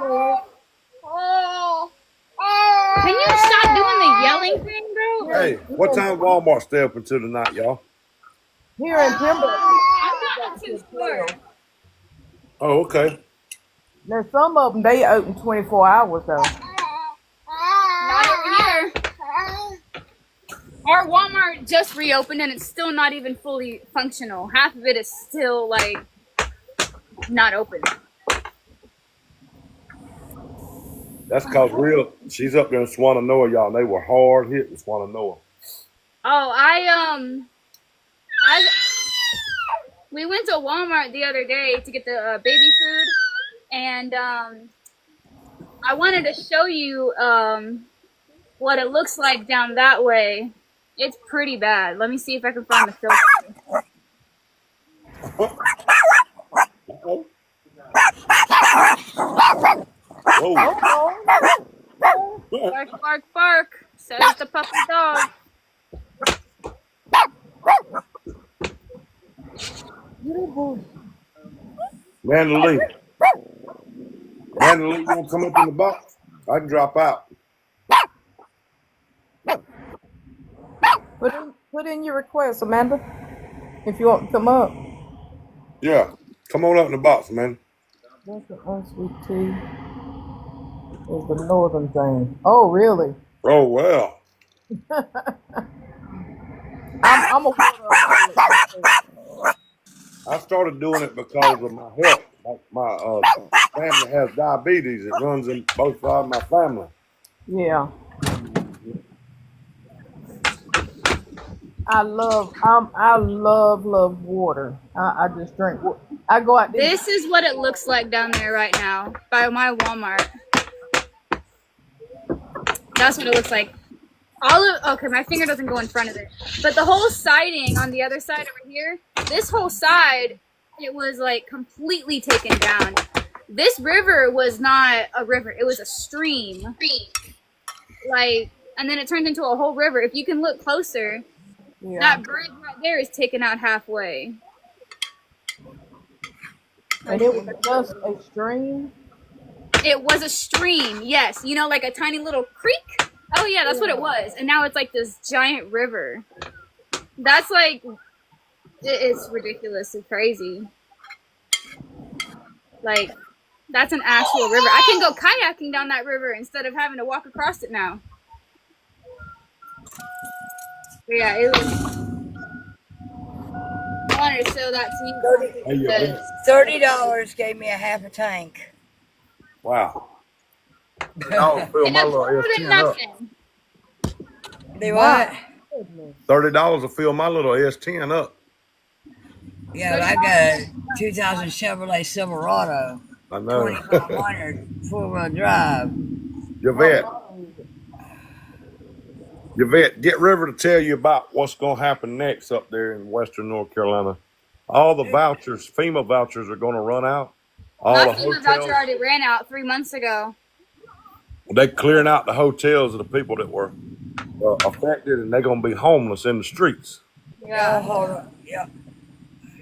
a, can you stop doing the yelling thing, bro? here, Hey, what time Walmart stay open to tonight, y'all? here in Timberlake, I'm not too it's sure. 12. Oh, okay. Now some of them they open 24 hours though. Not over here. Our Walmart just reopened and it's still not even fully functional. Half of it is still like not open. That's cause real. She's up there in Swananoa, y'all. And they were hard hit in Swananoa. Oh, I we went to Walmart the other day to get the baby food, and I wanted to show you what it looks like down that way. It's pretty bad. Let me see if I can find the filter. Uh-oh. Whoa. Oh, Bark, bark, bark, says the puppy dog. Mandalee. Mandalee, you want to come up in the box? I can drop out. put in your request, Amanda, if you want to come up. Yeah. Come on up in the box, man. That's the unsweet tea. Is the northern thing. Oh, really? Oh, well. I'm a I started doing it because of my health. My family has diabetes. It runs in both sides of my family. yeah. I love water. I just drink water. I go out there. This is what it looks like down there right now by my Walmart. That's what it looks like. Okay, my finger doesn't go in front of it, but the whole siding on the other side over here, this whole side, it was like completely taken down. This river was not a river; it was a stream. Like, and then it turned into a whole river. If you can look closer, Yeah. that bridge right there is taken out halfway. And it was just a stream. It was a stream, yes. You know, like a tiny little creek. Oh yeah, that's what it was. And now it's like this giant river. That's like, it's ridiculously crazy. Like, that's an actual river. I can go kayaking down that river instead of having to walk across it now. But yeah, it was. I wanted to show that to you. Because $30 gave me a half a tank. Wow. I'll fill my little S10 up. Do what? $30 will fill my little S10 up. Yeah, I got a 2000 Chevrolet Silverado. I know. 2500 four-wheel drive. Yvette, get River to tell you about what's going to happen next up there in Western North Carolina. All the vouchers, FEMA vouchers, are going to run out. All my the FEMA hotels, voucher already ran out 3 months ago. they're clearing out the hotels of the people that were affected, and they're going to be homeless in the streets. Yeah. Hold on. Yeah.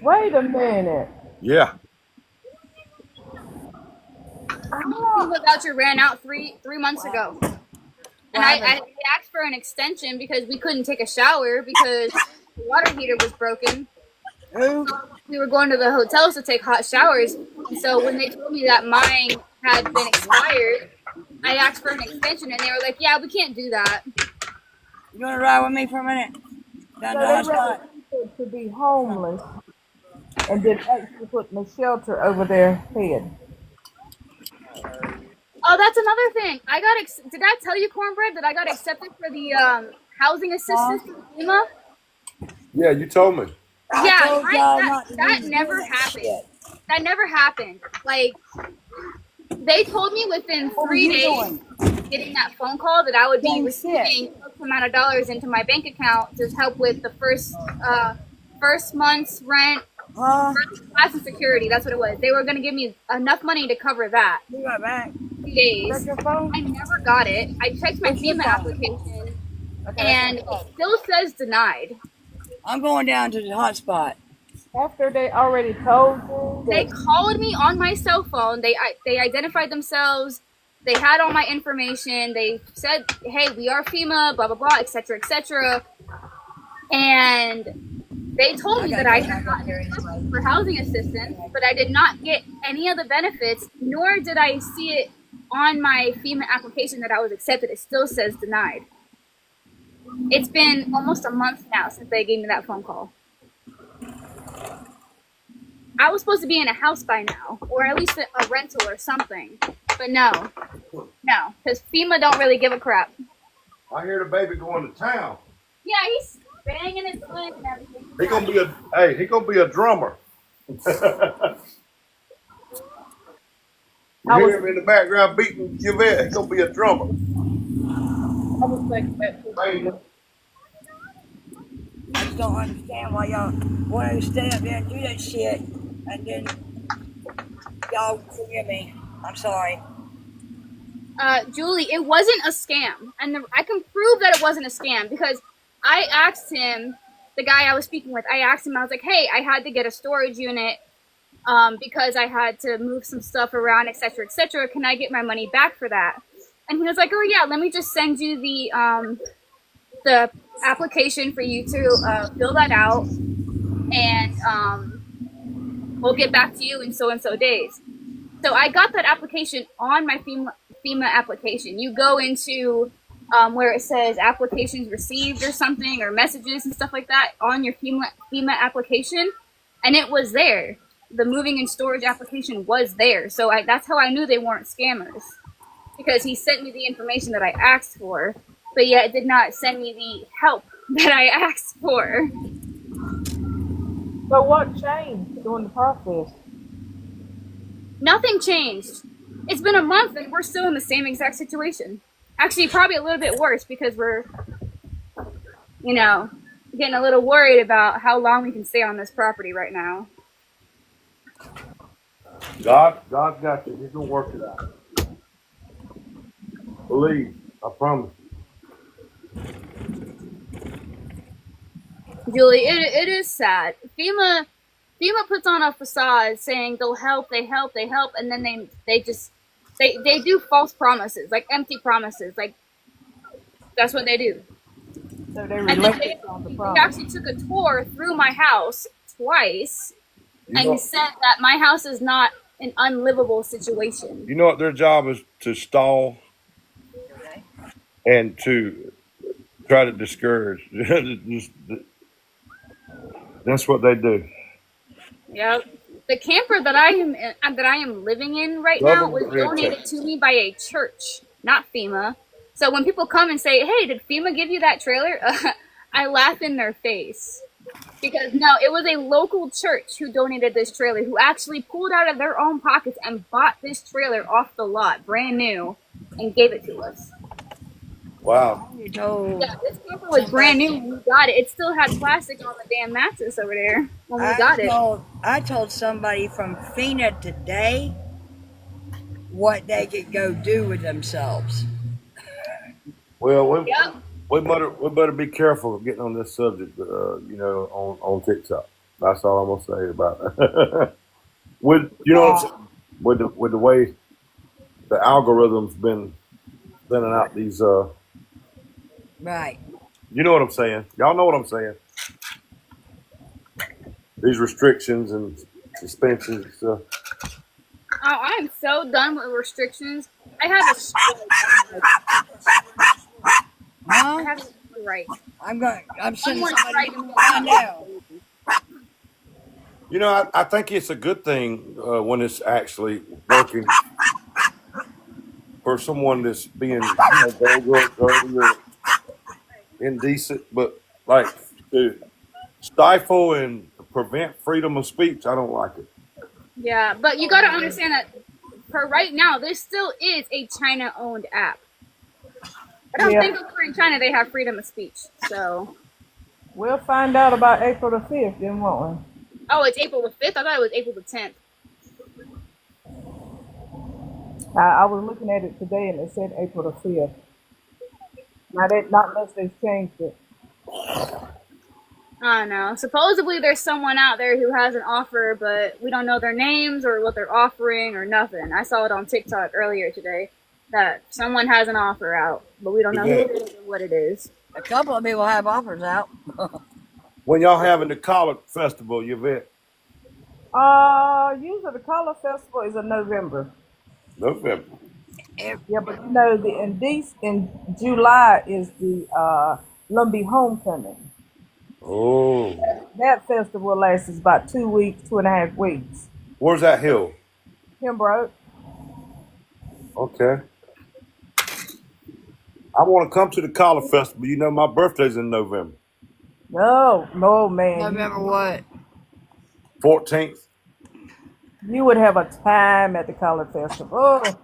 Wait a minute. Yeah. My FEMA voucher ran out three months ago. And I asked for an extension because we couldn't take a shower because the water heater was broken. We were going to the hotels to take hot showers. And so when they told me that mine had been expired, I asked for an extension and they were like, yeah, we can't do that. You want to ride with me for a minute? Down to the hotspot? To be homeless and then actually putting a shelter over their head. Oh, that's another thing. Did I tell you, Cornbread, that I got accepted for the housing assistance from FEMA? Yeah, you told me. Yeah, that never happened. That never happened. Like, they told me within 3 days getting that phone call that I would be receiving X amount of dollars into my bank account to help with the first month's rent, first class and security. That's what it was. They were going to give me enough money to cover that. Be right back. 2 days. I never got it. I checked my FEMA application, and it still says denied. I'm going down to the hotspot. After they already told you? They called me on my cell phone. They identified themselves. They had all my information. They said, hey, we are FEMA, blah, blah, blah, etc., etc. And they told me that I had gotten accepted for housing assistance, but I did not get any of the benefits, nor did I see it on my FEMA application that I was accepted. It still says denied. It's been almost a month now since they gave me that phone call. I was supposed to be in a house by now, or at least a rental or something. But no, because FEMA don't really give a crap. I hear the baby going to town. Yeah, he's banging his foot and everything. He gonna be a drummer. You hear him in the background beating Yvette. He gonna be a drummer. I was thinking that too. I just don't understand why y'all want to stay up there and do that shit and then Y'all forgive me. I'm sorry. Julie, it wasn't a scam, and I can prove that it wasn't a scam because I asked him, the guy I was speaking with, I asked him, I was like, hey, I had to get a storage unit because I had to move some stuff around, etc., etc. Can I get my money back for that? And he was like, oh yeah, let me just send you the application for you to fill that out, and we'll get back to you in so and so days. So I got that application on my FEMA application. You go into where it says applications received or something, or messages and stuff like that on your FEMA application, and it was there. The moving and storage application was there. So that's how I knew they weren't scammers, because he sent me the information that I asked for, but yet it did not send me the help that I asked for. So what changed during the process? Nothing changed. It's been a month and we're still in the same exact situation. Actually, probably a little bit worse because we're, getting a little worried about how long we can stay on this property right now. God got you. He's gonna work it out. Believe. I promise. Julie, it is sad. FEMA puts on a facade saying they'll help, they help, they help, and then they do false promises, like empty promises, like that's what they do. So they And then relented on the they promise. actually took a tour through my house twice You and know, said that my house is not an unlivable situation. you know what their job is? To stall and to try to discourage. That's what they do. Yep. The camper that I am living in right now was Government donated red to me by a church, not FEMA. So when people come and say, "Hey, did FEMA give you that trailer?" I laugh in their face because no, it was a local church who donated this trailer, who actually pulled out of their own pockets and bought this trailer off the lot, brand new, and gave it to us. Wow. You told Yeah, this camper was brand new when we got it. It still had plastic on the damn mattress over there when we got it. I told somebody from FINA today what they could go do with themselves. Well, Yep. we better be careful of getting on this subject. On TikTok. That's all I'm gonna say about it. With what I'm saying? With the way the algorithm's been sending out these Right. you know what I'm saying. Y'all know what I'm saying. These restrictions and suspensions and stuff. Oh, I'm so done with restrictions. I have a strike. I Huh? have a strike. I'm sending Someone somebody strike to me. find out. I think it's a good thing when it's actually working for someone that's being vulgar, dirty, or indecent, but like to stifle and prevent freedom of speech, I don't like it. Yeah, but you gotta understand that for right now, there still is a China-owned app. I don't Yeah, think over in China they have freedom of speech. So, we'll find out about April the 5th, then won't oh, it's April the 5th. I thought it was April the 10th. we? I was looking at it today and it said April the 5th. Now that not unless they've changed it. I don't know. Supposedly there's someone out there who has an offer, but we don't know their names or what they're offering or nothing. I saw it on TikTok earlier today that someone has an offer out, but we don't know who it is or what it is. A couple of people have offers out. When y'all having the college festival, Yvette? Usually the Color Festival is in November. November. Yeah, but in July is the Lumbee Homecoming. Oh, That festival lasts about 2 weeks, 2.5 weeks. where's that hill? Pembroke. Okay. I want to come to the college festival. You know, my birthday's in November No, man. November what? 14th. You would have a time at the Color Festival. Oh,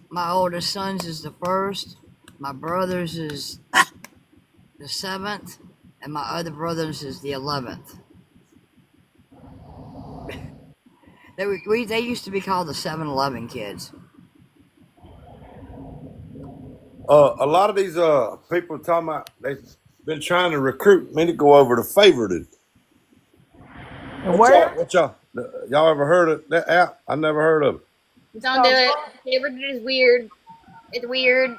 My oldest son's is the 1st. My brother's is the 7th. And my other brother's is the 11th. They used to be called the 7-Eleven kids. A lot of these people talking about they've been trying to recruit me to go over to Favorited. And where? Y'all ever heard of that app? I never heard of it. Don't do it. Favorite is weird. It's weird.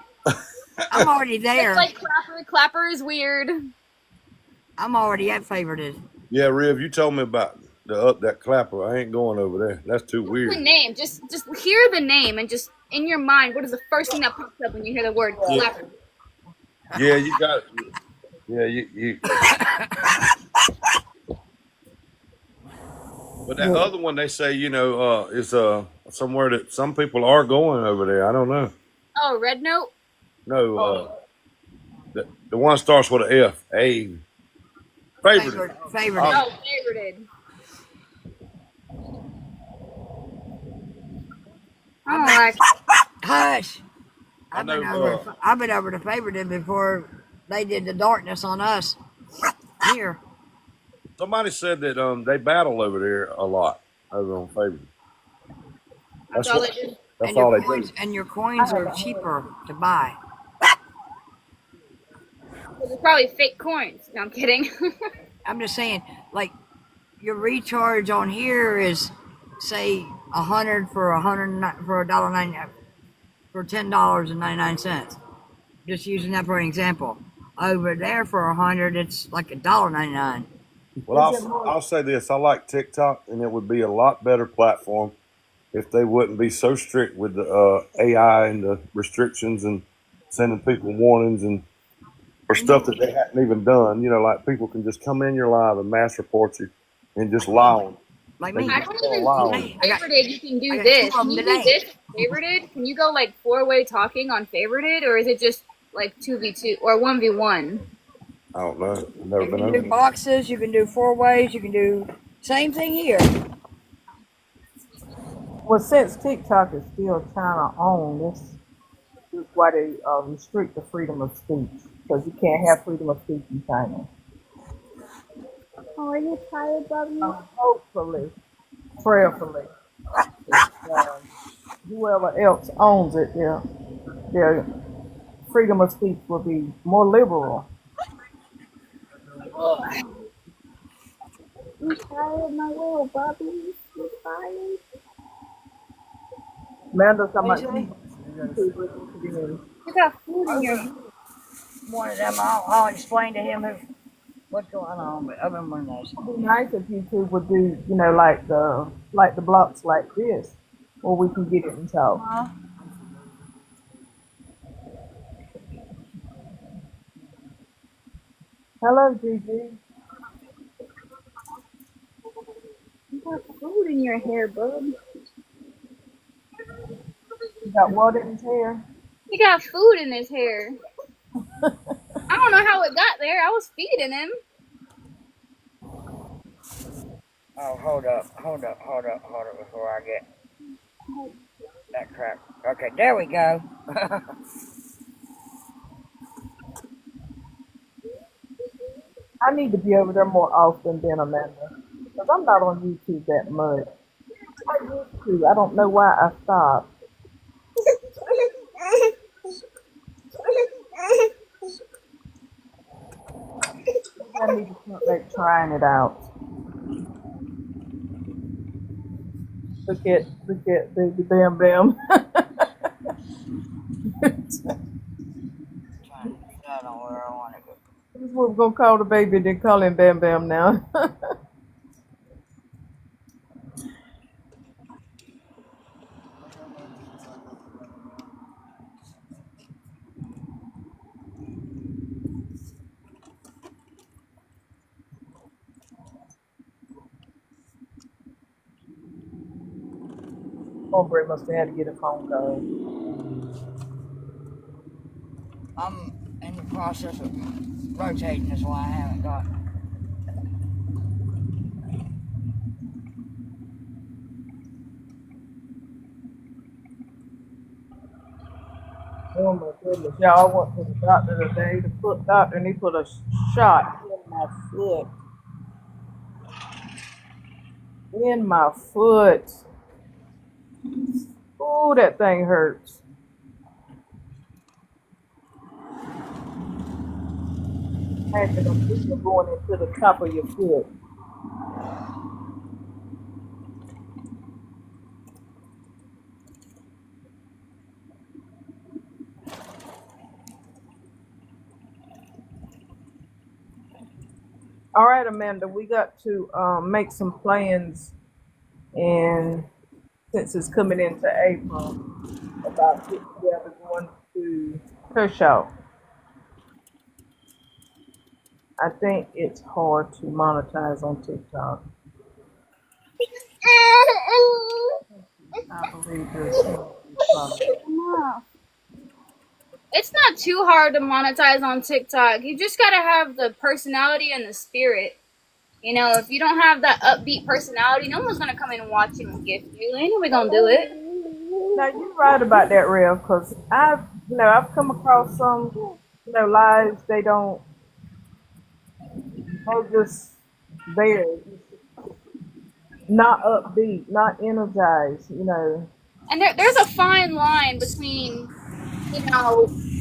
I'm already there. It's like Clapper. Clapper is weird. I'm already at Favorited. Yeah, Riv, you told me about that Clapper. I ain't going over there. That's too weird. The name. Just hear the name and just in your mind, what is the first thing that pops up when you hear the word Clapper? Yeah, you got it. Yeah, you. But that other one they say, is somewhere that some people are going over there. I don't know. Oh, Red Note? No, the one starts with an F. A Favorite. Favorite. Oh, Favorited. Hush. I I've know. been over to Favorited before they did the darkness on us here. Somebody said that they battle over there a lot over on Favorite. That's all they do. That's all they do. And your coins are cheaper to buy. They're probably fake coins. No, I'm kidding. I'm just saying, like, your recharge on here is, say, 100 for $1.99 for $10.99. Just using that for an example. Over there for 100, it's like $1.99. Well, I'll say this: I like TikTok, and it would be a lot better platform if they wouldn't be so strict with the AI and the restrictions and sending people warnings and for stuff that they hadn't even done. Like people can just come in your live and mass report you and just lie on. Like me. I don't even do Favorited. You can do this. Can you do this Favorited? Can you go like 4-way talking on Favorited, or is it just like 2v2 or 1v1? I don't know. I've never You been can over do boxes. You can do 4 ways. You can do same thing here. Well, since TikTok is still China owned, this is why they restrict the freedom of speech, because you can't have freedom of speech in China. Oh, are you tired, Bobby? Hopefully, prayerfully, whoever else owns it, their freedom of speech will be more liberal. You tired, my little Bobby? You tired? Amanda's talking about You got food in your hand. One of them, I'll explain to him what's going on, but other than one of those. It would be nice if YouTube would do, like the blocks like this, where we can get it and talk. Hello, Gigi. You got food in your hair, bub. You got water in his hair? He got food in his hair. I don't know how it got there. I was feeding him. Oh, hold up before I get that crap. Okay, there we go. I need to be over there more often than Amanda, because I'm not on YouTube that much. I used to. I don't know why I stopped. I need to start back trying it out. Look at baby Bam Bam. I don't know where I want to go. This is what we're gonna call the baby. They call him Bam Bam now. Hombre must have had to get a phone call. I'm in the process of rotating, that's why I haven't got. Oh my goodness, y'all! I went to the doctor today, the foot doctor, and he put a shot in my foot. In my foot. Oh, that thing hurts. Imagine a needle going into the top of your foot. All right, Amanda, we got to make some plans, and since it's coming into April, about getting together going to Kershaw. I think it's hard to monetize on TikTok. I believe there's It's not too hard to monetize on TikTok. You just gotta have the personality and the spirit. You know, if you don't have that upbeat personality, no one's gonna come in and watch you and gift you. Ain't nobody gonna do it. Now you're right about that, Rev, because I've come across some lives they're just there, not upbeat, not energized. And there's a fine line between,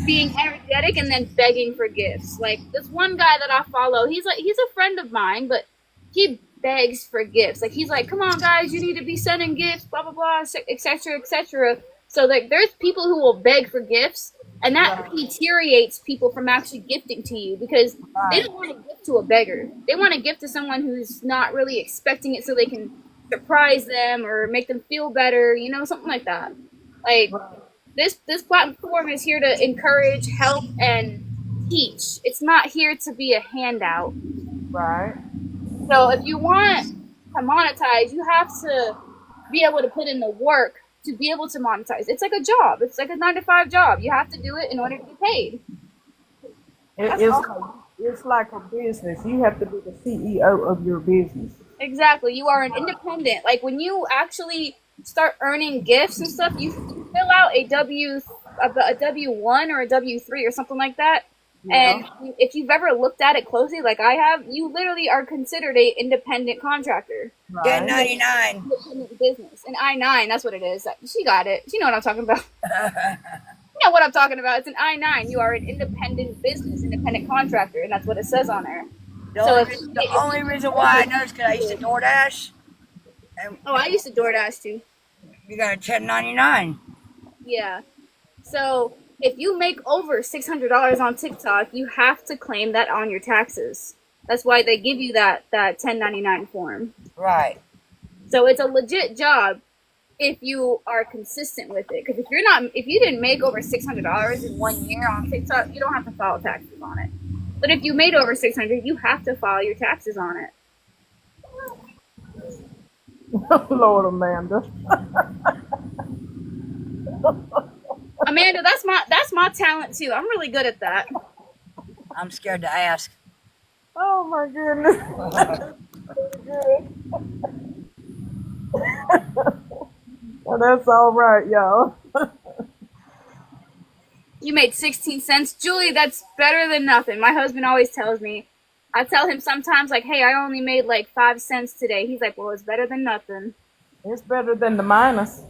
being energetic and then begging for gifts. Like this one guy that I follow, he's a friend of mine, but he begs for gifts. Like he's like, "Come on, guys, you need to be sending gifts, blah blah blah, etc. etc." So like, there's people who will beg for gifts, and that deteriorates people from actually gifting to you because they don't want to gift to a beggar. They want to gift to someone who's not really expecting it, so they can surprise them or make them feel better. Something like that. Like this platform is here to encourage, help, and teach. It's not here to be a handout. Right. So if you want to monetize, you have to be able to put in the work to be able to monetize. It's like a job. It's like a 9 to 5 job. You have to do it in order to get paid. It's like a business. You have to be the CEO of your business. Exactly. You are an independent. Like when you actually start earning gifts and stuff, you fill out a W-1 or a W-3 or something like that. Yeah. And if you've ever looked at it closely, like I have, you literally are considered a independent contractor. Right. 1099. Independent business. An I-9, that's what it is. She got it. She know what I'm talking about. You know what I'm talking about. It's an I-9. You are an independent business, independent contractor, and that's what it says on there. The only reason why I know is because I used to DoorDash. I used to DoorDash too. You got a 1099. Yeah. So if you make over $600 on TikTok, you have to claim that on your taxes. That's why they give you that 1099 form. Right. So it's a legit job if you are consistent with it. Because if you didn't make over $600 in 1 year on TikTok, you don't have to file taxes on it. But if you made over 600, you have to file your taxes on it. Lord, Amanda. Amanda, that's my talent too. I'm really good at that. I'm scared to ask. Oh my goodness. Well, that's all right, y'all. You made 16 cents. Julie, that's better than nothing. My husband always tells me. I tell him sometimes, like, hey, I only made like 5 cents today. He's like, well, it's better than nothing. It's better than the minus.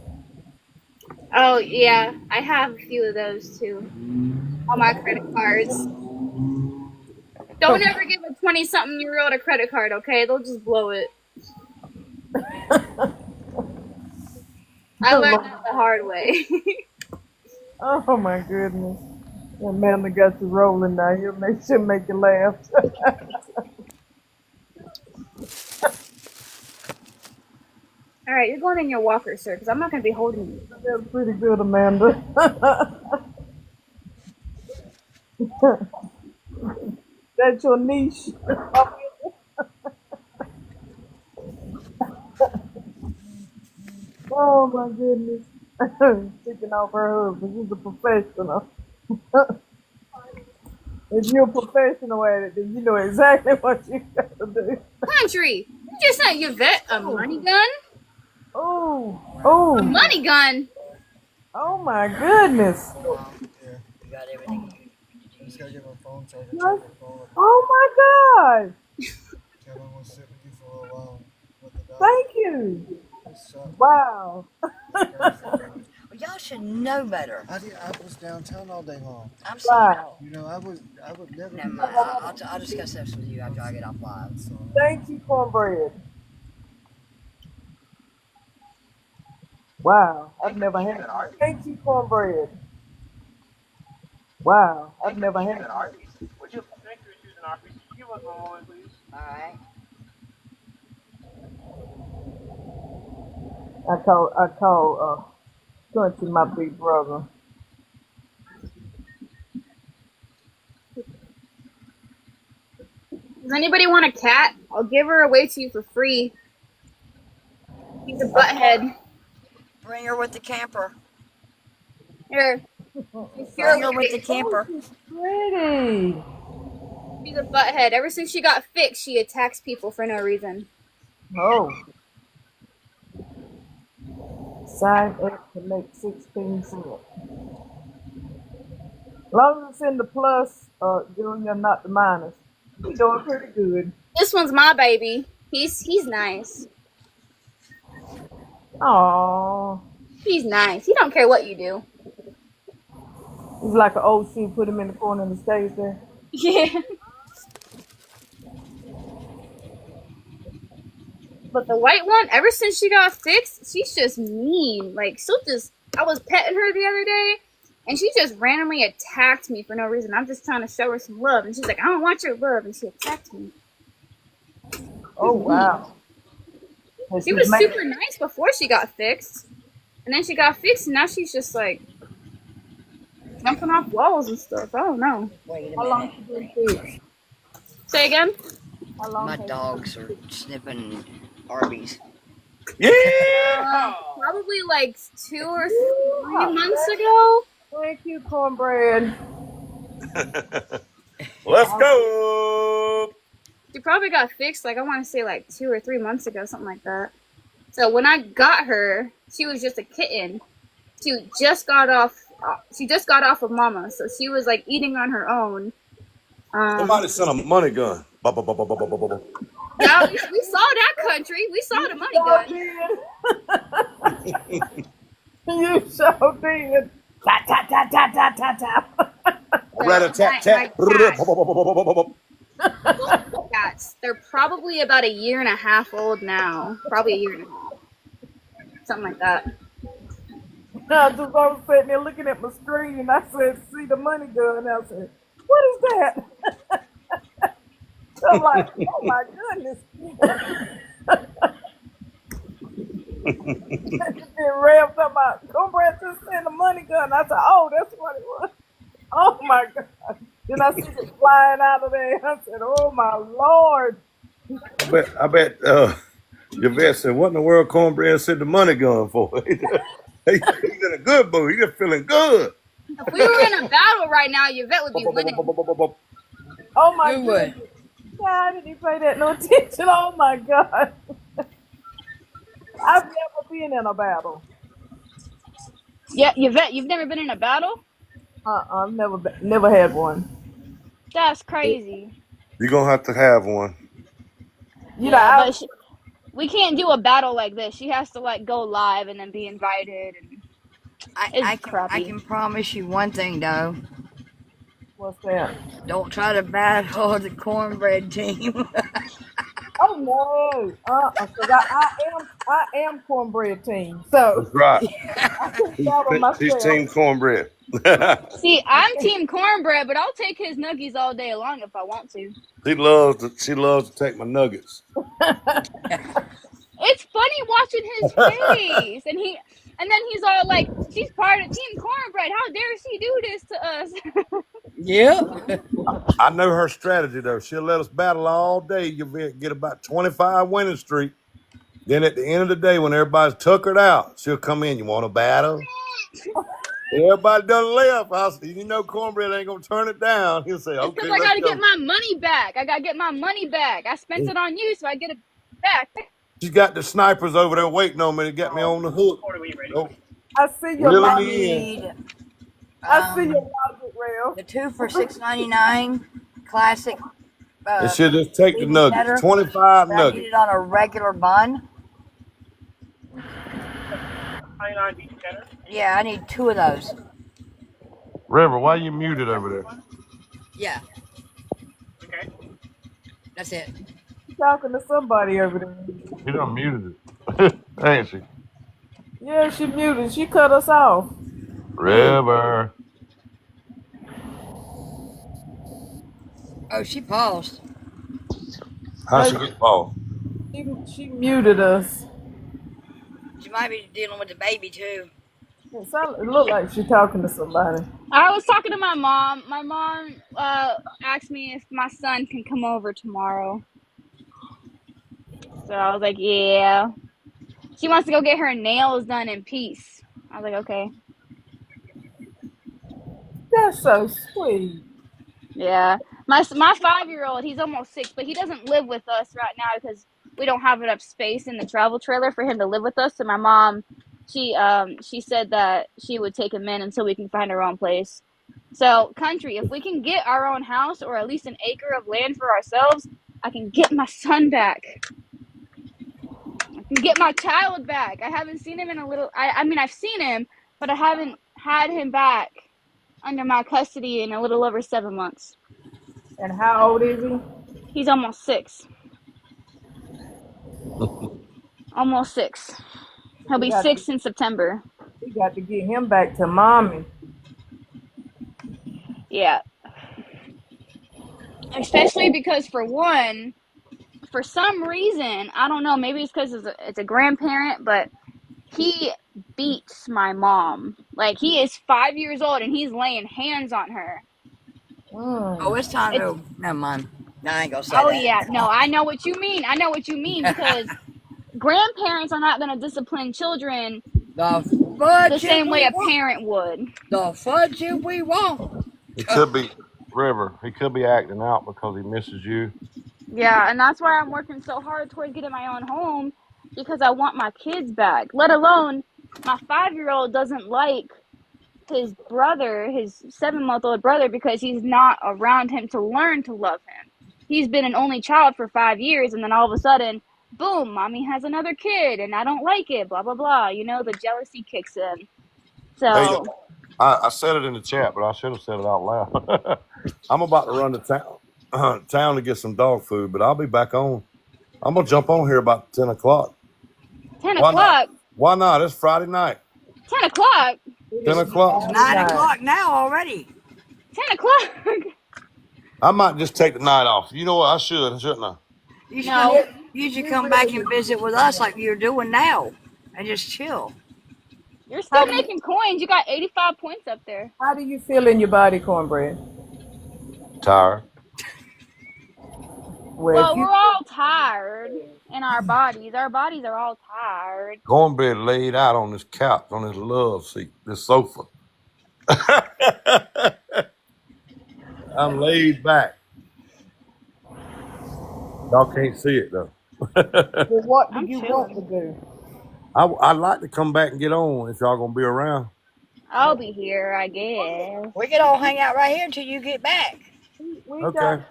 Oh, yeah. I have a few of those, too. On my credit cards. Don't ever give a 20-something-year-old a credit card, okay? They'll just blow it. I learned that the hard way. Oh, my goodness. Amanda got you rolling now. She'll make you laugh. All right, you're going in your walker, sir, because I'm not going to be holding you. That's pretty good, Amanda. That's your niche. Oh my goodness. Taking off her husband. He's a professional. If you're a professional at it, then you know exactly what you got to do. Country, you just sent your vet a money gun? Oh. A money gun? Oh my goodness. Yeah, you got everything. Just gotta get my phone charger. Oh my God. Kevin will sit with you for a while. Thank you. Wow. should know better. I was downtown all day long. I'm sorry. Wow. You know, I would never. Never do mind. that. I'll discuss this with you after I get off live. So, Thank you, cornbread. Wow, I've never had it. Thank you, cornbread. Wow, I've never had it. All right. I call Country my big brother. Does anybody want a cat? I'll give her away to you for free. She's a butthead. Bring her with the camper. Here. Bring her with the camper. Pretty. She's a butthead. Ever since she got fixed, she attacks people for no reason. Oh. Sign up to make 16 cents. As long as it's in the plus, Junior, not the minus. You're doing pretty good. This one's my baby. He's nice. Aww. He's nice. He don't care what you do. He's like an old shoe, put him in the corner and he stays there. Yeah. But the white one, ever since she got fixed, she's just mean. Like, I was petting her the other day, and she just randomly attacked me for no reason. I'm just trying to show her some love, and she's like, I don't want your love, and she attacked me. Oh, wow. She was super nice before she got fixed, and then she got fixed, and now she's just like jumping off walls and stuff. I don't know. Wait a How long minute. you been fixed? Say again? How long My has- dogs are sniffing Arby's. Yeah. Probably like 2 or 3 months ago. Thank you, cornbread. Let's go. She probably got fixed, like I want to say like 2 or 3 months ago, something like that. So when I got her, she was just a kitten. She just got off of mama, so she was like eating on her own. Somebody sent a money gun. Yeah, we saw that country. We saw the money gun. You sure did. Tap, tap, tap, tap, tap, tap, tap. Rat-a-tat-tat. Cats. They're probably about 1.5 years old now. Probably 1.5 years. Something like that. I was sitting there looking at my screen and I said, see the money gun. I said, what is that? I'm like, oh my goodness. It revved up my cornbread just sent the money gun. I said, oh, that's what it was. Oh my God. Then I see it flying out of there. I said, oh my Lord. I bet Yvette said, what in the world cornbread said the money gun for? He's in a good mood. He's just feeling good. If we were in a battle right now, Yvette would be winning. Oh my You would. goodness. God, I didn't pay that no attention. Oh my God. I've never been in a battle. Yeah, Yvette, you've never been in a battle? I've never had one. That's crazy. You're going to have one. You know, Yeah, but we can't do a battle like this. She has to like go live and then be invited. And I crappy. can promise you one thing though. what's that? Don't try to battle the cornbread team. Oh no, because I am cornbread team. So That's right. I can battle myself. He's team cornbread. See, I'm team cornbread, but I'll take his nuggies all day long if I want to. She loves to take my nuggets. It's funny watching his face, and then he's all like, "She's part of Team Cornbread. How dare she do this to us?" Yep. I know her strategy though. She'll let us battle all day. You'll get about 25 winning streak. Then at the end of the day, when everybody's tuckered out, she'll come in. You want to battle? Everybody done left. I said, you know, cornbread ain't gonna turn it down. He'll say, okay, Because I let's gotta go. get my money back. I spent it on you, so I get it back. She's got the snipers over there waiting on me to get me on the hook. Nope. I see your Reeling logic. me in. I see your logic, Ralph. The 2 for $6.99 classic. It should just take the Even nuggets. better. 25 But I need nuggets. it on a regular bun. Yeah, I need 2 of those. River, why you muted over there? Yeah, that's it. She talking to somebody over there. She done muted it. Ain't she? Yeah, she muted. She cut us off. River. Oh, she paused. How No, she get Paul? she muted us. She might be dealing with the baby too. It looked like she talking to somebody. I was talking to my mom. My mom asked me if my son can come over tomorrow. So I was like, yeah. She wants to go get her nails done in peace. I was like, okay. That's so sweet. Yeah. My 5-year-old, he's almost 6, but he doesn't live with us right now because we don't have enough space in the travel trailer for him to live with us. So my mom, she said that she would take him in until we can find our own place. So, country, if we can get our own house or at least an acre of land for ourselves, I can get my son back. I can get my child back. I haven't seen him in a little. I mean, I've seen him, but I haven't had him back under my custody in a little over 7 months. And how old is he? He's almost 6. Almost 6. He'll We be got to, 6 in September. we got to get him back to mommy. Yeah. Especially because, for one, for some reason, I don't know, maybe it's because it's a grandparent, but he beats my mom. Like, he is 5 years old and he's laying hands on her. Oh, Mm. it's time It's, to. Never mind. I ain't gonna say oh, that. yeah. No, I know what you mean. I know what you mean because grandparents are not going to discipline children The the fudge same way we a want. parent would. The fudge we want. He could be River. He could be acting out because he misses you. Yeah, and that's why I'm working so hard towards getting my own home because I want my kids back. Let alone my 5-year-old doesn't like his brother, his 7-month-old brother, because he's not around him to learn to love him. He's been an only child for 5 years, and then all of a sudden, boom, mommy has another kid, and I don't like it, blah, blah, blah. You know, the jealousy kicks in. Hey, So, I said it in the chat, but I should have said it out loud. I'm about to run to town to get some dog food, but I'll be back on. I'm gonna jump on here about 10 o'clock. 10 Why not? o'clock, Why not? It's Friday night. 10 o'clock, It ten is o'clock. It's Friday 9 night. o'clock now already. 10 o'clock. I might just take the night off. You know what? I should, shouldn't I? You should come. No, Yeah, You should you come back really and do. visit with us like you're doing now, and just chill. you're How still do you making coins. You got 85 points up there. how do you feel in your body, cornbread? Tired. Well, if Well, you we're all tired in our bodies. Our bodies are all tired. Cornbread laid out on this couch, on this love seat, this sofa. I'm laid back. Y'all can't see it though. well, what do I'm you want to chilling. do? I'd like to come back and get on if y'all gonna be around. I'll be here, I guess. We could all hang out right here until you get back. We got Okay.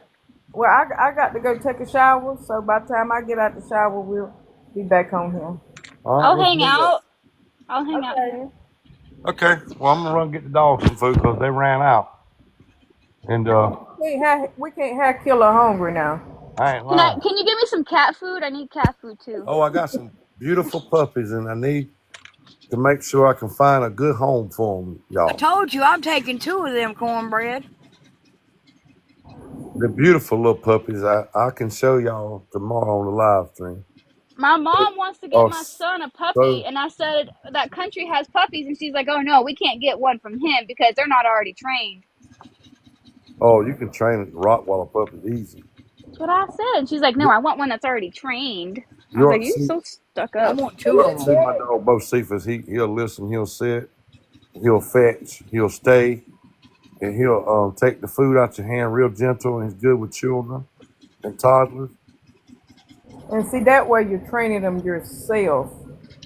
well, I got to go take a shower, so by the time I get out the shower, we'll be back on here. All right. I'll Let's hang do that. out. I'll hang out Okay. here. Okay. Well, I'm gonna run get the dogs some food because they ran out, and We can't have killer hungry now. I ain't lying. Can you give me some cat food? I need cat food too. Oh, I got some beautiful puppies, and I need to make sure I can find a good home for them, I y'all. told you I'm taking 2 of them cornbread. They're beautiful little puppies. I can show y'all tomorrow on the live stream. My mom wants to get Oh, my son a puppy, so and I said that country has puppies, and she's like, "Oh no, we can't get one from him because they're not already trained." oh, you can train a Rottweiler puppy easy. That's what I said. And she's like, "No, I want one that's already trained." I You was ought like, to "You're see. so stuck I up." want You 2 ought of to see them. my dog Bo Cephas. He'll listen. He'll sit. He'll fetch. He'll stay, and he'll take the food out your hand real gentle. And he's good with children and toddlers. And see that way you're training them yourself.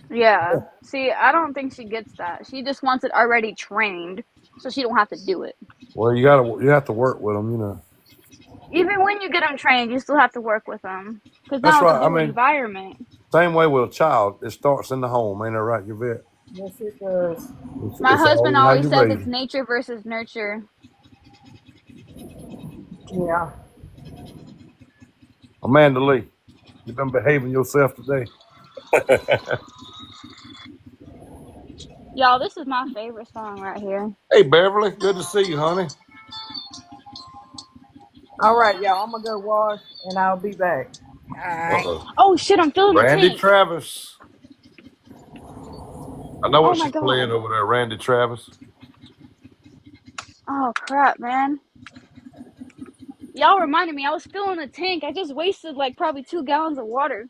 Yeah. See, I don't think she gets that. She just wants it already trained, so she don't have to do it. Well, you have to work with them. You know. Even when you get them trained, you still have to work with them because That's now it's a right. I new mean, environment. same way with a child. It starts in the home. Ain't that right, you vet? Yes, it does. My It's husband all how always you says raise it's them. nature versus nurture. Yeah. Amanda Lee, you been behaving yourself today? Y'all, this is my favorite song right here. Hey, Beverly, good to see you, honey. All right, y'all. I'm gonna go wash, and I'll be back. Alright. Uh-oh. Oh shit, I'm filling the Randy tank. Travis. I know Oh what my she's playing god. over there, Randy Travis. Oh crap, man. Y'all reminded me, I was filling the tank. I just wasted like probably 2 gallons of water.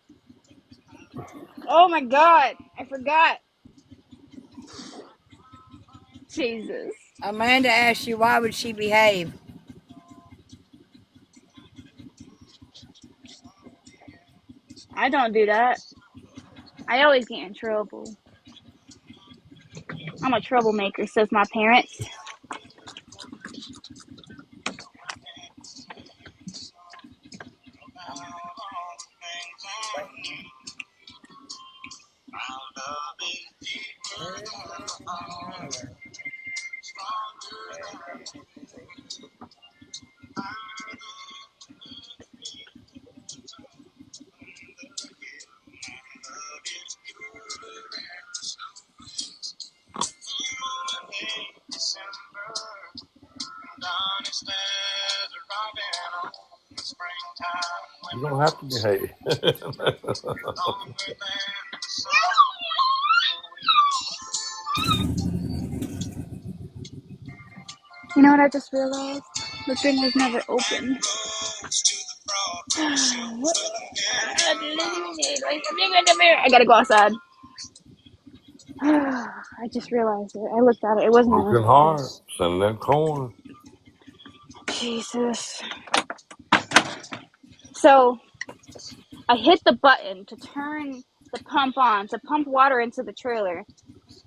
Oh my god, I forgot. Jesus. Amanda asked you why would she behave. I don't do that. I always get in trouble. I'm a troublemaker, says my parents. You don't have to behave. You know what I just realized? The thing was never open. I gotta go outside. I just realized it. I looked at it. It wasn't Broken even heart, this. send that corn. Jesus. So I hit the button to turn the pump on, to pump water into the trailer,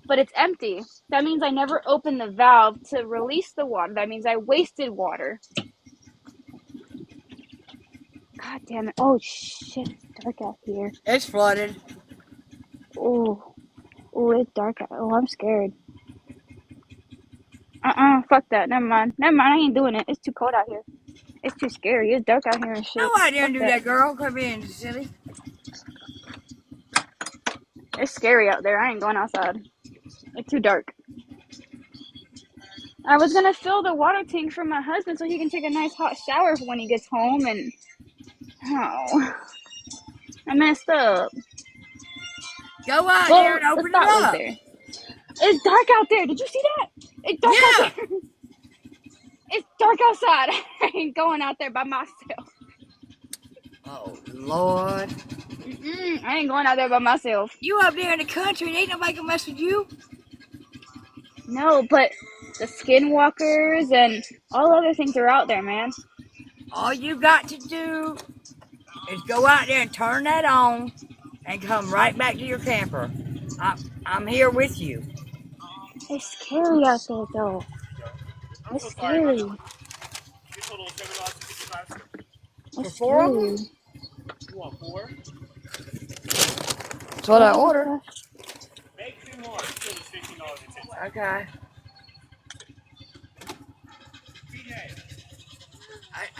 but it's empty. That means I never opened the valve to release the water. That means I wasted water. God damn it. Oh shit, it's dark out here. It's flooded. Oh, it's dark out. Oh, I'm scared. Fuck that. Never mind. Never mind, I ain't doing it. It's too cold out here. It's too scary. It's dark out here and Go shit. out there Fuck and do that. that, girl. Come in, silly. It's scary out there. I ain't going outside. It's too dark. I was gonna fill the water tank for my husband so he can take a nice hot shower when he gets home and oh, I messed up. Go out there Well, and the open it thought was up. there. It's dark out there. Did you see that? It's dark out Yeah. there. It's dark outside. I ain't going out there by myself. Oh, Lord. I ain't going out there by myself. You up there in the country and ain't nobody gonna mess with you. No, but the skinwalkers and all other things are out there, man. All you got to do is go out there and turn that on and come right back to your camper. I'm here with you. It's scary out there, though. It's scary. For It's 4 of them? scary. That's what I What the ordered. fuck? Okay.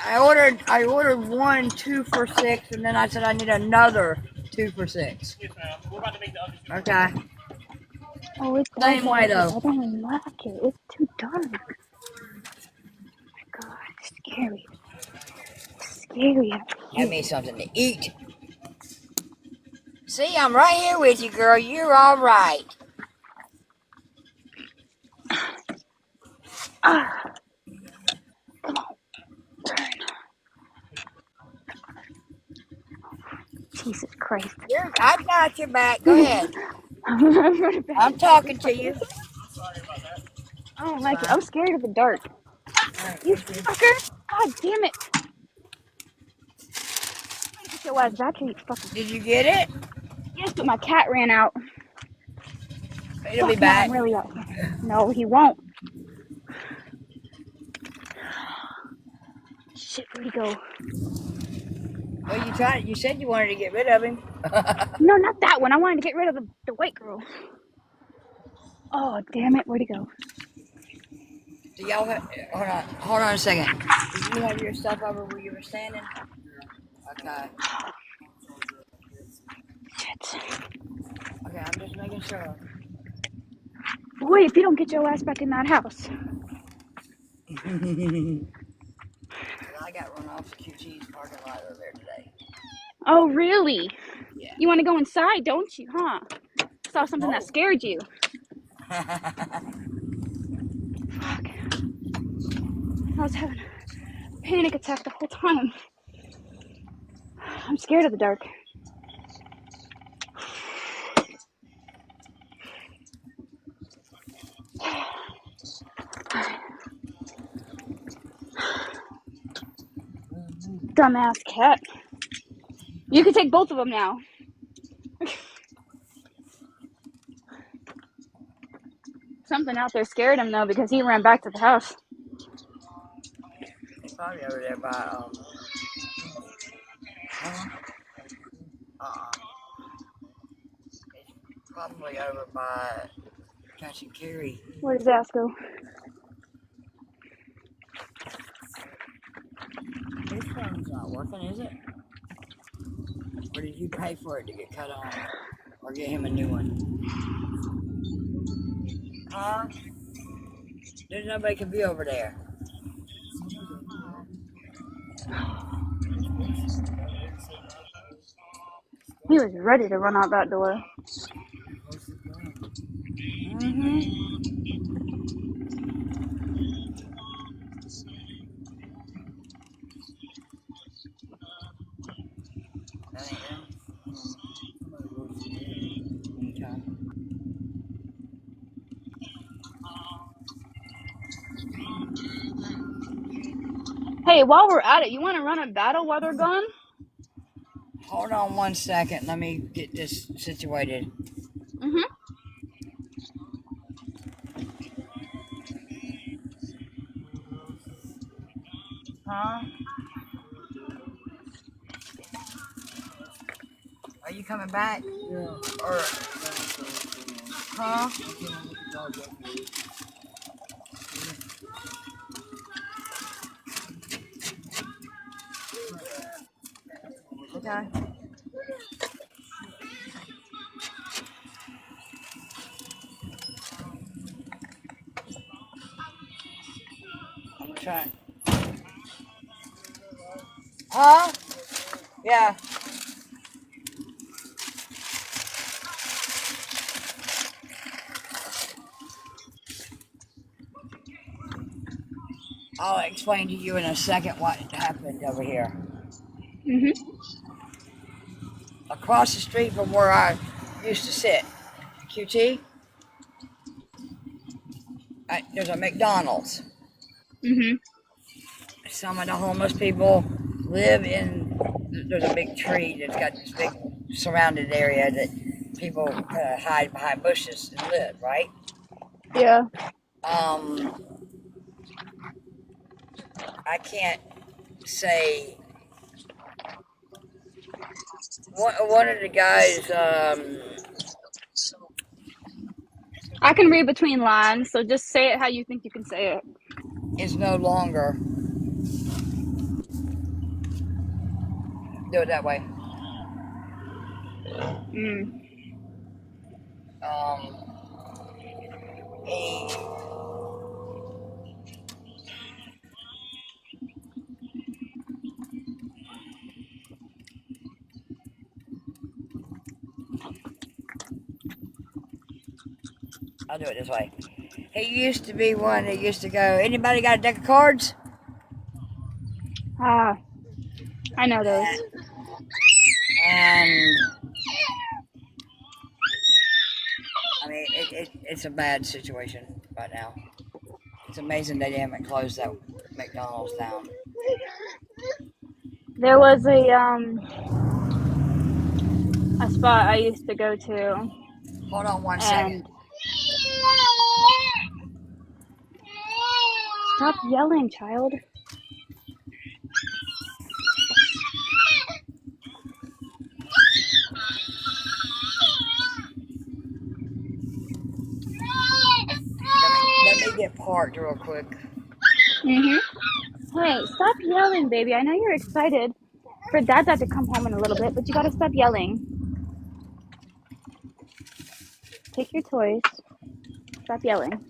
I ordered one 2 for $6, and then I said I need another 2 for $6. Okay. Oh, it's dark Same out way here. though. I don't like it. It's too dark. God, it's scary. It's scary out Have here. me something to eat. See, I'm right here with you, girl. You're all right. Ah, come on, turn. Jesus Christ. I've got your back. Go ahead. I'm running back I'm inside this talking to fucking. you. I don't It's like it. fine. I'm scared of the dark. All right, You thank you. fucker! God damn it! Get your ass back here, you fucking. Did you get it? Yes, but my cat ran out. It'll be Fuck, now I'm back. really out here. No, he won't. Shit, where'd he go? Well, you tried. You said you wanted to get rid of him. No, not that one. I wanted to get rid of the white girl. Oh, damn it. Where'd he go? Do y'all hold on a second. Do you have your stuff over where you were standing? Okay. Shit. Okay, I'm just making sure. Boy, if you don't get your ass back in that house. I got run off the QT's parking lot over there today. Oh, really? Yeah. You want to go inside, don't you, huh? Saw something that No. scared you. Fuck. I was having a panic attack the whole time. I'm scared of the dark. Dumbass cat. You can take both of them now. Something out there scared him, though, because he ran back to the house. It's probably over there by, it's probably over by Catch and Carry. Where does ass go? His phone's not working, is it? Or did you pay for it to get cut on? Or get him a new one? Huh? There's nobody can be over there. He was ready to run out that door. Mm-hmm. That ain't him. Okay. Hey, while we're at it, you want to run a battle while they're gone? Hold on 1 second. Let me get this situated. Mm-hmm. Huh? Are you coming back? Yeah. Or, huh? Okay. I'm trying. Huh? Yeah. I'll explain to you in a second what happened over here. Mm-hmm. Across the street from where I used to sit, QT, there's a McDonald's. Mm-hmm. Some of the homeless people live in, there's a big tree that's got this big surrounded area that people hide behind bushes and live, right? Yeah. I can't say, one of the guys, I can read between lines, so just say it how you think you can say it. is no longer, do it that way. Mm. Um, he, I'll do it this way. He used to be one that used to go, anybody got a deck of cards? Ah, I know those. And I mean, it's a bad situation right now. It's amazing they haven't closed that McDonald's down. There was a spot I used to go to, Hold on 1 second. and stop yelling, child. parked real quick. Hey, stop yelling, baby. I know you're excited for Dad to come home in a little bit, but you gotta stop yelling. Take your toys. Stop yelling.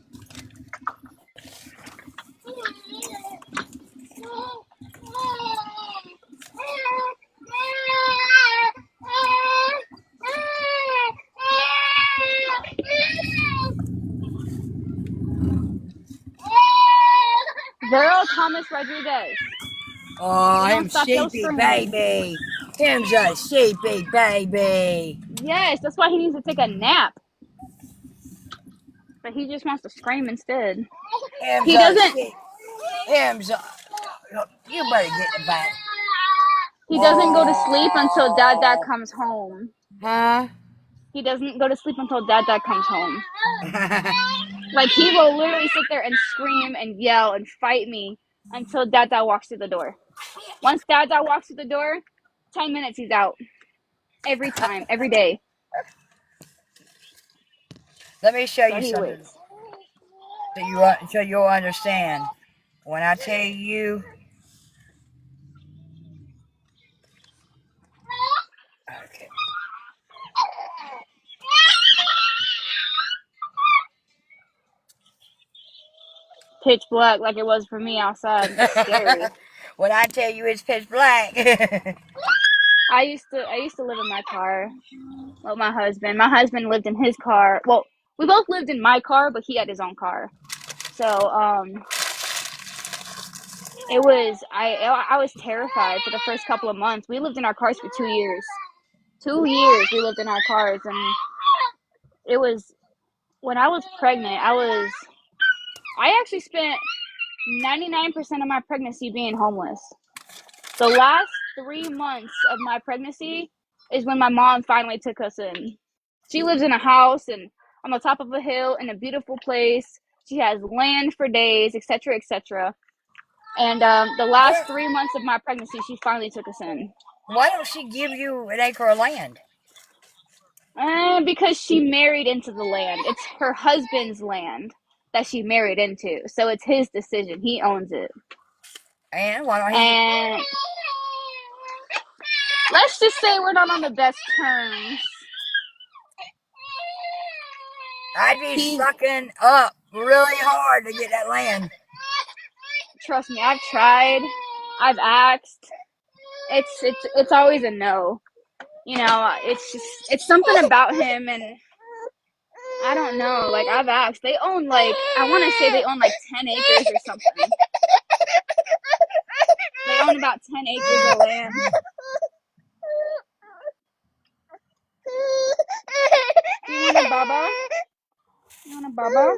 Girl, Thomas Rodriguez. Oh, You don't him stop your sheepy screaming. baby. Him's a sheepy baby. Yes, that's why he needs to take a nap. But he just wants to scream instead. Him's He a doesn't sheep. Him's a... You better get in the back. he doesn't go to sleep until Dad Oh. comes home. Huh? He doesn't go to sleep until Dad comes home. Like, he will literally sit there and scream and yell and fight me until Dad walks through the door. Once Dad walks through the door, 10 minutes he's out. Every time, every day. Let me show So you he something waits. so you'll understand. When I tell you... Okay. Pitch black like it was for me outside. It's scary. When I tell you it's pitch black. I used to live in my car with my husband. My husband lived in his car. Well, we both lived in my car, but he had his own car. So it was I was terrified for the first couple of months. We lived in our cars for 2 years. 2 years we lived in our cars, and it was when I was pregnant. I actually spent 99% of my pregnancy being homeless. The last 3 months of my pregnancy is when my mom finally took us in. She lives in a house and on the top of a hill in a beautiful place. She has land for days, etc., etc. And the Why last don't 3 months of my pregnancy, she finally took us in. why don't she give you an acre of land? Because she married into the land. It's her husband's land that she married into. So it's his decision. He owns it. And why don't he... And let's just say we're not on the best terms. I'd be He's sucking up really hard to get that land. Trust me, I've tried. I've asked. It's always a no. You know, it's something about him, and I don't know. Like, I've asked. They own, like, I want to say they own like 10 acres or something. They own about 10 acres of land. Do you want a baba? You want a baba?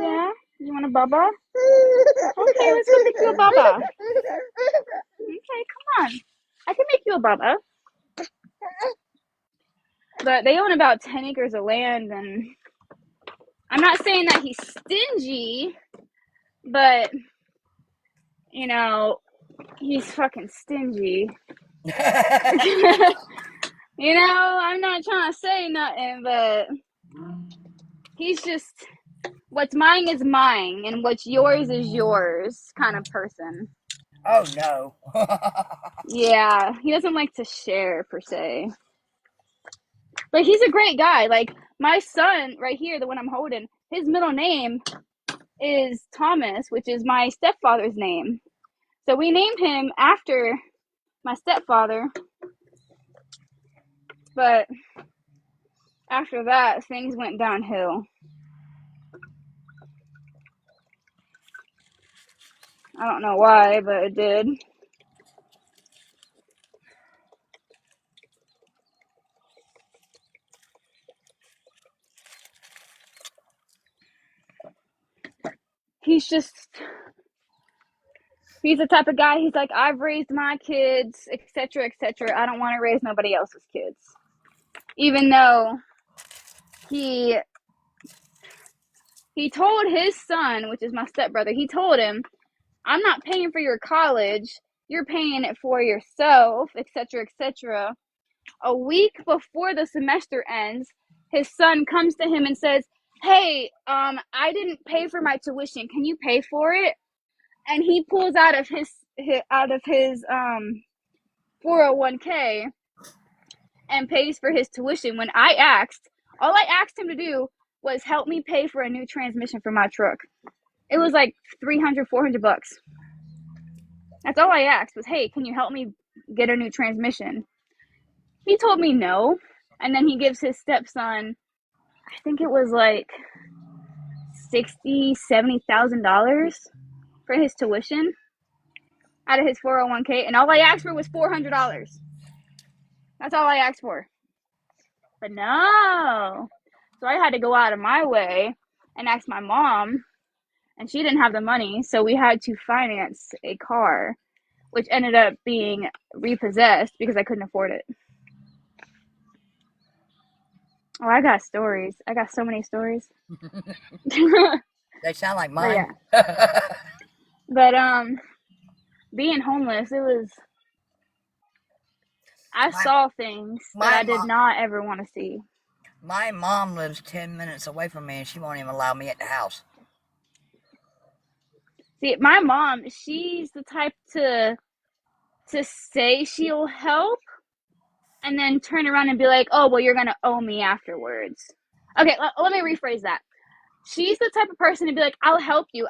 Yeah? You want a baba? Okay, let's go make you a baba. Okay, come on. I can make you a baba. But they own about 10 acres of land, and I'm not saying that he's stingy, but, you know, he's fucking stingy. You know, I'm not trying to say nothing, but he's just, what's mine is mine, and what's yours is yours kind of person. Oh no. Yeah, he doesn't like to share, per se. But he's a great guy. Like, my son right here, the one I'm holding, his middle name is Thomas, which is my stepfather's name. So we named him after my stepfather. But after that, things went downhill. I don't know why, but it did. He's the type of guy, he's like, I've raised my kids, etc., etc. I don't want to raise nobody else's kids. Even though he told his son, which is my stepbrother, he told him, I'm not paying for your college. You're paying it for yourself, etc., etc. A week before the semester ends, his son comes to him and says, hey, I didn't pay for my tuition. Can you pay for it? And he pulls out of his 401k and pays for his tuition when all I asked him to do was help me pay for a new transmission for my truck. It was like 300, 400 bucks. That's all I asked was, hey, can you help me get a new transmission? He told me no. And then he gives his stepson, I think it was like $70,000 for his tuition out of his 401k. And all I asked for was $400. That's all I asked for. But no. So I had to go out of my way and ask my mom, and she didn't have the money. So we had to finance a car, which ended up being repossessed because I couldn't afford it. Oh, I got stories. I got so many stories. They sound like But mine. yeah. But being homeless, I saw things that I did not ever want to see. My mom lives 10 minutes away from me, and she won't even allow me at the house. See, my mom, she's the type to say she'll help and then turn around and be like, oh, well, you're going to owe me afterwards. Okay, let me rephrase that. She's the type of person to be like, I'll help you.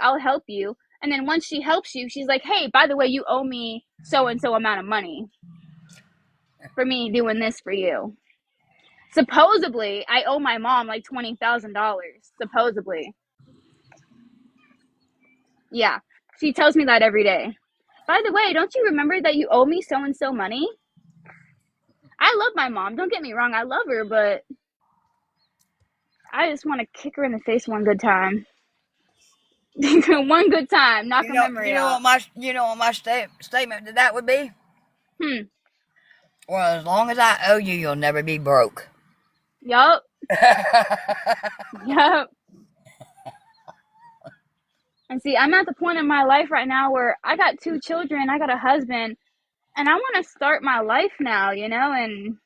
And then once she helps you, she's like, hey, by the way, you owe me so-and-so amount of money for me doing this for you. Supposedly, I owe my mom like $20,000. Supposedly. Yeah, she tells me that every day. By the way, don't you remember that you owe me so-and-so money? I love my mom. Don't get me wrong. I love her, but I just want to kick her in the face one good time. One good time. Knock her memory out. You know what my statement to that would be? Hmm. Well, as long as I owe you, you'll never be broke. Yup. Yup. And see, I'm at the point in my life right now where I got 2 children, I got a husband, and I want to start my life now, and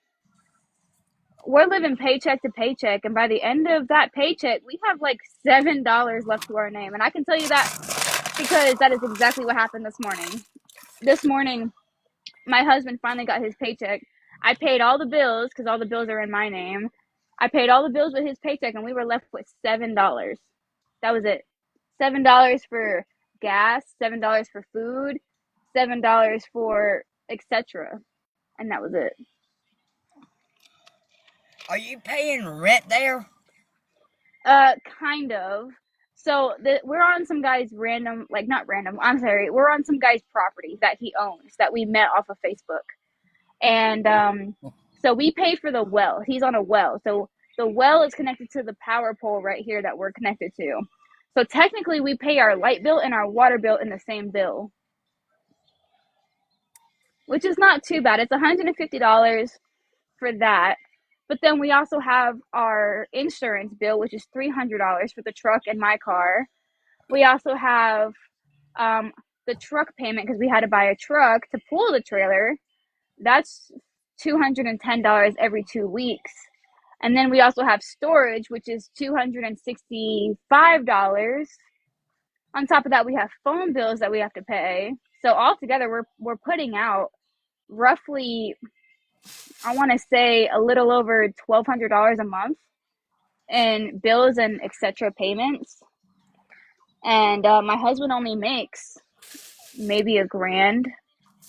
we're living paycheck to paycheck, and by the end of that paycheck, we have like $7 left to our name. And I can tell you that because that is exactly what happened this morning. This morning, my husband finally got his paycheck. I paid all the bills because all the bills are in my name. I paid all the bills with his paycheck, and we were left with $7. That was it. $7 for gas, $7 for food, $7 for etc. And that was it. Are you paying rent there? Kind of. So we're on some guy's we're on some guy's property that he owns that we met off of Facebook. And so we pay for the well. He's on a well. So the well is connected to the power pole right here that we're connected to. So technically we pay our light bill and our water bill in the same bill, which is not too bad. It's $150 for that. But then we also have our insurance bill, which is $300 for the truck and my car. We also have the truck payment because we had to buy a truck to pull the trailer. That's $210 every 2 weeks. And then we also have storage, which is $265. On top of that, we have phone bills that we have to pay. So altogether, we're putting out roughly, I want to say, a little over $1,200 a month in bills and etc. payments. And my husband only makes maybe $1,000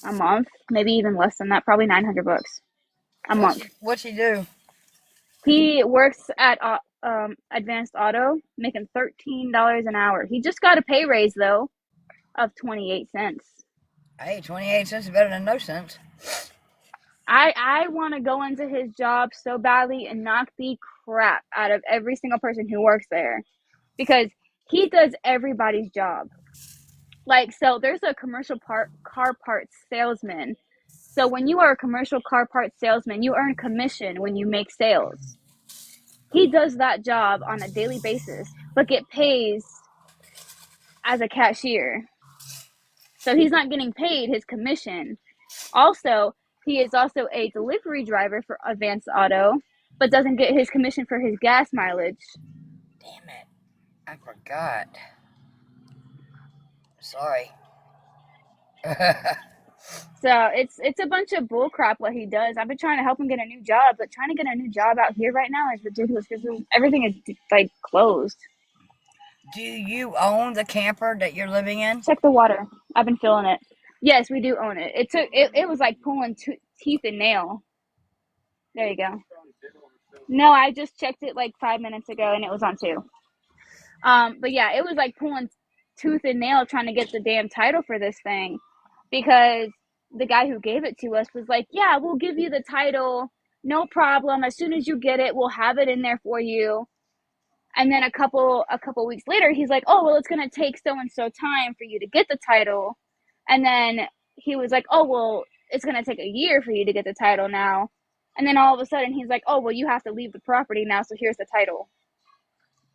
a month, maybe even less than that, probably $900 a month. What's he do? He works at Advanced Auto, making $13 an hour. He just got a pay raise though of 28 cents. Hey, 28 cents is better than no cents. I want to go into his job so badly and knock the crap out of every single person who works there, because he does everybody's job. Like, so there's a commercial car parts salesman. So when you are a commercial car parts salesman, you earn commission when you make sales. He does that job on a daily basis, but get pays as a cashier. So he's not getting paid his commission. Also, he is also a delivery driver for Advanced Auto, but doesn't get his commission for his gas mileage. Damn it. I forgot. Sorry. So it's a bunch of bull crap what he does. I've been trying to help him get a new job, but trying to get a new job out here right now is ridiculous because everything is like closed. Do you own the camper that you're living in? Check the water. I've been filling it. Yes, we do own it. It was like pulling teeth and nail. There you go. No, I just checked it like 5 minutes ago and it was on 2. But yeah, it was like pulling tooth and nail trying to get the damn title for this thing because the guy who gave it to us was like, yeah, we'll give you the title, no problem. As soon as you get it, we'll have it in there for you. And then a couple weeks later, he's like, oh, well, it's going to take so and so time for you to get the title. And then he was like, oh, well, it's going to take a year for you to get the title now. And then all of a sudden he's like, oh, well, you have to leave the property now, so here's the title.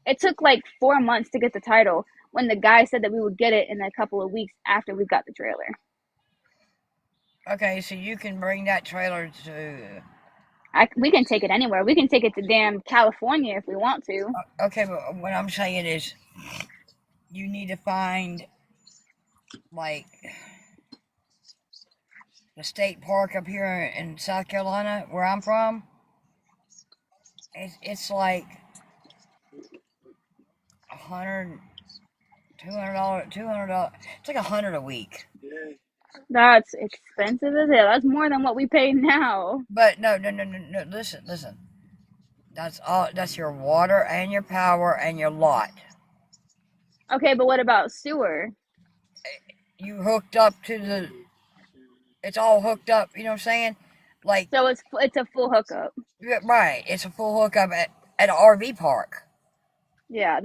It took like 4 months to get the title when the guy said that we would get it in a couple of weeks after we got the trailer. Okay, so you can bring that trailer to... We can take it anywhere. We can take it to damn California if we want to. Okay, but what I'm saying is you need to find, like, the state park up here in South Carolina, where I'm from. It's like $100, $200. It's like $100 a week. That's expensive as hell. That's more than what we pay now. But no. Listen. That's all. That's your water and your power and your lot. Okay, but what about sewer? You hooked up to the. It's all hooked up. You know what I'm saying? Like, So it's a full hookup. right. It's a full hookup at an RV park. Yeah,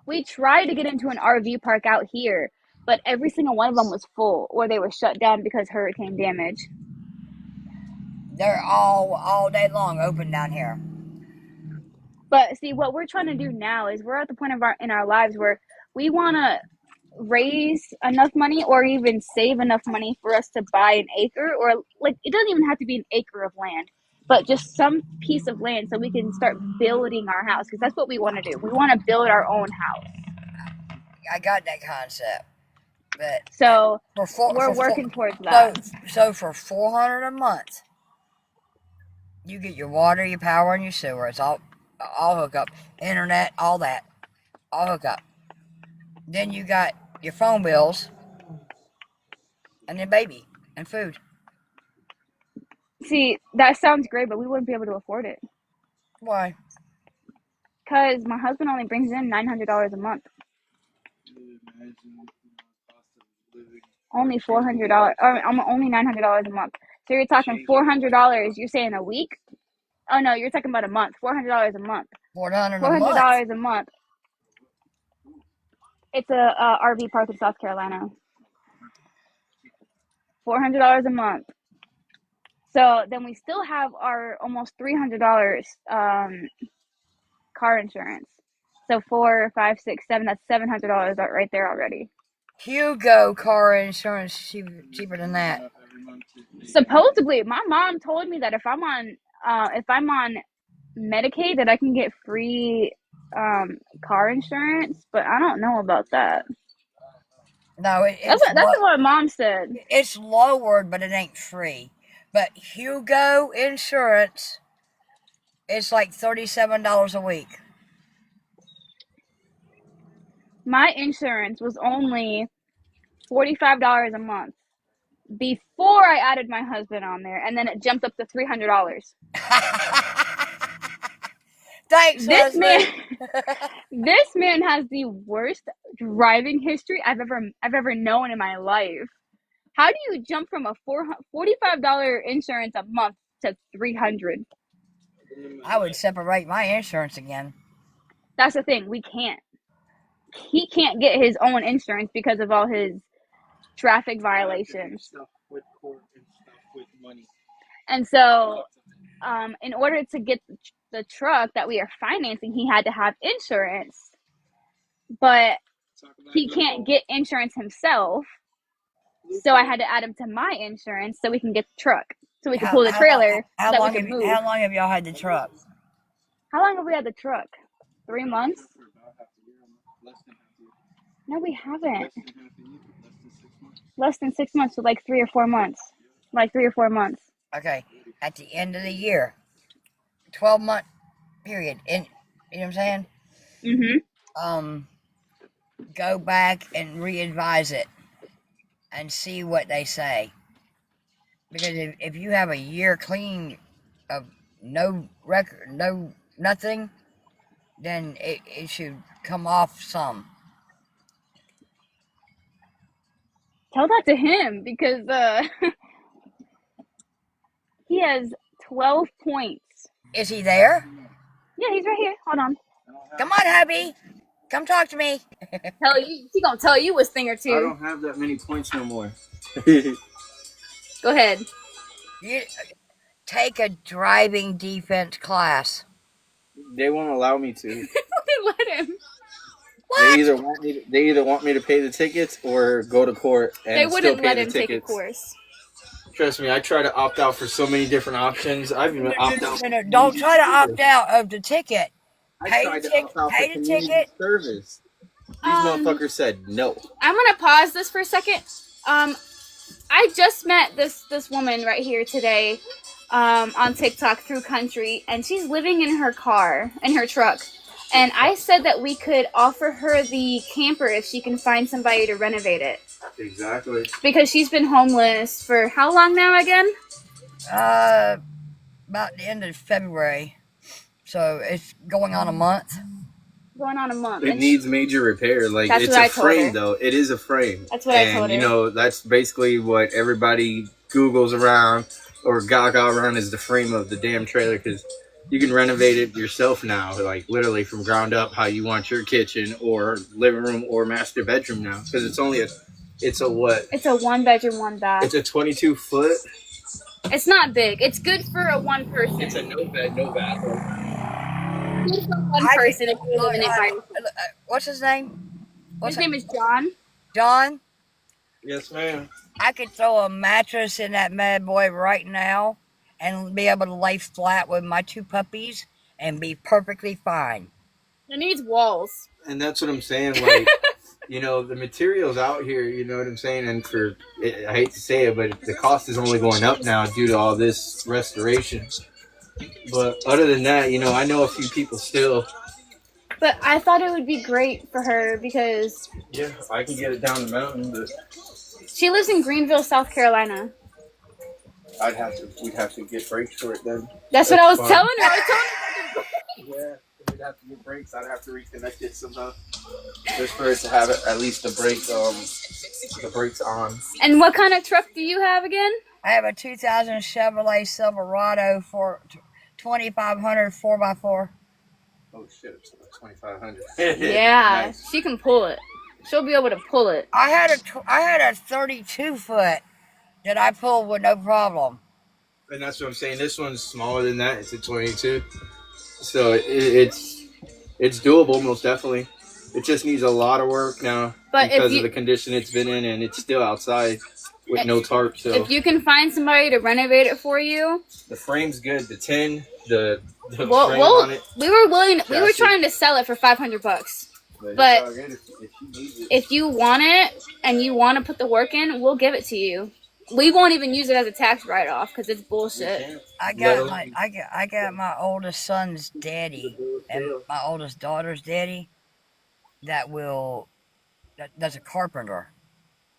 we tried to get into an RV park out here, but every single one of them was full or they were shut down because hurricane damage. They're all day long open down here. But see, what we're trying to do now is we're at the point in our lives where we want to raise enough money or even save enough money for us to buy an acre, or like it doesn't even have to be an acre of land, but just some piece of land so we can start building our house, because that's what we want to do. We want to build our own house. I got that concept, but So we're working towards that. So for $400 a month, you get your water, your power, and your sewer. It's all hook up, internet, all that, all hook up. Then you got your phone bills, and then baby and food. See, that sounds great, but we wouldn't be able to afford it Why? because my husband only brings in $900 a month. Only $400, or only $900 a month. So you're talking $400. You're saying a week? Oh no, you're talking about a month. $400 a month. $400 a month. It's a RV park in South Carolina. $400 a month. So then we still have our almost $300 car insurance. So 4, 5, 6, 7. That's $700 right there already. Hugo car insurance cheaper than that. Supposedly, my mom told me that if I'm on Medicaid, that I can get free car insurance, but I don't know about that. No, that's what mom said. It's lowered, but it ain't free. But Hugo insurance, it's like $37 a week. My insurance was only $45 a month before I added my husband on there, and then it jumped up to $300. Thanks, this husband. This man has the worst driving history I've ever known in my life. How do you jump from a $45 insurance a month to $300? I would separate my insurance again. That's the thing. We can't. He can't get his own insurance because of all his traffic violations. Stuff with court and stuff with money. And so, in order to get the truck that we are financing, he had to have insurance, but he can't get insurance himself. So I had to add him to my insurance so we can get the truck, so we can pull the trailer. How long have y'all had the truck? How long have we had the truck? 3 months? For about half a year, less than half a year. No, we haven't. Less than half a year, less than 6 months. Less than 6 months, so like 3 or 4 months. Like 3 or 4 months. Okay, at the end of the year, 12-month period. And you know what I'm saying? Mm-hmm. Go back and re-advise it and see what they say. Because if you have a year clean of no record, no nothing, then it should come off some. Tell that to him because he has 12 points. Is he there? Yeah, he's right here. Hold on. Come on, hubby. Come talk to me. Tell you, he gonna tell you a thing or I two. don't have that many points no more. Go ahead. You take a driving defense class. They won't allow me to. Let him. What? They either want me to pay the tickets or go to court and They still wouldn't pay let the him take a tickets. course. Trust me, I try to opt out for so many different options. I've even opted out. No, don't try to opt out of the ticket. I Pay tried the to opt out for pay the community ticket. service. These motherfuckers said no. I'm gonna pause this for a second. I just met this woman right here today, on TikTok through Country, and she's living in her car, in her truck. And I said that we could offer her the camper if she can find somebody to renovate it. Exactly. Because she's been homeless for how long now again? About the end of February. So it's going on a month. Going on a month. It needs major repair. Like, That's it's what a I told her. frame, though. It is a frame. That's what I told her. And, you know, that's basically what everybody Googles around or gaga around is the frame of the damn trailer, because you can renovate it yourself now, like literally from ground up, how you want your kitchen or living room or master bedroom now. Because it's only it's a what? It's a 1 bedroom, 1 bath. It's a 22 foot. It's not big. It's good for a 1 person. It's a no bed, no bathroom. Good for 1 person if you're living it by yourself. What's his name? His name is John. John? Yes, ma'am. I could throw a mattress in that bad boy right now and be able to lay flat with my 2 puppies and be perfectly fine. It needs walls. And that's what I'm saying. Like, you know, the materials out here, you know what I'm saying? And I hate to say it, but the cost is only going up now due to all this restoration. But other than that, you know, I know a few people still. But I thought it would be great for her because... Yeah, I can get it down the mountain, but... She lives in Greenville, South Carolina. We'd have to get brakes for it then. That's what I was telling her. Yeah, we'd have to get brakes. I'd have to reconnect it somehow. Just for it to have at least the brakes on. And what kind of truck do you have again? I have a 2000 Chevrolet Silverado for 2500 4x4. Oh shit, it's 2500. Yeah, Nice. she can pull it. She'll be able to pull it. I had a 32 foot that I pulled with no problem. And that's what I'm saying. This one's smaller than that. It's a 22. So it's doable, most definitely. It just needs a lot of work now because of the condition it's been in, and it's still outside with no tarp. So if you can find somebody to renovate it for you, the frame's good. The tin, the frame on it. We were trying to sell it for $500. But if you want it and you want to put the work in, we'll give it to you. We won't even use it as a tax write-off because it's bullshit. I got my oldest son's daddy and my oldest daughter's daddy that's a carpenter.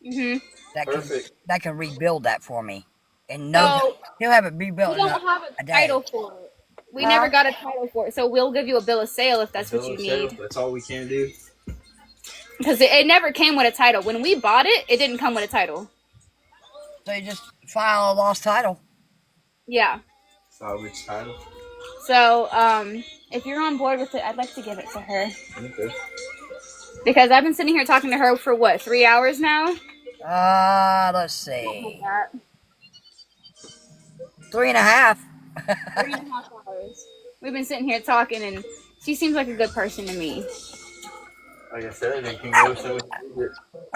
Mm-hmm. That can rebuild that for me. And he'll have it rebuilt. We don't have a title for it. We never got a title for it, so we'll give you a bill of sale if that's what you need. That's all we can do. Because it never came with a title. When we bought it, it didn't come with a title. So you just file a lost title. Yeah. Salvage title. So, if you're on board with it, I'd like to give it to her. Okay. Because I've been sitting here talking to her for what, 3 hours now? Let's see. 3.5. 3.5 hours. We've been sitting here talking, and she seems like a good person to me. Like I said, it can go so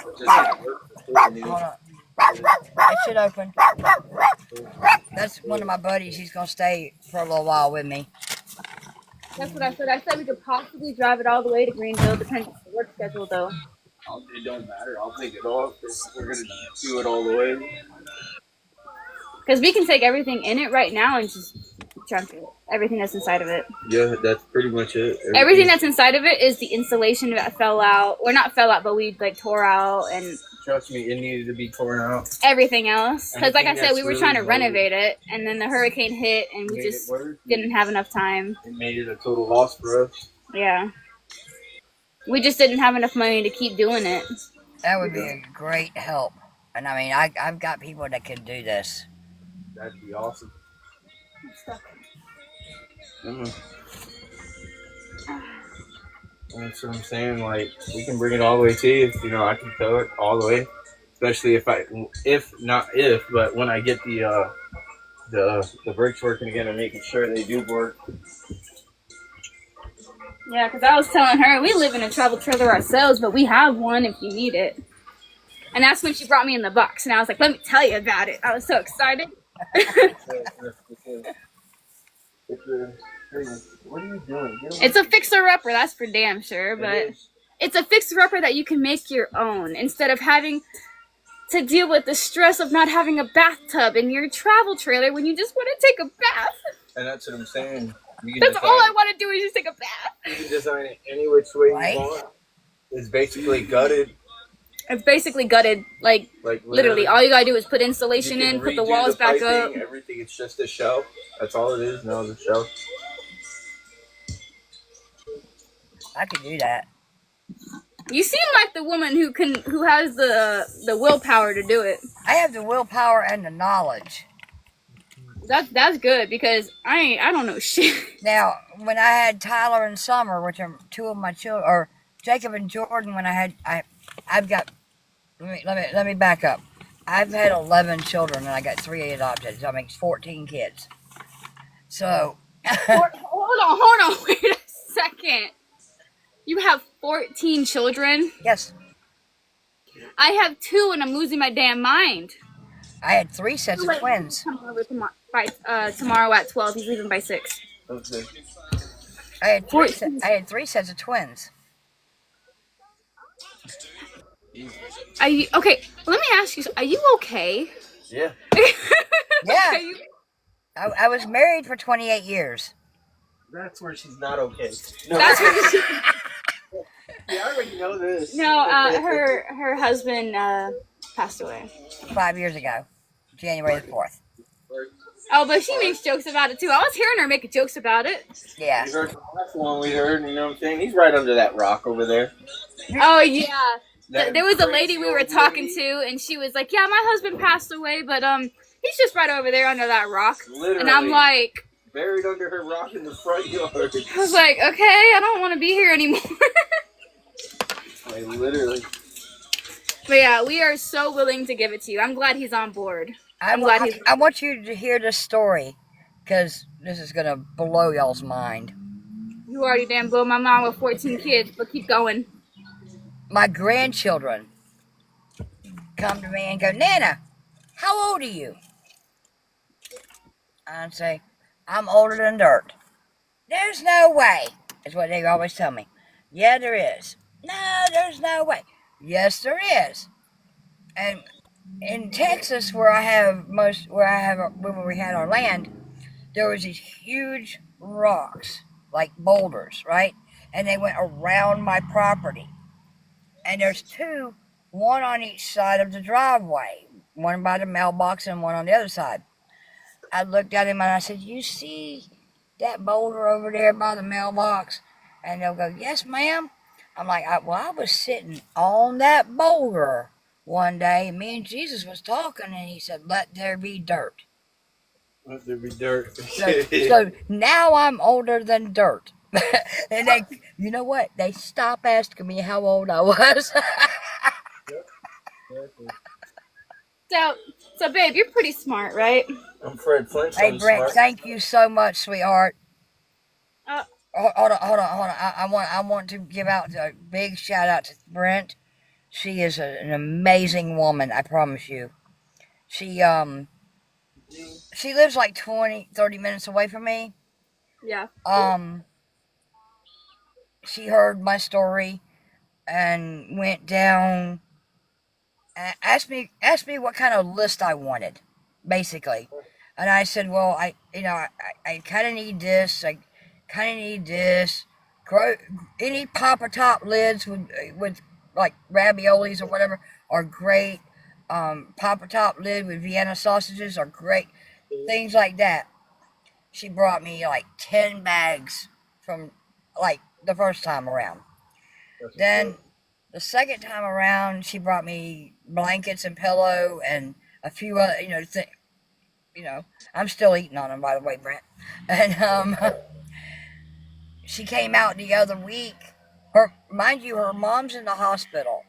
Hold on. It should open. That's one of my buddies. He's gonna stay for a little while with me. That's what I said. I said we could possibly drive it all the way to Greenville, depending on the work schedule, though. It don't matter. I'll take it off if we're gonna do it all the way. Because we can take everything in it right now and just junk it. Everything that's inside of it. Yeah, that's pretty much it. Everything that's inside of it is the insulation that fell out, or not fell out, but we like tore out, and Trust me, it needed to be torn out. everything else. Because like I Anything said, we that's were really trying to low, renovate it, and then the hurricane hit, and we made it just worse. didn't have enough time. It made it a total loss for us. Yeah. We just didn't have enough money to keep doing it. That would be a great help. And I mean, I've got people that can do this. That'd be awesome. That's what I'm saying. Like, we can bring it all the way to you. You know, I can tow it all the way. Especially but when I get the brakes working again and making sure they do work. Yeah, because I was telling her, we live in a travel trailer ourselves, but we have one if you need it. And that's when she brought me in the box, and I was like, let me tell you about it. I was so excited. What are you doing? It's a fixer-upper, that's for damn sure, but it's a fixer-upper that you can make your own instead of having to deal with the stress of not having a bathtub in your travel trailer when you just want to take a bath. And that's what I'm saying. That's all I want to do is just take a bath. You can design it any which way Right? you want. It's basically gutted. It's basically gutted, like literally. All you gotta do is put insulation in, put the walls back up. Everything. It's just a shelf. That's all it is. No, the shelf. I could do that. You seem like the woman who has the willpower to do it. I have the willpower and the knowledge. That's good because I don't know shit. Now, when I had Tyler and Summer, which are two of my children, or Jacob and Jordan, I've got. Let me back up. I've had 11 children and I got 3 adopted. So that makes 14 kids. So. Hold on, wait a second. You have 14 children? Yes. I have 2 and I'm losing my damn mind. I had 3 sets of twins. Come over tomorrow at 12. He's leaving by 6. Okay. I had 3 sets of twins. Are you okay? Let me ask you. Are you okay? Yeah. Yeah. I was married for 28 years. That's where she's not okay. No. That's where she. Yeah, I already know this. No, her husband passed away 5 years ago, January the 4th. Oh, but she makes jokes about it too. I was hearing her making jokes about it. Yeah. You heard the last one we heard, you know what I'm saying? He's right under that rock over there. Oh yeah. There was a lady we were talking to, and she was like, "Yeah, my husband passed away, but he's just right over there under that rock." Literally. And I'm like, buried under her rock in the front yard. I was like, okay, I don't want to be here anymore. Like, literally. But yeah, we are so willing to give it to you. I'm glad he's on board. I want you to hear this story, because this is going to blow y'all's mind. You already damn blew my mind with 14 kids, but keep going. My grandchildren come to me and go, Nana, how old are you? I'd say, I'm older than dirt. There's no way, is what they always tell me. Yeah, there is. No, there's no way. Yes, there is. And in Texas, where we had our land, there was these huge rocks, like boulders, right? And they went around my property. And there's 2, one on each side of the driveway, one by the mailbox and one on the other side. I looked at him and I said, "You see that boulder over there by the mailbox?" And they'll go, "Yes, ma'am." I'm like, I was sitting on that boulder one day, and me and Jesus was talking, and he said, "Let there be dirt." Let there be dirt. So now I'm older than dirt. And they, you know what? They stopped asking me how old I was. So babe, you're pretty smart, right? I'm Fred Flint. Hey, Brent, thank you so much, sweetheart. Uh, Hold on. I want to give out a big shout out to Brent. She is an amazing woman, I promise you. She lives like 20, 30 minutes away from me. Yeah. she heard my story and went down and asked me what kind of list I wanted, basically. And I said, well, I kind of need this. I kind of need this. Grow, any Papa Top lids with like raviolis or whatever are great. Papa Top lid with Vienna sausages are great. Things like that. She brought me like 10 bags from like the first time around. Then the second time around, she brought me blankets and pillow and a few other, I'm still eating on them, by the way, Brent. And she came out the other week. Mind you, her mom's in the hospital.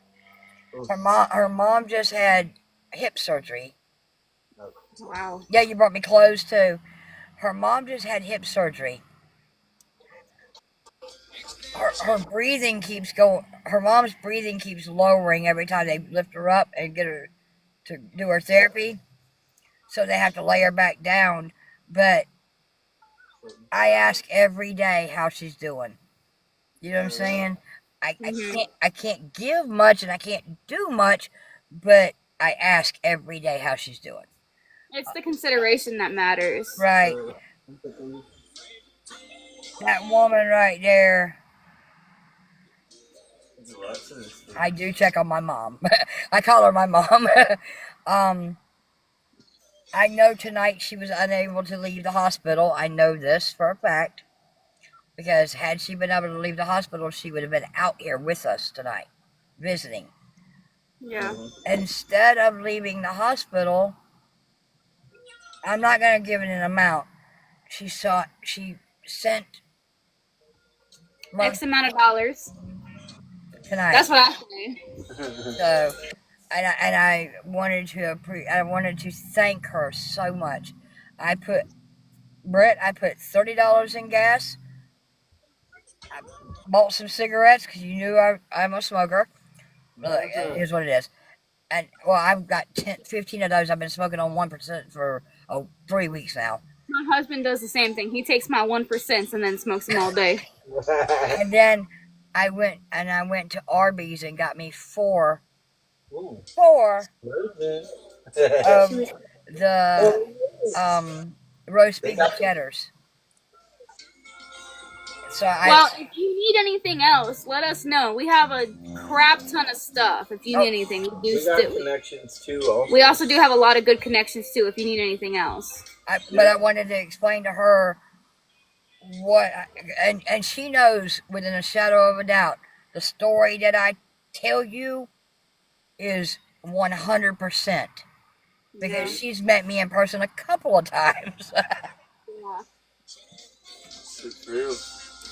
Her mom just had hip surgery. Wow. Yeah, you brought me clothes too. Her mom just had hip surgery. Her breathing keeps going. Her mom's breathing keeps lowering every time they lift her up and get her to do her therapy. So they have to lay her back down. But I ask every day how she's doing. You know what I'm saying? I can't give much and I can't do much, but I ask every day how she's doing. It's the consideration that matters. Right. That woman right there. I do check on my mom. I call her my mom. I know tonight she was unable to leave the hospital. I know this for a fact. Because had she been able to leave the hospital, she would have been out here with us tonight, visiting. Yeah. Instead of leaving the hospital, I'm not going to give it an amount. She sent X amount of dollars. tonight. That's what I say. So, and I wanted to thank her so much. I put $30 in gas. I bought some cigarettes because you knew I'm a smoker. Here's what it is. And well, I've got 15 of those. I've been smoking on 1% for 3 weeks now. My husband does the same thing. He takes my 1% and then smokes them all day. And then I went to Arby's and got me four of the roast beef and cheddars. Well, if you need anything else, let us know. We have a crap ton of stuff. If you need anything, we got connections too. Also. We also do have a lot of good connections too. If you need anything else, but I wanted to explain to her and she knows within a shadow of a doubt the story that I tell you is 100% because she's met me in person a couple of times. Yeah. It's true.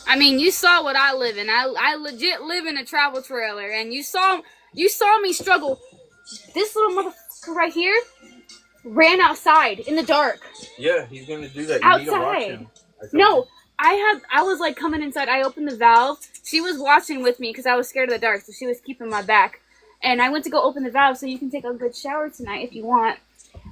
I mean, you saw what I live in. I legit live in a travel trailer, and you saw me struggle. This little motherfucker right here ran outside in the dark. Yeah, he's gonna do that. You outside. Need to watch him. No, I was like coming inside. I opened the valve. She was watching with me because I was scared of the dark, so she was keeping my back. And I went to go open the valve so you can take a good shower tonight if you want.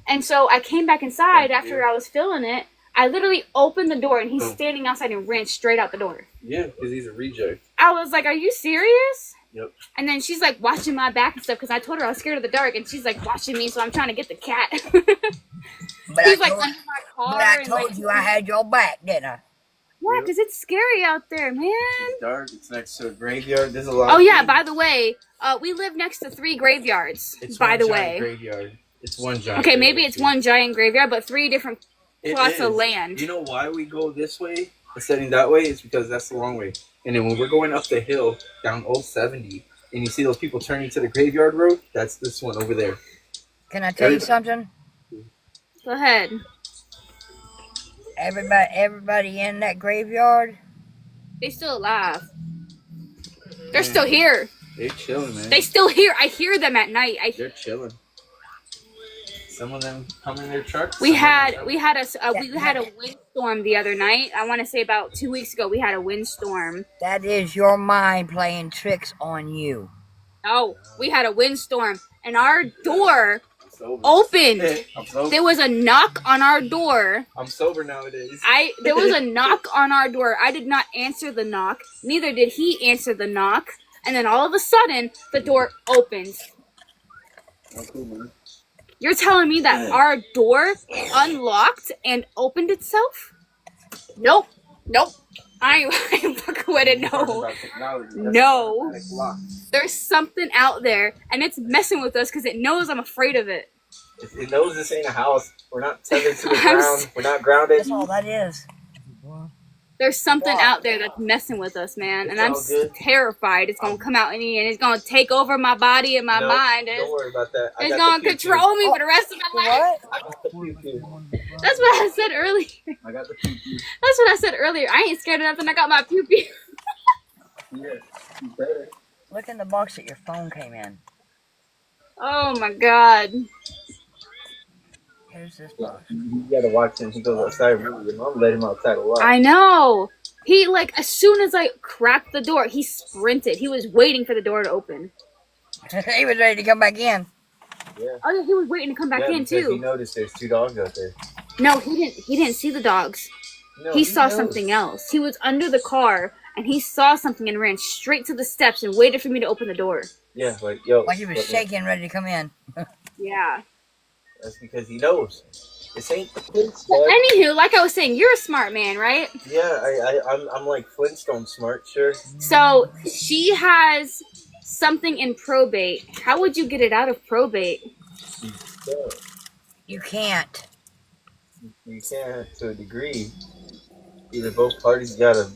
And so I came back inside after I was filling it. I literally opened the door, and he's standing outside and ran straight out the door. Yeah, because he's a reject. I was like, are you serious? Yep. And then she's like watching my back and stuff because I told her I was scared of the dark, and she's like watching me, so I'm trying to get the cat. He's like under my car. But I told you I had your back, didn't I? Yeah, because it's scary out there, man. It's dark. It's next to a graveyard. There's a lot. Oh, yeah, by the way, we live next to 3 graveyards, by the way. Graveyard. It's one giant Okay, maybe it's one giant graveyard, but 3 different plots of land. You know why we go this way instead of that way? It's because that's the long way. And then when we're going up the hill down Old 70, and you see those people turning to the graveyard road, that's this one over there. Can I tell you something? Go ahead. Everybody in that graveyard, They still alive. They're still here. They're chilling, man. They still here. I hear them at night. They're chilling. Some of them come in their trucks. We had a windstorm the other night. I want to say about 2 weeks ago we had a windstorm. that is your mind playing tricks on you. Oh, we had a windstorm, and our door sober. opened. I'm sober. There was a knock on our door. I'm sober nowadays. There was a knock on our door. I did not answer the knock. Neither did he answer the knock. And then all of a sudden, the door opens. You're telling me that our door unlocked and opened itself? Nope. I ain't fucking with it, no. No. There's something out there, and it's messing with us because it knows I'm afraid of it. It knows this ain't a house. We're not tethered to the ground. We're not grounded. That's all that is. There's something out there that's messing with us, man, and I'm terrified it's gonna come out in me and it's gonna take over my body and my mind. And don't worry about that. It's gonna control me for the rest of my life. I got the pew-pew. That's what I said earlier. I got the pew-pew. That's what I said earlier. I ain't scared of nothing. I got my pew-pew. Yeah, you better. Look in the box that your phone came in. Oh my god. Here's this box. You gotta watch him. He goes outside. Your mom let him outside a lot. I know. He, like, as soon as I cracked the door, he sprinted. He was waiting for the door to open. He was ready to come back in. Yeah. Oh, yeah, he was waiting to come back in, too. He noticed there's 2 dogs out there. No, he didn't see the dogs. No, he saw something else. He was under the car, and he saw something and ran straight to the steps and waited for me to open the door. Yeah, like, yo. Like he was shaking, ready to come in. Yeah. That's because he knows. This ain't the Flintstones. But anywho, like I was saying, you're a smart man, right? Yeah, I'm like Flintstone smart, sure. So, she has something in probate. How would you get it out of probate? You can't. You can to a degree. Either both parties gotta.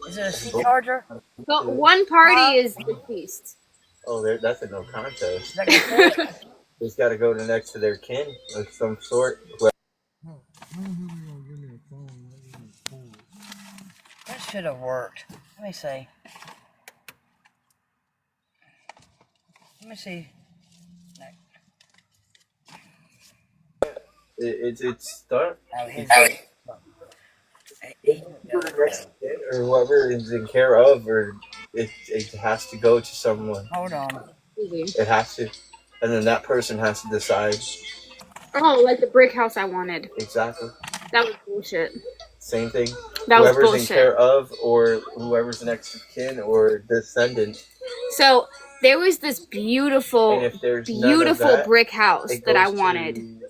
Is it a C charger? But one party is deceased. Oh, that's a no contest. Is that gonna fit? It's got to go to next to their kin of some sort. That should have worked. Let me see. Let me see. It's stuck. Or whoever is in care of, or it has to go to someone. Hold on. It has to. And then that person has to decide. Oh, like the brick house I wanted. Exactly. That was bullshit. Same thing. That was whoever's bullshit. in care of, or whoever's next of kin or descendant. So there was this beautiful brick house that I wanted.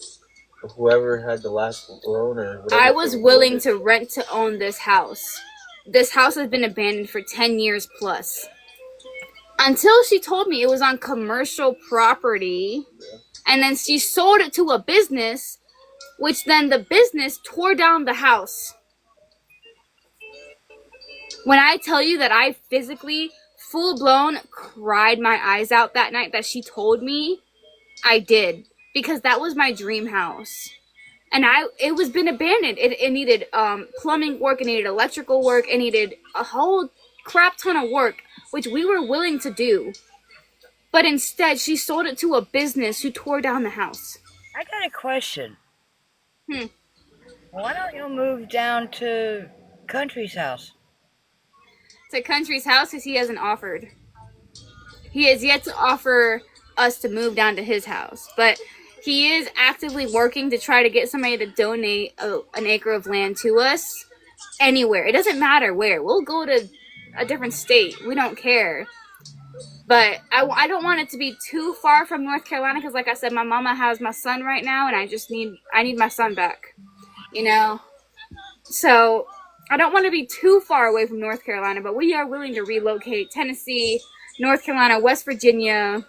Whoever had the last owner. I was willing to rent to own this house. This house has been abandoned for 10 years plus. Until she told me it was on commercial property. And then she sold it to a business, which then the business tore down the house. When I tell you that I physically, full-blown, cried my eyes out that night that she told me, I did. Because that was my dream house. And it was been abandoned. It needed plumbing work, it needed electrical work, it needed a whole crap ton of work, which we were willing to do. But instead, she sold it to a business who tore down the house. I got a question. Why don't you move down to Country's house? To Country's house because he hasn't offered. He has yet to offer us to move down to his house. But he is actively working to try to get somebody to donate an acre of land to us. Anywhere. It doesn't matter where. We'll go to a different state. We don't care. But I don't want it to be too far from North Carolina because, like I said, my mama has my son right now, and I need my son back, you know. So I don't want to be too far away from North Carolina, but we are willing to relocate Tennessee, North Carolina, West Virginia,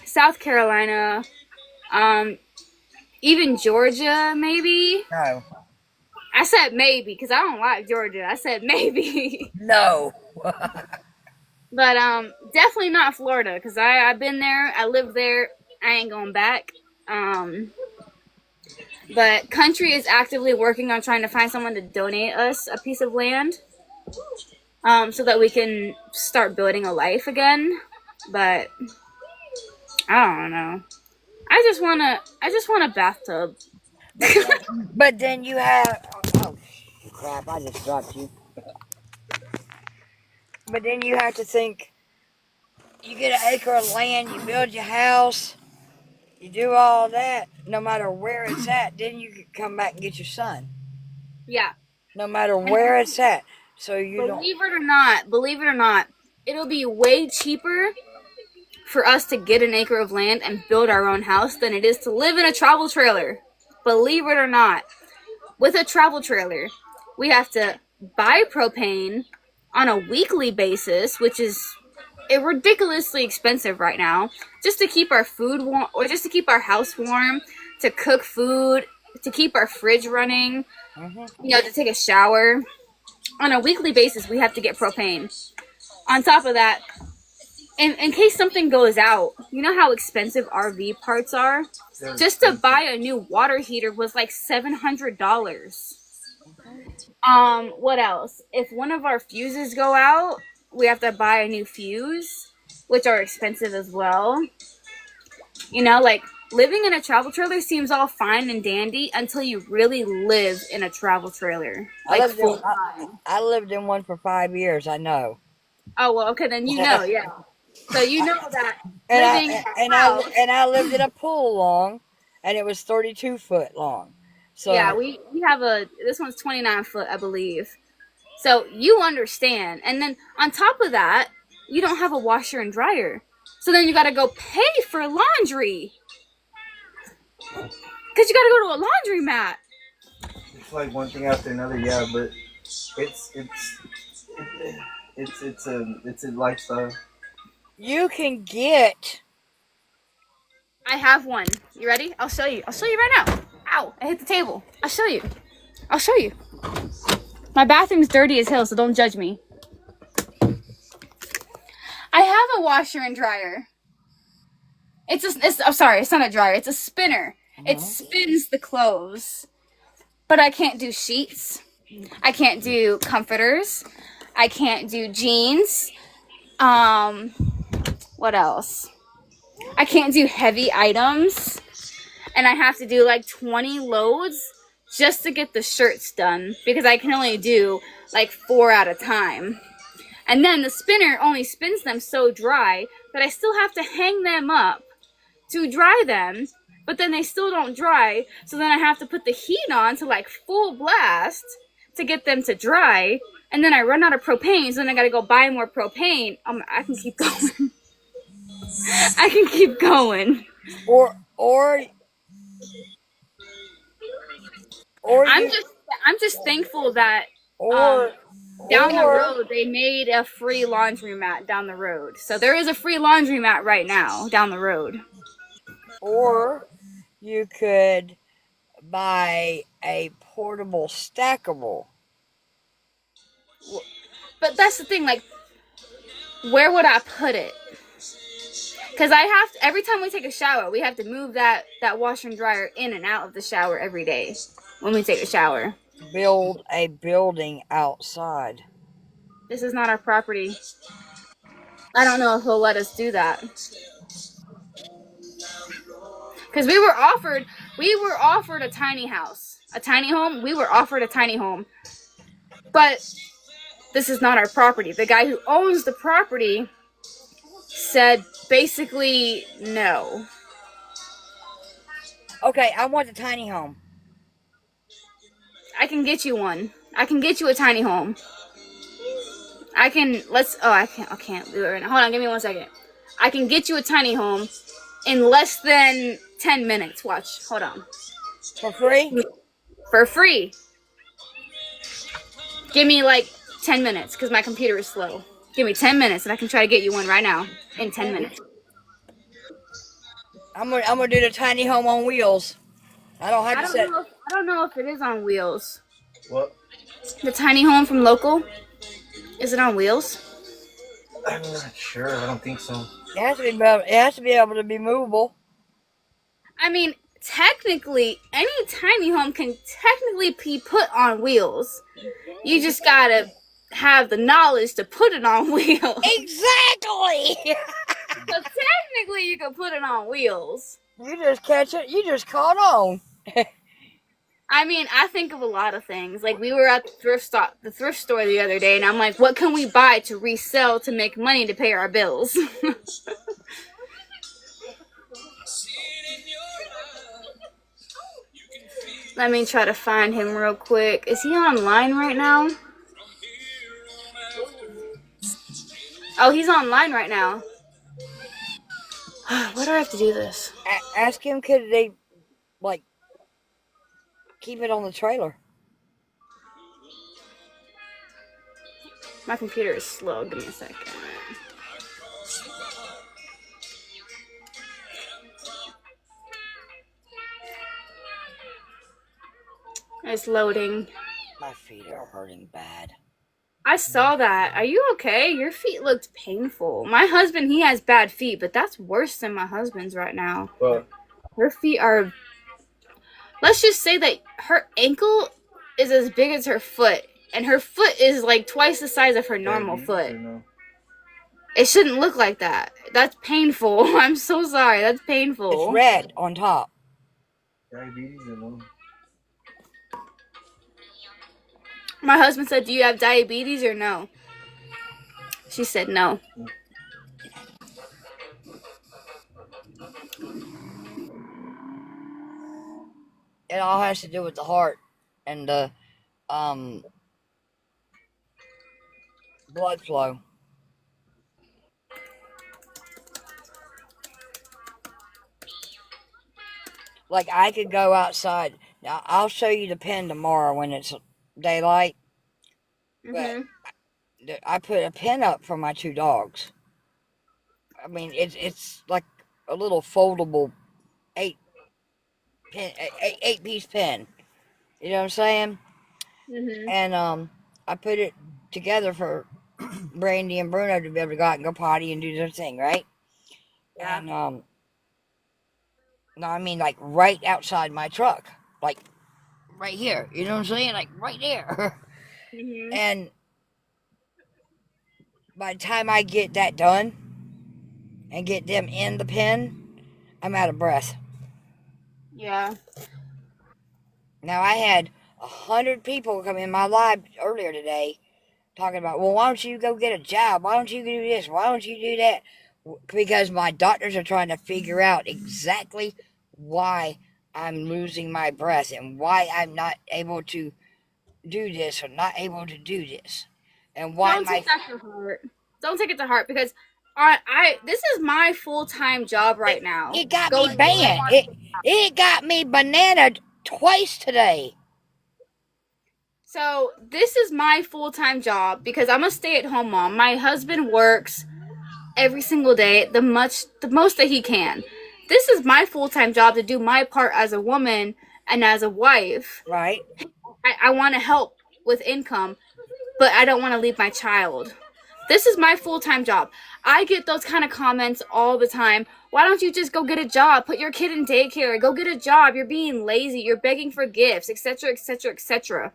South Carolina, even Georgia, maybe. No. I said maybe because I don't like Georgia. I said maybe. No. But definitely not Florida because I've been there. I lived there. I ain't going back. But Country is actively working on trying to find someone to donate us a piece of land, so that we can start building a life again. But I don't know. I just want a bathtub. But then you have. Oh crap! I just dropped you. But then you have to think, you get an acre of land, you build your house, You do all that, no matter where it's at, then you can come back and get your son. Yeah. No matter where it's at. So you don't. Believe it or not, it'll be way cheaper for us to get an acre of land and build our own house than it is to live in a travel trailer. Believe it or not. With a travel trailer, we have to buy propane on a weekly basis, which is ridiculously expensive right now, just to keep our food warm, or just to keep our house warm, to cook food, to keep our fridge running, to take a shower. On a weekly basis, we have to get propane. On top of that, in case something goes out, you know how expensive RV parts are? Just to buy a new water heater was like $700. What else? If one of our fuses go out, we have to buy a new fuse, which are expensive as well. Like living in a travel trailer seems all fine and dandy until you really live in a travel trailer, like full time. I lived in one for 5 years. I know. Oh well, okay, then yeah. So you know that and living in I a house. and I lived in a pool long, and it was 32 foot long. So Yeah, we have this one's 29 foot, I believe. So you understand. And then on top of that, you don't have a washer and dryer. So then you got to go pay for laundry. Because you got to go to a laundromat. It's like one thing after another, yeah, but it's a lifestyle. you can get. I have one. You ready? I'll show you. I'll show you right now. Ow, I hit the table. I'll show you. I'll show you. My bathroom's dirty as hell, so don't judge me. I have a washer and dryer. I'm sorry, it's not a dryer. It's a spinner. It spins the clothes. But I can't do sheets. I can't do comforters. I can't do jeans. What else? I can't do heavy items. And I have to do like 20 loads just to get the shirts done, because I can only do like 4 at a time. And then the spinner only spins them so dry that I still have to hang them up to dry them, but then they still don't dry. So then I have to put the heat on to like full blast to get them to dry. And then I run out of propane, so then I gotta go buy more propane. I can keep going. I can keep going. Or I'm just thankful that or down the road they made a free laundromat down the road. So there is a free laundromat right now down the road. Or you could buy a portable stackable. But that's the thing, like, where would I put it? Because I have to, every time we take a shower, we have to move that washer and dryer in and out of the shower every day when we take a shower. Build a building outside. This is not our property. I don't know if he'll let us do that. Because we were offered a tiny house, a tiny home. We were offered a tiny home. But this is not our property. The guy who owns the property said basically no. Okay, I want a tiny home. I can get you one. I can get you a tiny home. I can't do it right now. Hold on, give me 1 second. I can get you a tiny home in less than 10 minutes. Watch. Hold on. For free? For free. Give me like 10 minutes because my computer is slow. Give me 10 minutes and I can try to get you one right now in 10 minutes. I'm gonna do the tiny home on wheels. I don't know if it is on wheels. What? The tiny home from Local? Is it on wheels? I'm not sure. I don't think so. It has to be able to be movable. I mean, technically, any tiny home can technically be put on wheels. You just gotta have the knowledge to put it on wheels. Exactly. So technically, you can put it on wheels. You just catch it. You just caught on. I mean, I think of a lot of things. Like, we were at the thrift store the other day, and I'm like, what can we buy to resell to make money to pay our bills? Let me try to find him real quick. Is he online right now? Oh, he's online right now. Why do I have to do this? Ask him, could they, like, keep it on the trailer? My computer is slow. Give me a second. It's loading. My feet are hurting bad. I saw that. Are you okay? Your feet looked painful. My husband, he has bad feet, but that's worse than my husband's right now. Well, Her feet are. Let's just say that her ankle is as big as her foot, and her foot is like twice the size of her normal foot. It shouldn't look like that. That's painful. I'm so sorry. That's painful. It's red on top. Diabetes or no? My husband said, "Do you have diabetes or no?" She said no. It all has to do with the heart and the blood flow. Like, I could go outside. Now, I'll show you the pen tomorrow when it's daylight. But I put a pen up for my two dogs. I mean, it's like a little foldable eight piece pen. You know what I'm saying? And I put it together for Brandy and Bruno to be able to go out and go potty and do their thing, right? Yeah. And no, I mean, like, right outside my truck, like right here. You know what I'm saying? Like right there. And by the time I get that done and get them in the pen, I'm out of breath. Yeah. Now, I had 100 people come in my live earlier today talking about, well, why don't you go get a job? Why don't you do this? Why don't you do that? Because my doctors are trying to figure out exactly why I'm losing my breath and why I'm not able to do this or not able to do this. And why Don't take that to heart. Don't take it to heart because I this is my full-time job right now. It got me banned. It got me bananaed twice today. So this is my full-time job because I'm a stay-at-home mom. My husband works every single day, the most that he can. This is my full-time job to do my part as a woman and as a wife. Right. I want to help with income, but I don't want to leave my child. This is my full-time job. I get those kind of comments all the time. Why don't you just go get a job? Put your kid in daycare. Go get a job. You're being lazy. You're begging for gifts, etc., etc., etc.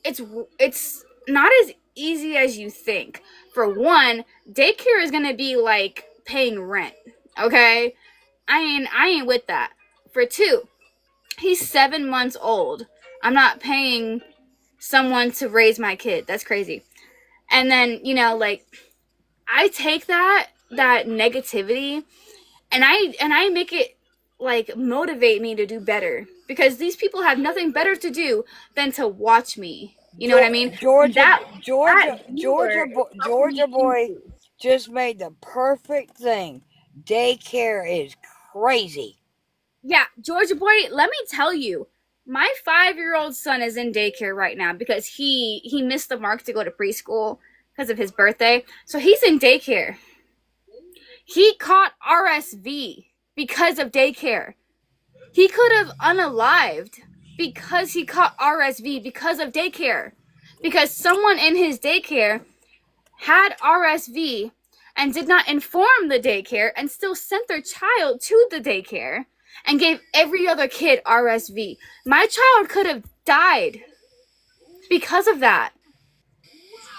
It's not as easy as you think. For one, daycare is gonna be like paying rent. Okay, I ain't with that. For two, he's 7 months old. I'm not paying someone to raise my kid. That's crazy. And then, like, I take that negativity and I make it like motivate me to do better because these people have nothing better to do than to watch me. You know what I mean? Georgia Georgia boy just made the perfect thing. Daycare is crazy. Yeah, Georgia boy, let me tell you, my 5-year-old son is in daycare right now because he missed the mark to go to preschool because of his birthday. So he's in daycare. He caught RSV because of daycare. He could have unalived because he caught RSV because of daycare. Because someone in his daycare had RSV and did not inform the daycare and still sent their child to the daycare and gave every other kid RSV. My child could have died because of that.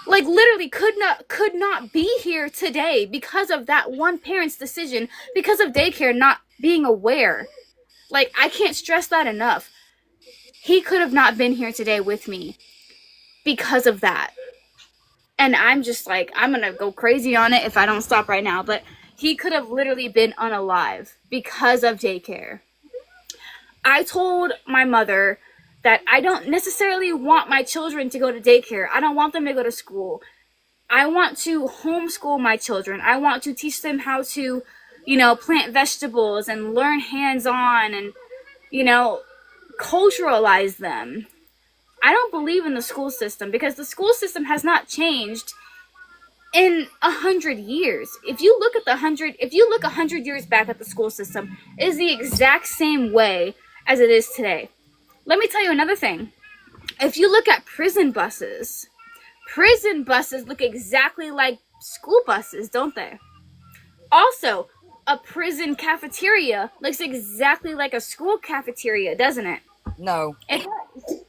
Like, literally could not be here today because of that one parent's decision, because of daycare not being aware. Like, I can't stress that enough. He could have not been here today with me because of that. And I'm just like, I'm gonna go crazy on it if I don't stop right now. But he could have literally been unalive because of daycare. I told my mother that I don't necessarily want my children to go to daycare. I don't want them to go to school. I want to homeschool my children. I want to teach them how to, plant vegetables and learn hands-on and, culturalize them. I don't believe in the school system because the school system has not changed in 100 years. If you look 100 years back at the school system, it is the exact same way as it is today. Let me tell you another thing. If you look at prison buses look exactly like school buses, don't they? Also, a prison cafeteria looks exactly like a school cafeteria, doesn't it? No.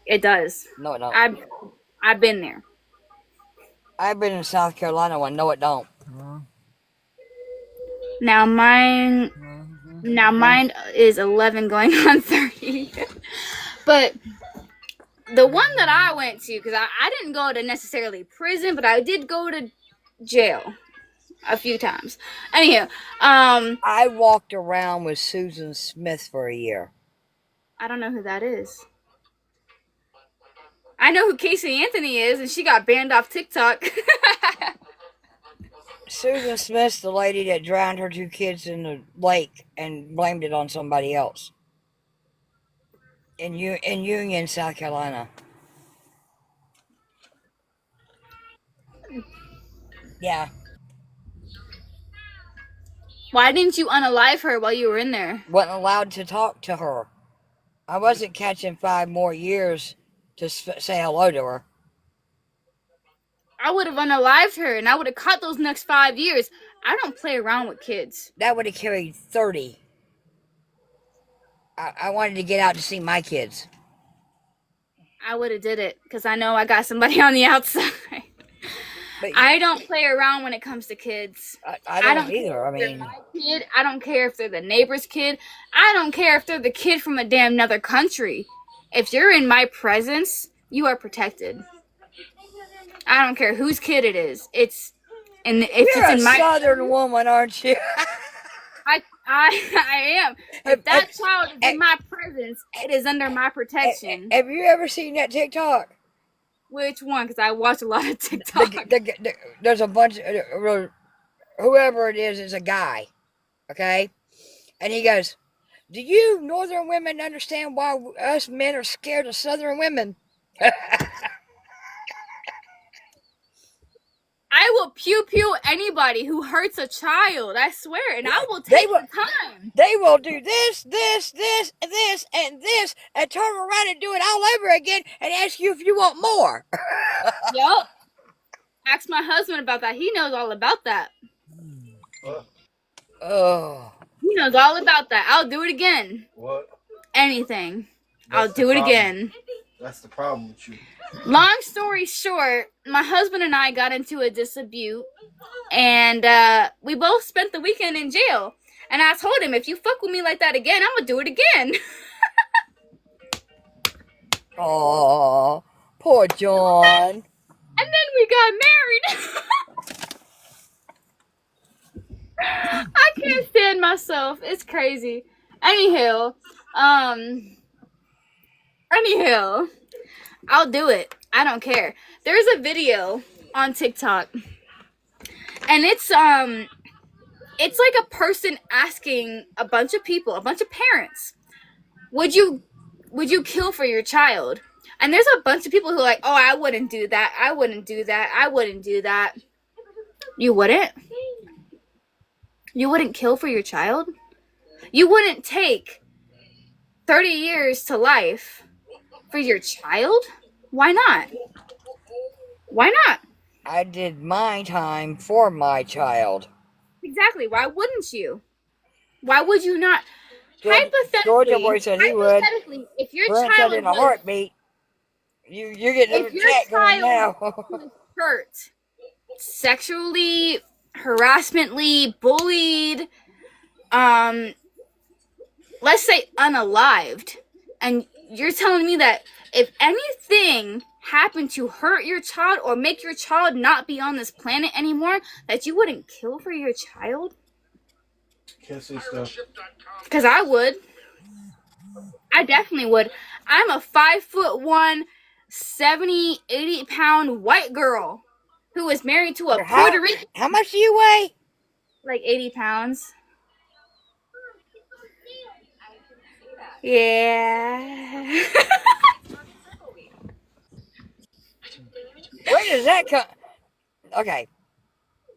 It does. No, it don't. I've been there. I've been in South Carolina one. No, it don't. Now mine is 11 going on 30. But the one that I went to, because I didn't go to necessarily prison, but I did go to jail a few times. Anyhow, I walked around with Susan Smith for a year. I don't know who that is. I know who Casey Anthony is, and she got banned off TikTok. Susan Smith's the lady that drowned her 2 kids in the lake and blamed it on somebody else. In Union, South Carolina. Yeah. Why didn't you unalive her while you were in there? Wasn't allowed to talk to her. I wasn't catching 5 more years to say hello to her. I would have unalived her, and I would have caught those next 5 years. I don't play around with kids. That would have carried 30. I wanted to get out to see my kids. I would have did it, because I know I got somebody on the outside. But I don't play around when it comes to kids. I don't either. I mean, my kid. I don't care if they're the neighbor's kid. I don't care if they're the kid from a damn another country. If you're in my presence, you are protected. I don't care whose kid it is. You're a Southern woman, aren't you? I am. If that child is in my presence, it is under my protection. Have you ever seen that TikTok? Which one? Because I watch a lot of TikTok. There's a bunch of, whoever it is a guy, okay? And he goes, do you Northern women understand why us men are scared of Southern women? I will pew anybody who hurts a child, I swear, and I will take the time. They will do this, and this, and turn around and do it all over again and ask you if you want more. Yup. Ask my husband about that. He knows all about that. Oh. He knows all about that. I'll do it again. What? Anything. I'll do it again. That's the problem with you. Long story short, my husband and I got into a dispute, and we both spent the weekend in jail. And I told him, if you fuck with me like that again, I'm gonna do it again. Oh, poor John. And then we got married. I can't stand myself. It's crazy. Anyhow, I'll do it. I don't care. There's a video on TikTok, and it's like a person asking a bunch of people, a bunch of parents, would you kill for your child? And there's a bunch of people who are like, oh, I wouldn't do that. I wouldn't do that. I wouldn't do that. You wouldn't? You wouldn't kill for your child? You wouldn't take 30 years to life for your child? Why not? Why not? I did my time for my child. Exactly. Why wouldn't you? Why would you not? Hypothetically, Georgia boy said he would. If your Brent child said in a heartbeat. You're getting a chat going now. was hurt, sexually, harassmentally, bullied, let's say unalived, and you're telling me that if anything happened to hurt your child or make your child not be on this planet anymore, that you wouldn't kill for your child? Can't say stuff. Because I would. I definitely would. I'm a 5'1", 70, 80-pound white girl who was married to a How Puerto Rican, how much do you weigh? like 80 pounds. Yeah. Where does that come? Okay.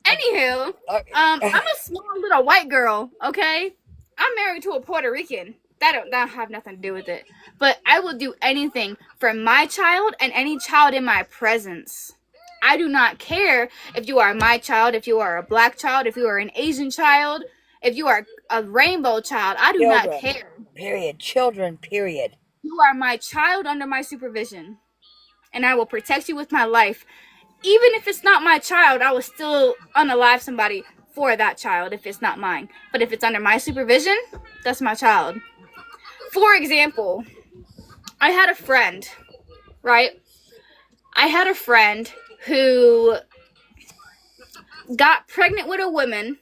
Anywho, I'm a small little white girl, okay? I'm married to a Puerto Rican. That don't have nothing to do with it. But I will do anything for my child and any child in my presence. I do not care if you are my child, if you are a black child, if you are an Asian child, if you are a rainbow child. I do not Children. care. Period. Children. Period. You are my child under my supervision, and I will protect you with my life. Even if it's not my child, I will still unalive somebody for that child if it's not mine. But if it's under my supervision, that's my child. For example, I had a friend, right? I had a friend who got pregnant with a woman.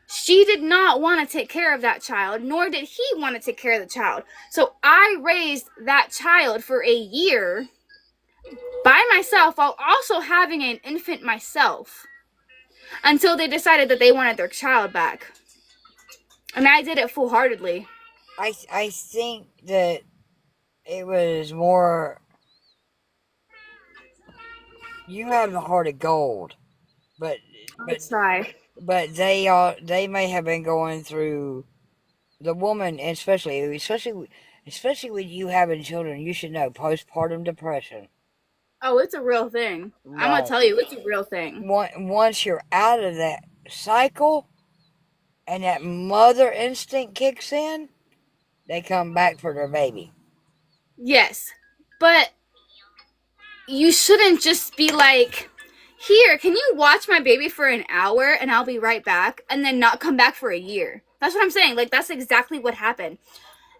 She did not want to take care of that child, nor did he want to take care of the child. So I raised that child for a year by myself while also having an infant myself until they decided that they wanted their child back. And I did it full-heartedly. I think that it was more. You have the heart of gold, but I try. they may have been going through the woman, especially with you having children. You should know postpartum depression. Oh, it's a real thing. I'm gonna Right. tell you, it's a real thing. Once you're out of that cycle and that mother instinct kicks in, they come back for their baby. Yes, but you shouldn't just be like, here, can you watch my baby for an hour and I'll be right back, and then not come back for a year. That's what I'm saying. Like, that's exactly what happened.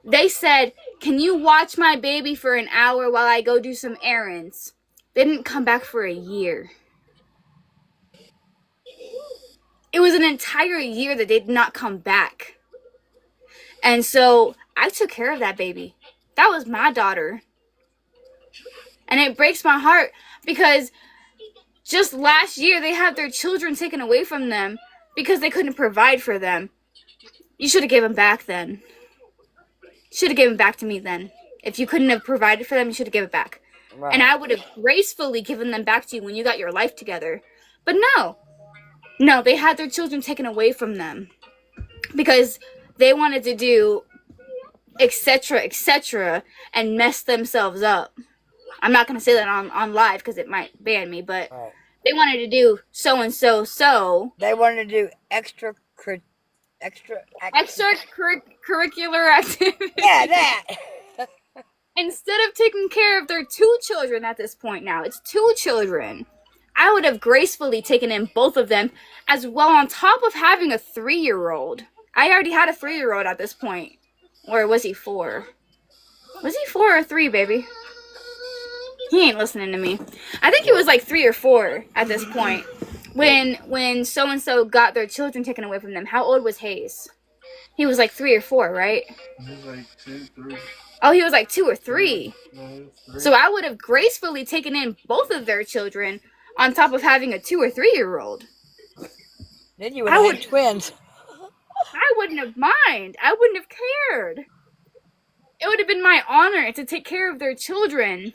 They said, can you watch my baby for an hour while I go do some errands? They didn't come back for a year. It was an entire year that they did not come back. And so I took care of that baby. That was my daughter. And it breaks my heart because just last year they had their children taken away from them because they couldn't provide for them. You should have given them back then. Should have given back to me then. If you couldn't have provided for them, you should have given it back. Right. And I would have gracefully given them back to you when you got your life together. But no, they had their children taken away from them because they wanted to do etc., and mess themselves up. I'm not going to say that on live because it might ban me, but Right. they wanted to do so and so. They wanted to do extracurricular Activities. Yeah, that. Instead of taking care of their 2 children at this point now, it's 2 children. I would have gracefully taken in both of them as well on top of having a 3-year-old. I already had a 3-year-old at this point. Or was he 4? Was he 4 or 3, baby? He ain't listening to me. I think he was like 3 or 4 at this point. When so-and-so got their children taken away from them. How old was Hayes? He was like 3 or 4, right? He was like 2, 3. Oh, he was like 2 or 3. No, he was 3. So I would have gracefully taken in both of their children on top of having a 2 or 3-year-old. Then you would have had twins. I wouldn't have minded. I wouldn't have cared. It would have been my honor to take care of their children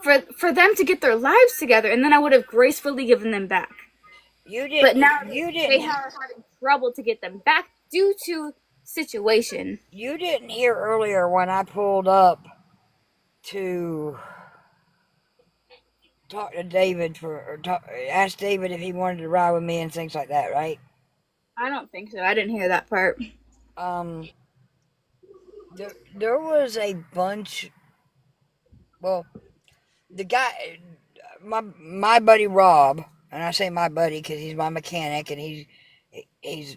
for them to get their lives together, and then I would have gracefully given them back. But now they are having trouble to get them back due to situation. You didn't hear earlier when I pulled up to talk to David ask David if he wanted to ride with me and things like that, right? I don't think so. I didn't hear that part. There was a bunch. Well, the guy, my buddy Rob, and I say my buddy because he's my mechanic and he's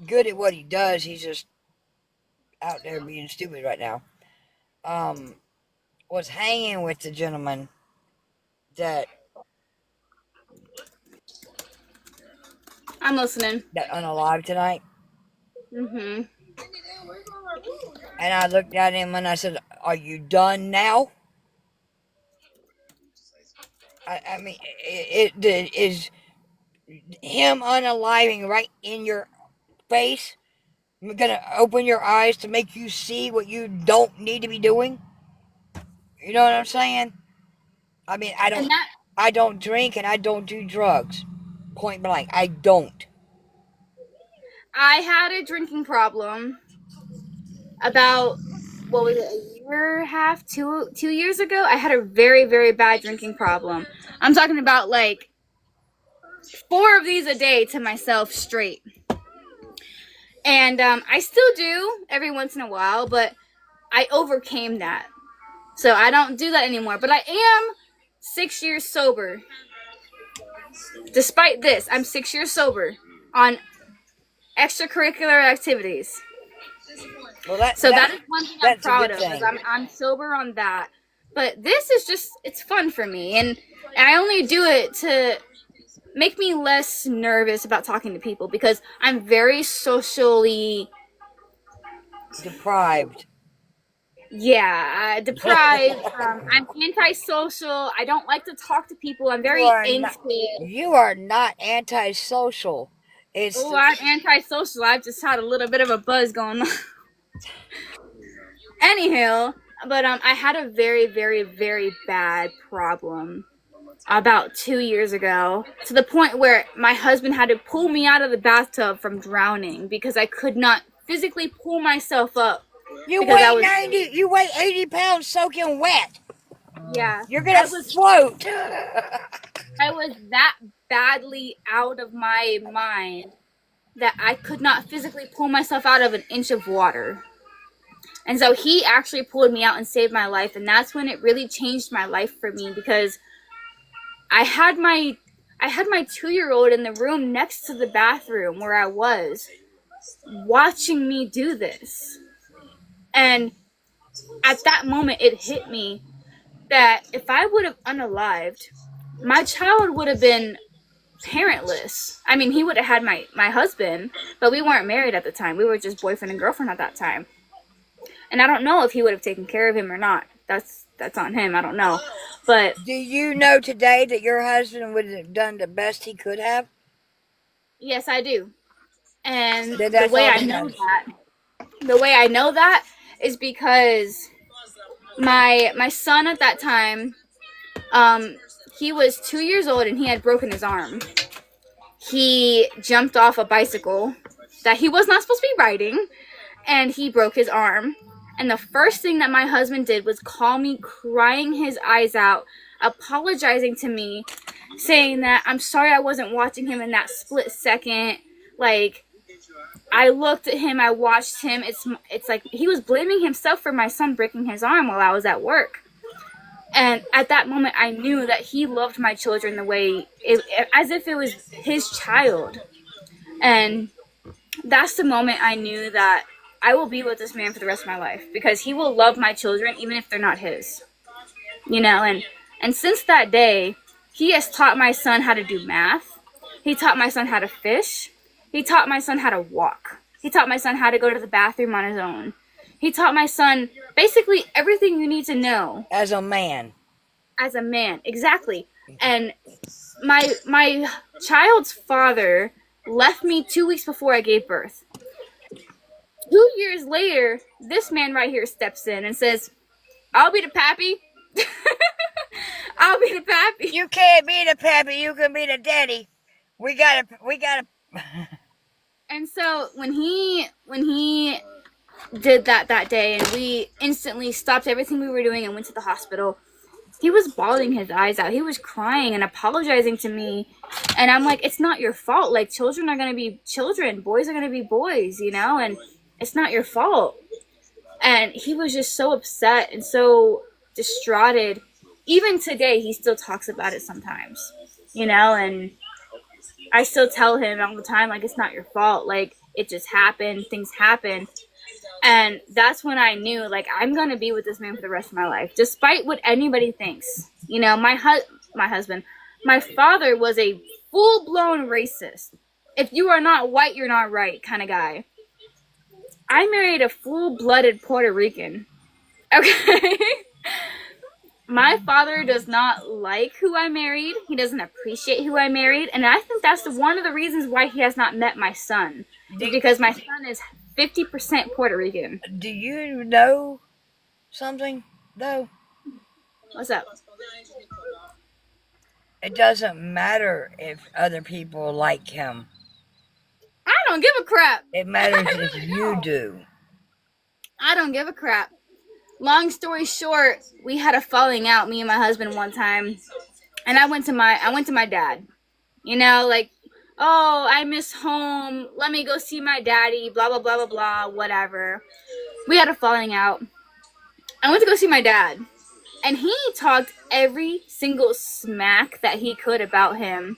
good at what he does. He's just out there being stupid right now. Was hanging with the gentleman that I'm listening. unalive tonight. Mm-hmm. And I looked at him and I said, "Are you done now?" I mean, it is him unaliving right in your face gonna open your eyes to make you see what you don't need to be doing? You know what I'm saying? I mean, And that I don't drink and I don't do drugs. Point blank, I don't. I had a drinking problem about what was it, a year and a half, 2 years ago. I had a very, very bad drinking problem. I'm talking about like 4 of these a day to myself straight. And I still do every once in a while, but I overcame that. So I don't do that anymore. But I am 6 years sober. Despite this, I'm 6 years sober on extracurricular activities. Well, So that is one thing I'm that's a proud good of, is thing. I'm sober on that. But this is just, it's fun for me. And I only do it to make me less nervous about talking to people, because I'm very socially Deprived. deprived. I'm antisocial. I don't like to talk to people. I'm You very are not. intimate. You are not antisocial. It's Oh, I'm antisocial. I've just had a little bit of a buzz going on. Anyhow, but I had a very, very, very bad problem about 2 years ago, to the point where my husband had to pull me out of the bathtub from drowning because I could not physically pull myself up, you because I weigh was 90. You weigh 80 pounds soaking wet. yeah You're gonna I was float. I was that badly out of my mind that I could not physically pull myself out of an inch of water. And so he actually pulled me out and saved my life, and that's when it really changed my life for me, because I had my 2-year-old in the room next to the bathroom where I was, watching me do this. And at that moment it hit me that if I would have unalived, my child would have been parentless. I mean, he would have had my husband, but we weren't married at the time. We were just boyfriend and girlfriend at that time. And I don't know if he would have taken care of him or not. That's on him. I don't know. But Do you know today that your husband would have done the best he could have? yes, I do. And Then the that's way all I that know matters. that, is because my son at that time, he was 2 years old and he had broken his arm. He jumped off a bicycle that he was not supposed to be riding, and he broke his arm. And the first thing that my husband did was call me, crying his eyes out, apologizing to me, saying that I'm sorry I wasn't watching him in that split second. Like, I looked at him, I watched him. It's like he was blaming himself for my son breaking his arm while I was at work. And at that moment, I knew that he loved my children the way, as if it was his child. And that's the moment I knew that I will be with this man for the rest of my life, because he will love my children even if they're not his. And since that day, he has taught my son how to do math. He taught my son how to fish. He taught my son how to walk. He taught my son how to go to the bathroom on his own. He taught my son basically everything you need to know As a man. as a man. Exactly. And my child's father left me 2 weeks before I gave birth. 2 years later, this man right here steps in and says, I'll be the pappy. I'll be the pappy. You can't be the pappy, you can be the daddy. We gotta And so when he did that day, and we instantly stopped everything we were doing and went to the hospital, he was bawling his eyes out. He was crying and apologizing to me. And I'm like, it's not your fault. Like, children are going to be children. Boys are going to be boys, and it's not your fault. And he was just so upset and so distraughted. Even today, he still talks about it sometimes, and I still tell him all the time, like, it's not your fault. Like, it just happened. Things happen. And that's when I knew, like, I'm going to be with this man for the rest of my life, despite what anybody thinks. My husband, my father was a full-blown racist. If you are not white, you're not right kind of guy. I married a full-blooded Puerto Rican. Okay. My father does not like who I married. He doesn't appreciate who I married. And I think that's one of the reasons why he has not met my son. Is because my son is 50% Puerto Rican. Do you know something, though? What's up? It doesn't matter if other people like him. I don't give a crap. It matters if you do. I don't give a crap. Long story short, we had a falling out, me and my husband, one time. And I went to my dad. You know, like, oh, I miss home. Let me go see my daddy. Blah, blah, blah, blah, blah. Whatever. We had a falling out. I went to go see my dad. And he talked every single smack that he could about him.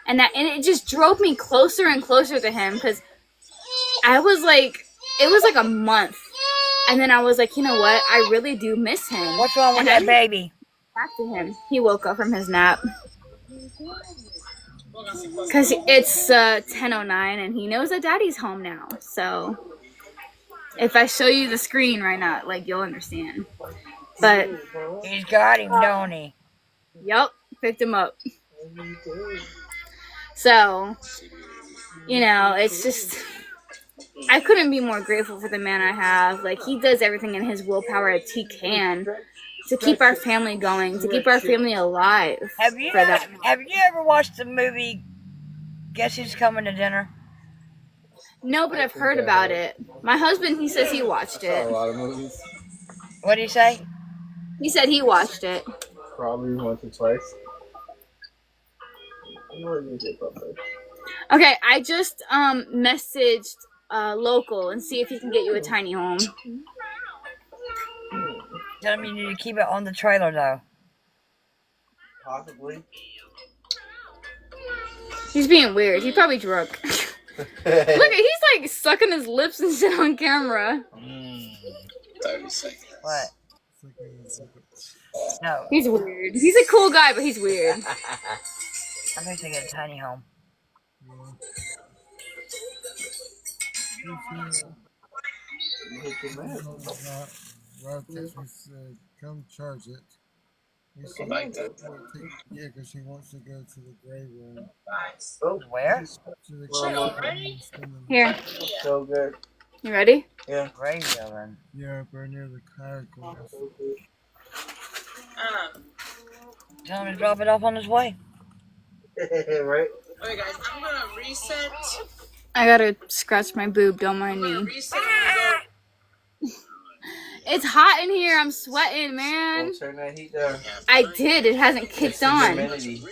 And it just drove me closer and closer to him. Because I was like, it was like a month. And then I was like, you know what? I really do miss him. What's wrong with that baby? Back to him. He woke up from his nap. Because it's 10:09 and he knows that daddy's home now. So if I show you the screen right now, like, you'll understand. But He's got him, don't he? Yup, picked him up. So, you know, it's just, I couldn't be more grateful for the man I have. Like, he does everything in his willpower as he can to keep our family going, to keep our family alive. Have you ever watched the movie Guess Who's Coming to Dinner? No, but I've heard about it. My husband, he says he watched it. A lot of movies. What do you say? He said he watched it. Probably once or twice. Okay, I just messaged local and see if he can get you a tiny home. Tell him you need to keep it on the trailer, though. Possibly. He's being weird. He's probably drunk. Look, he's like sucking his lips and shit on camera. 30 seconds. What? No. He's weird. He's a cool guy, but he's weird. I'm going to get a tiny home. Well, we said, come charge it. We said, Like that. yeah, because she wants to go to the grave room. Where? To the grave room. Here. So good. You ready? Yeah. Grave oven. Yeah, up there near the kayak course. Tell him to drop it off on his way. Right? Okay, guys, I'm gonna reset. I gotta scratch my boob. Don't mind me. Reset. It's hot in here. I'm sweating, man. Don't turn that heat down. I did. It hasn't kicked on. Humidity.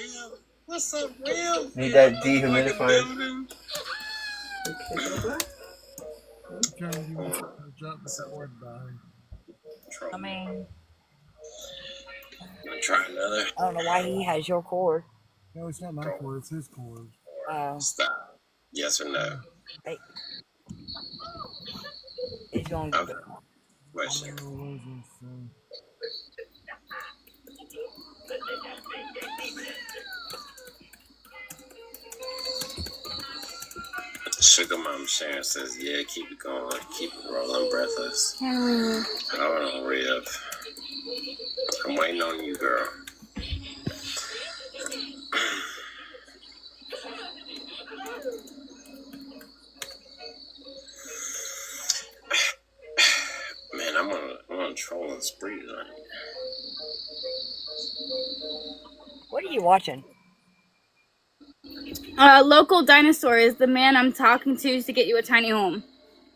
What's up, real? Need that dehumidifier. Trying to drop the cord by. I mean, Try another. I don't know why he has your cord. No, it's not my cord, it's his cord. Stop. Yes or no? Hey. He's going to Okay. Wait a I second. don't know what it is, so. Sugar Mom Sharon says, yeah, keep it going. Keep it rolling, breathless. Henry. Hold on, Rib. I'm waiting on you, girl. Man, I'm on a trolling spree tonight. What are you watching? Local dinosaur is the man I'm talking to get you a tiny home.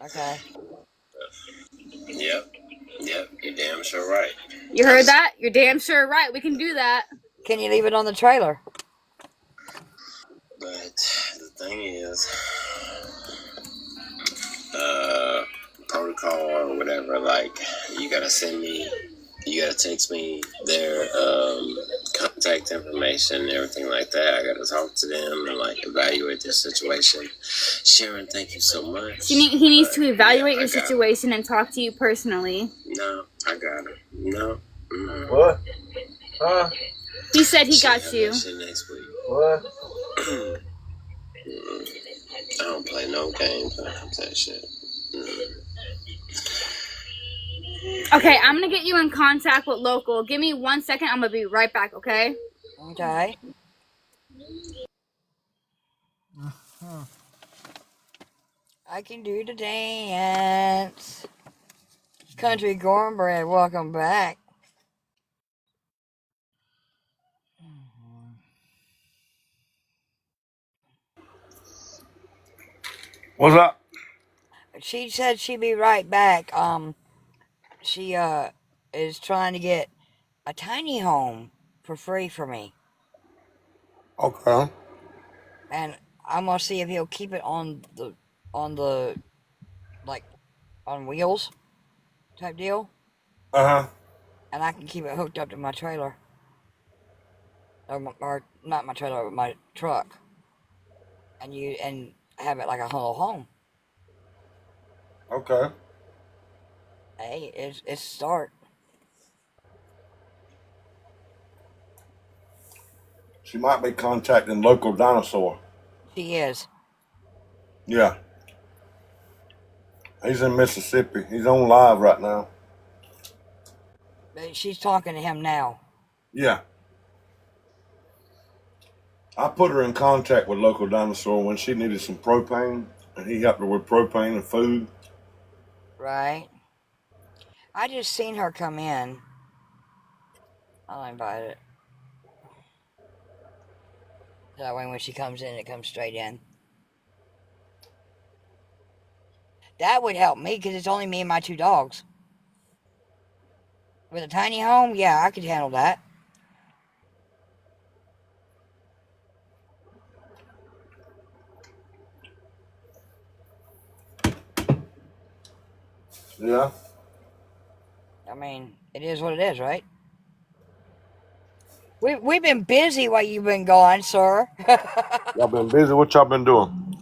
Okay. Yep, you're damn sure right. You heard that? You're damn sure right. We can do that. Can you leave it on the trailer? But the thing is, protocol or whatever, like, you gotta text me their contact information and everything like that. I gotta talk to them and like evaluate their situation. Sharon, thank you so much. He needs to evaluate your situation and talk to you personally. No, I got it. No. Mm-mm. What? He said he got you. Shit next week. What? I don't play no games when it comes to that shit. Okay, I'm gonna get you in contact with local. Give me 1 second. I'm gonna be right back. Okay. Okay. Uh-huh. I can do the dance. Country cornbread, welcome back. What's up? She said she'd be right back. She is trying to get a tiny home for free for me, Okay. and I'm gonna see if he'll keep it on the like on wheels type deal, Uh-huh. and I can keep it hooked up to my trailer, or not my trailer, but my truck, and have it like a little home. Okay. Hey, it's a start. She might be contacting local dinosaur. She is. Yeah. He's in Mississippi. He's on live right now. She's talking to him now. Yeah. I put her in contact with local dinosaur when she needed some propane, and he helped her with propane and food. Right. I just seen her come in. I'll invite it. That way when she comes in, it comes straight in. That would help me because it's only me and my 2 dogs. With a tiny home, yeah, I could handle that. Yeah. I mean, it is what it is, right? We've been busy while you've been gone, sir. Y'all been busy? What y'all been doing?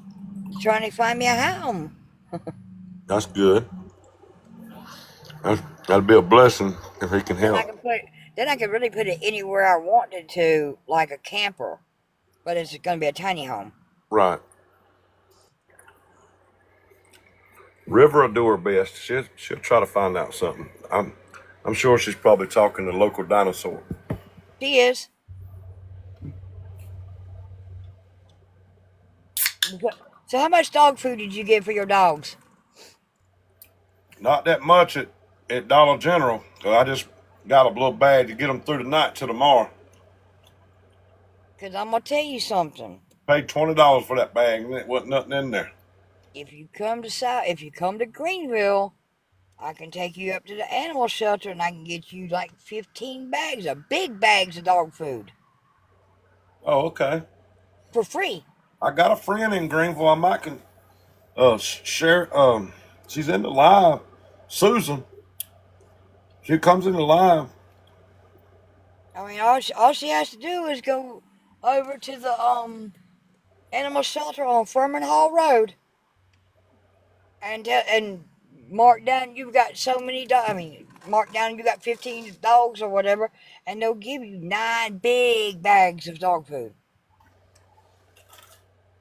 Trying to find me a home. That's good. That'd be a blessing if he can Then I help. can put. Then I can really put it anywhere I wanted to, like a camper. But it's going to be a tiny home. Right. River will do her best. She'll try to find out something. I'm sure she's probably talking to local dinosaur. She is. So how much dog food did you get for your dogs? Not that much at Dollar General. So I just got a little bag to get them through the night till tomorrow. Because I'm going to tell you something. Paid $20 for that bag, and it wasn't nothing in there. If you come to Greenville, I can take you up to the animal shelter and I can get you like 15 bags of big bags of dog food Oh, okay. for free. I got a friend in Greenville. I might can share. She's in the live. Susan. She comes in the live. I mean, all she has to do is go over to the animal shelter on Furman Hall Road and mark down you've got so many dogs. I mean, mark down you got 15 dogs or whatever, and they'll give you 9 big bags of dog food.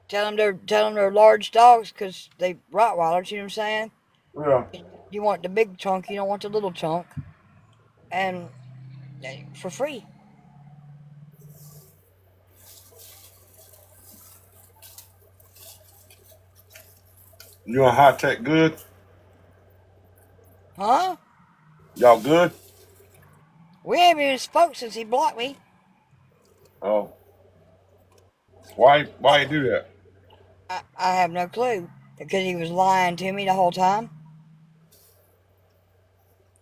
Tell them they're large dogs because they Rottweilers. You know what I'm saying? Yeah. You want the big chunk, you don't want the little chunk, and for free. You on high tech good? Huh? Y'all good? We haven't even spoke since he blocked me. Oh. Why you do that? I have no clue because he was lying to me the whole time.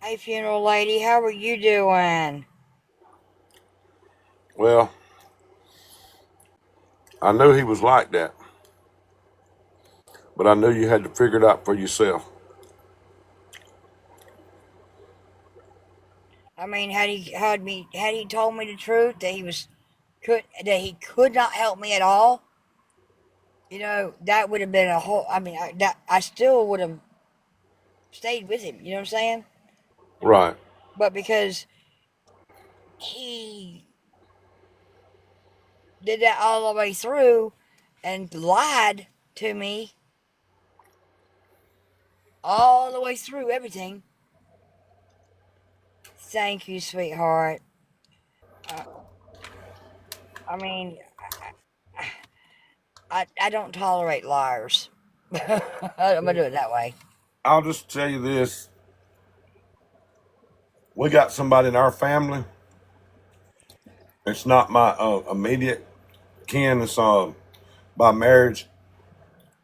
Hey, funeral lady, how are you doing? Well, I knew he was like that, but I knew you had to figure it out for yourself. I mean, had he told me the truth that he could not help me at all, that would have been a whole. I mean, I still would have stayed with him. You know what I'm saying? Right. But because he did that all the way through and lied to me all the way through everything, Thank you, sweetheart. Uh, I mean, I don't tolerate liars. I'm gonna do it that way. I'll just tell you this: we got somebody in our family. It's not my immediate kin. It's by marriage,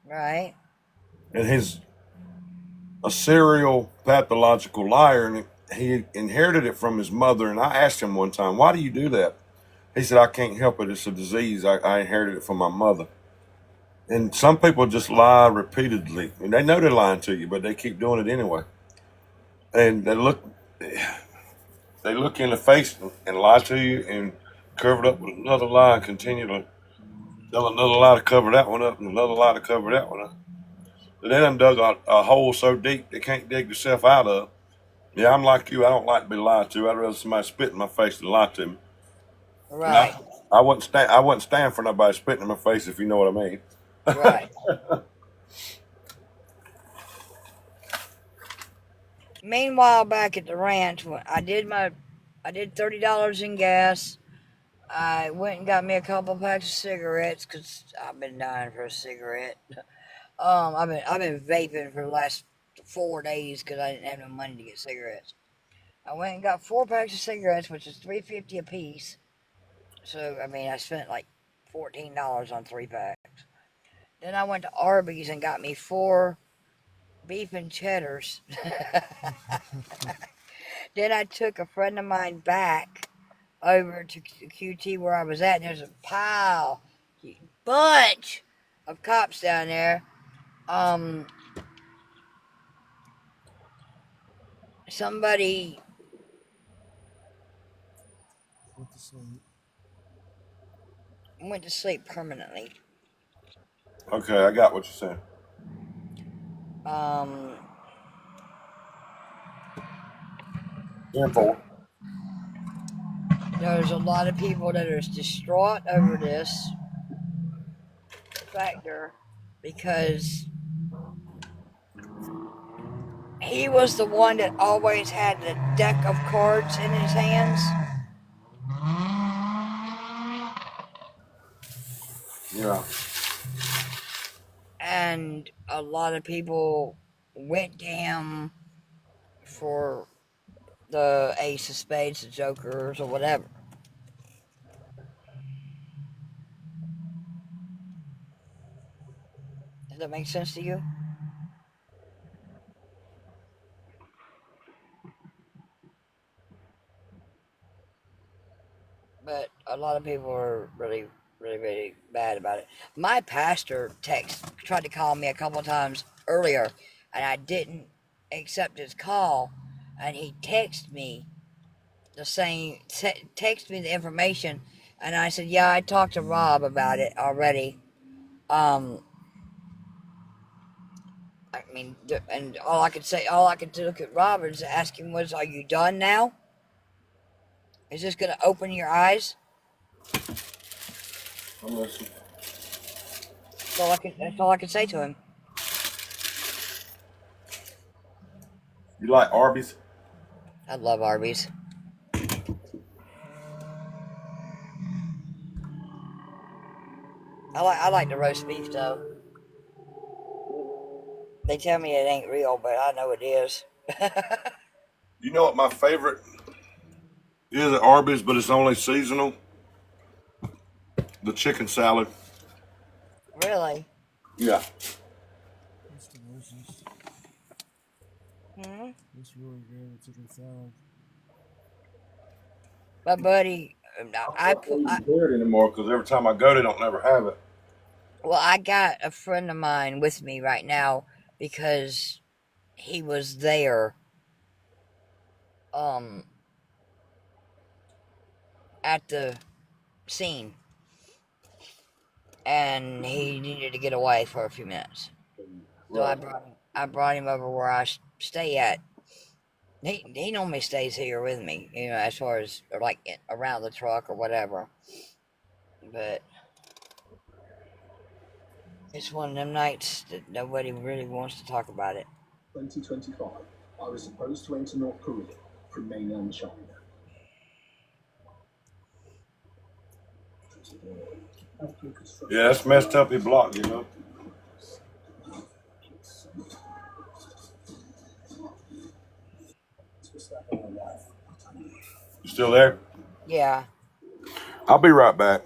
Right? and he's a serial pathological liar, and he inherited it from his mother. And I asked him one time, "Why do you do that?" He said, "I can't help it. It's a disease. I inherited it from my mother." And some people just lie repeatedly, and they know they're lying to you, but they keep doing it anyway. And they look you in the face and lie to you, and cover it up with another lie, and continue to tell another lie to cover that one up, and another lie to cover that one up. But they done dug a hole so deep they can't dig themselves out of. Yeah, I'm like you. I don't like to be lied to. I'd rather somebody spit in my face than lie to me. And Right. I wouldn't stand. I wouldn't stand for nobody spitting in my face, if you know what I mean. Right. Meanwhile, back at the ranch, I did $30 in gas. I went and got me a couple packs of cigarettes because I've been dying for a cigarette. I've been vaping for the last 4 days because I didn't have no money to get cigarettes. I went and got 4 packs of cigarettes, which is $3.50 a piece. So I mean, I spent like $14 on 3 packs. Then I went to Arby's and got me 4 beef and cheddars. Then I took a friend of mine back over to QT where I was at, and there's a bunch of cops down there. Somebody Went to sleep. went to sleep permanently. Okay, I got what you're saying. Um, Info. there's a lot of people that are distraught over this factor because he was the one that always had the deck of cards in his hands. Yeah. And a lot of people went to him for the ace of spades, the jokers, or whatever. Does that make sense to you? But a lot of people are really, really, really bad about it. My pastor tried to call me a couple times earlier, and I didn't accept his call, and he texted me text me the information, and I said, yeah, I talked to Rob about it already. Um, I mean, and all I could look at Rob and ask him was, are you done now? Is this going to open your eyes? I'm listening. That's all I could say to him. You like Arby's? I love Arby's. I like the roast beef though. They tell me it ain't real, but I know it is. You know what my favorite is at Arby's, but it's only seasonal? The chicken salad. Really? Yeah. It's delicious. Hmm? It's really good with chicken salad. My buddy, I can't even hear it anymore because every time I go, they don't never have it. well, I got a friend of mine with me right now because he was there um at the scene and he needed to get away for a few minutes. So Right. I brought him over where I stay at. He normally stays here with me, you know, as far as or like around the truck or whatever. But it's one of them nights that nobody really wants to talk about it. 2025, I was supposed to enter North Korea. Yeah, that's messed up. He blocked, you know. You still there? Yeah. I'll be right back.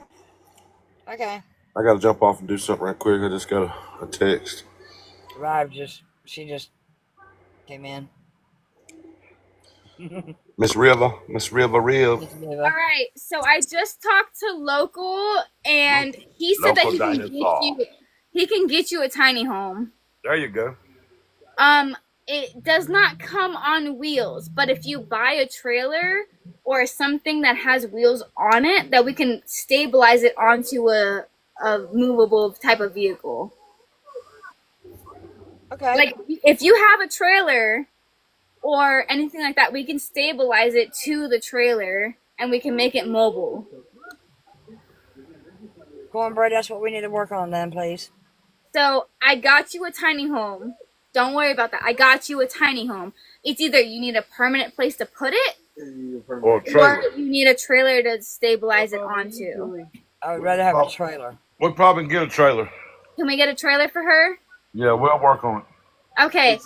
Okay. I gotta jump off and do something right quick. I just got a text. She just came in. Miss River, Miss River, Miss All Riva. right, so I just talked to local, and he said that Local dinosaur. he can get you a tiny home. There you go. It does not come on wheels, but if you buy a trailer or something that has wheels on it, that we can stabilize it onto a movable type of vehicle. Okay. Like if you have a trailer or anything like that, we can stabilize it to the trailer and we can make it mobile. Cornbread, that's what we need to work on then, please. So I got you a tiny home. Don't worry about that. I got you a tiny home. It's either you need a permanent place to put it, Or a trailer. or you need a trailer to stabilize it onto. I would rather have a trailer. We'll probably get a trailer. Can we get a trailer for her? Yeah, we'll work on it. Okay.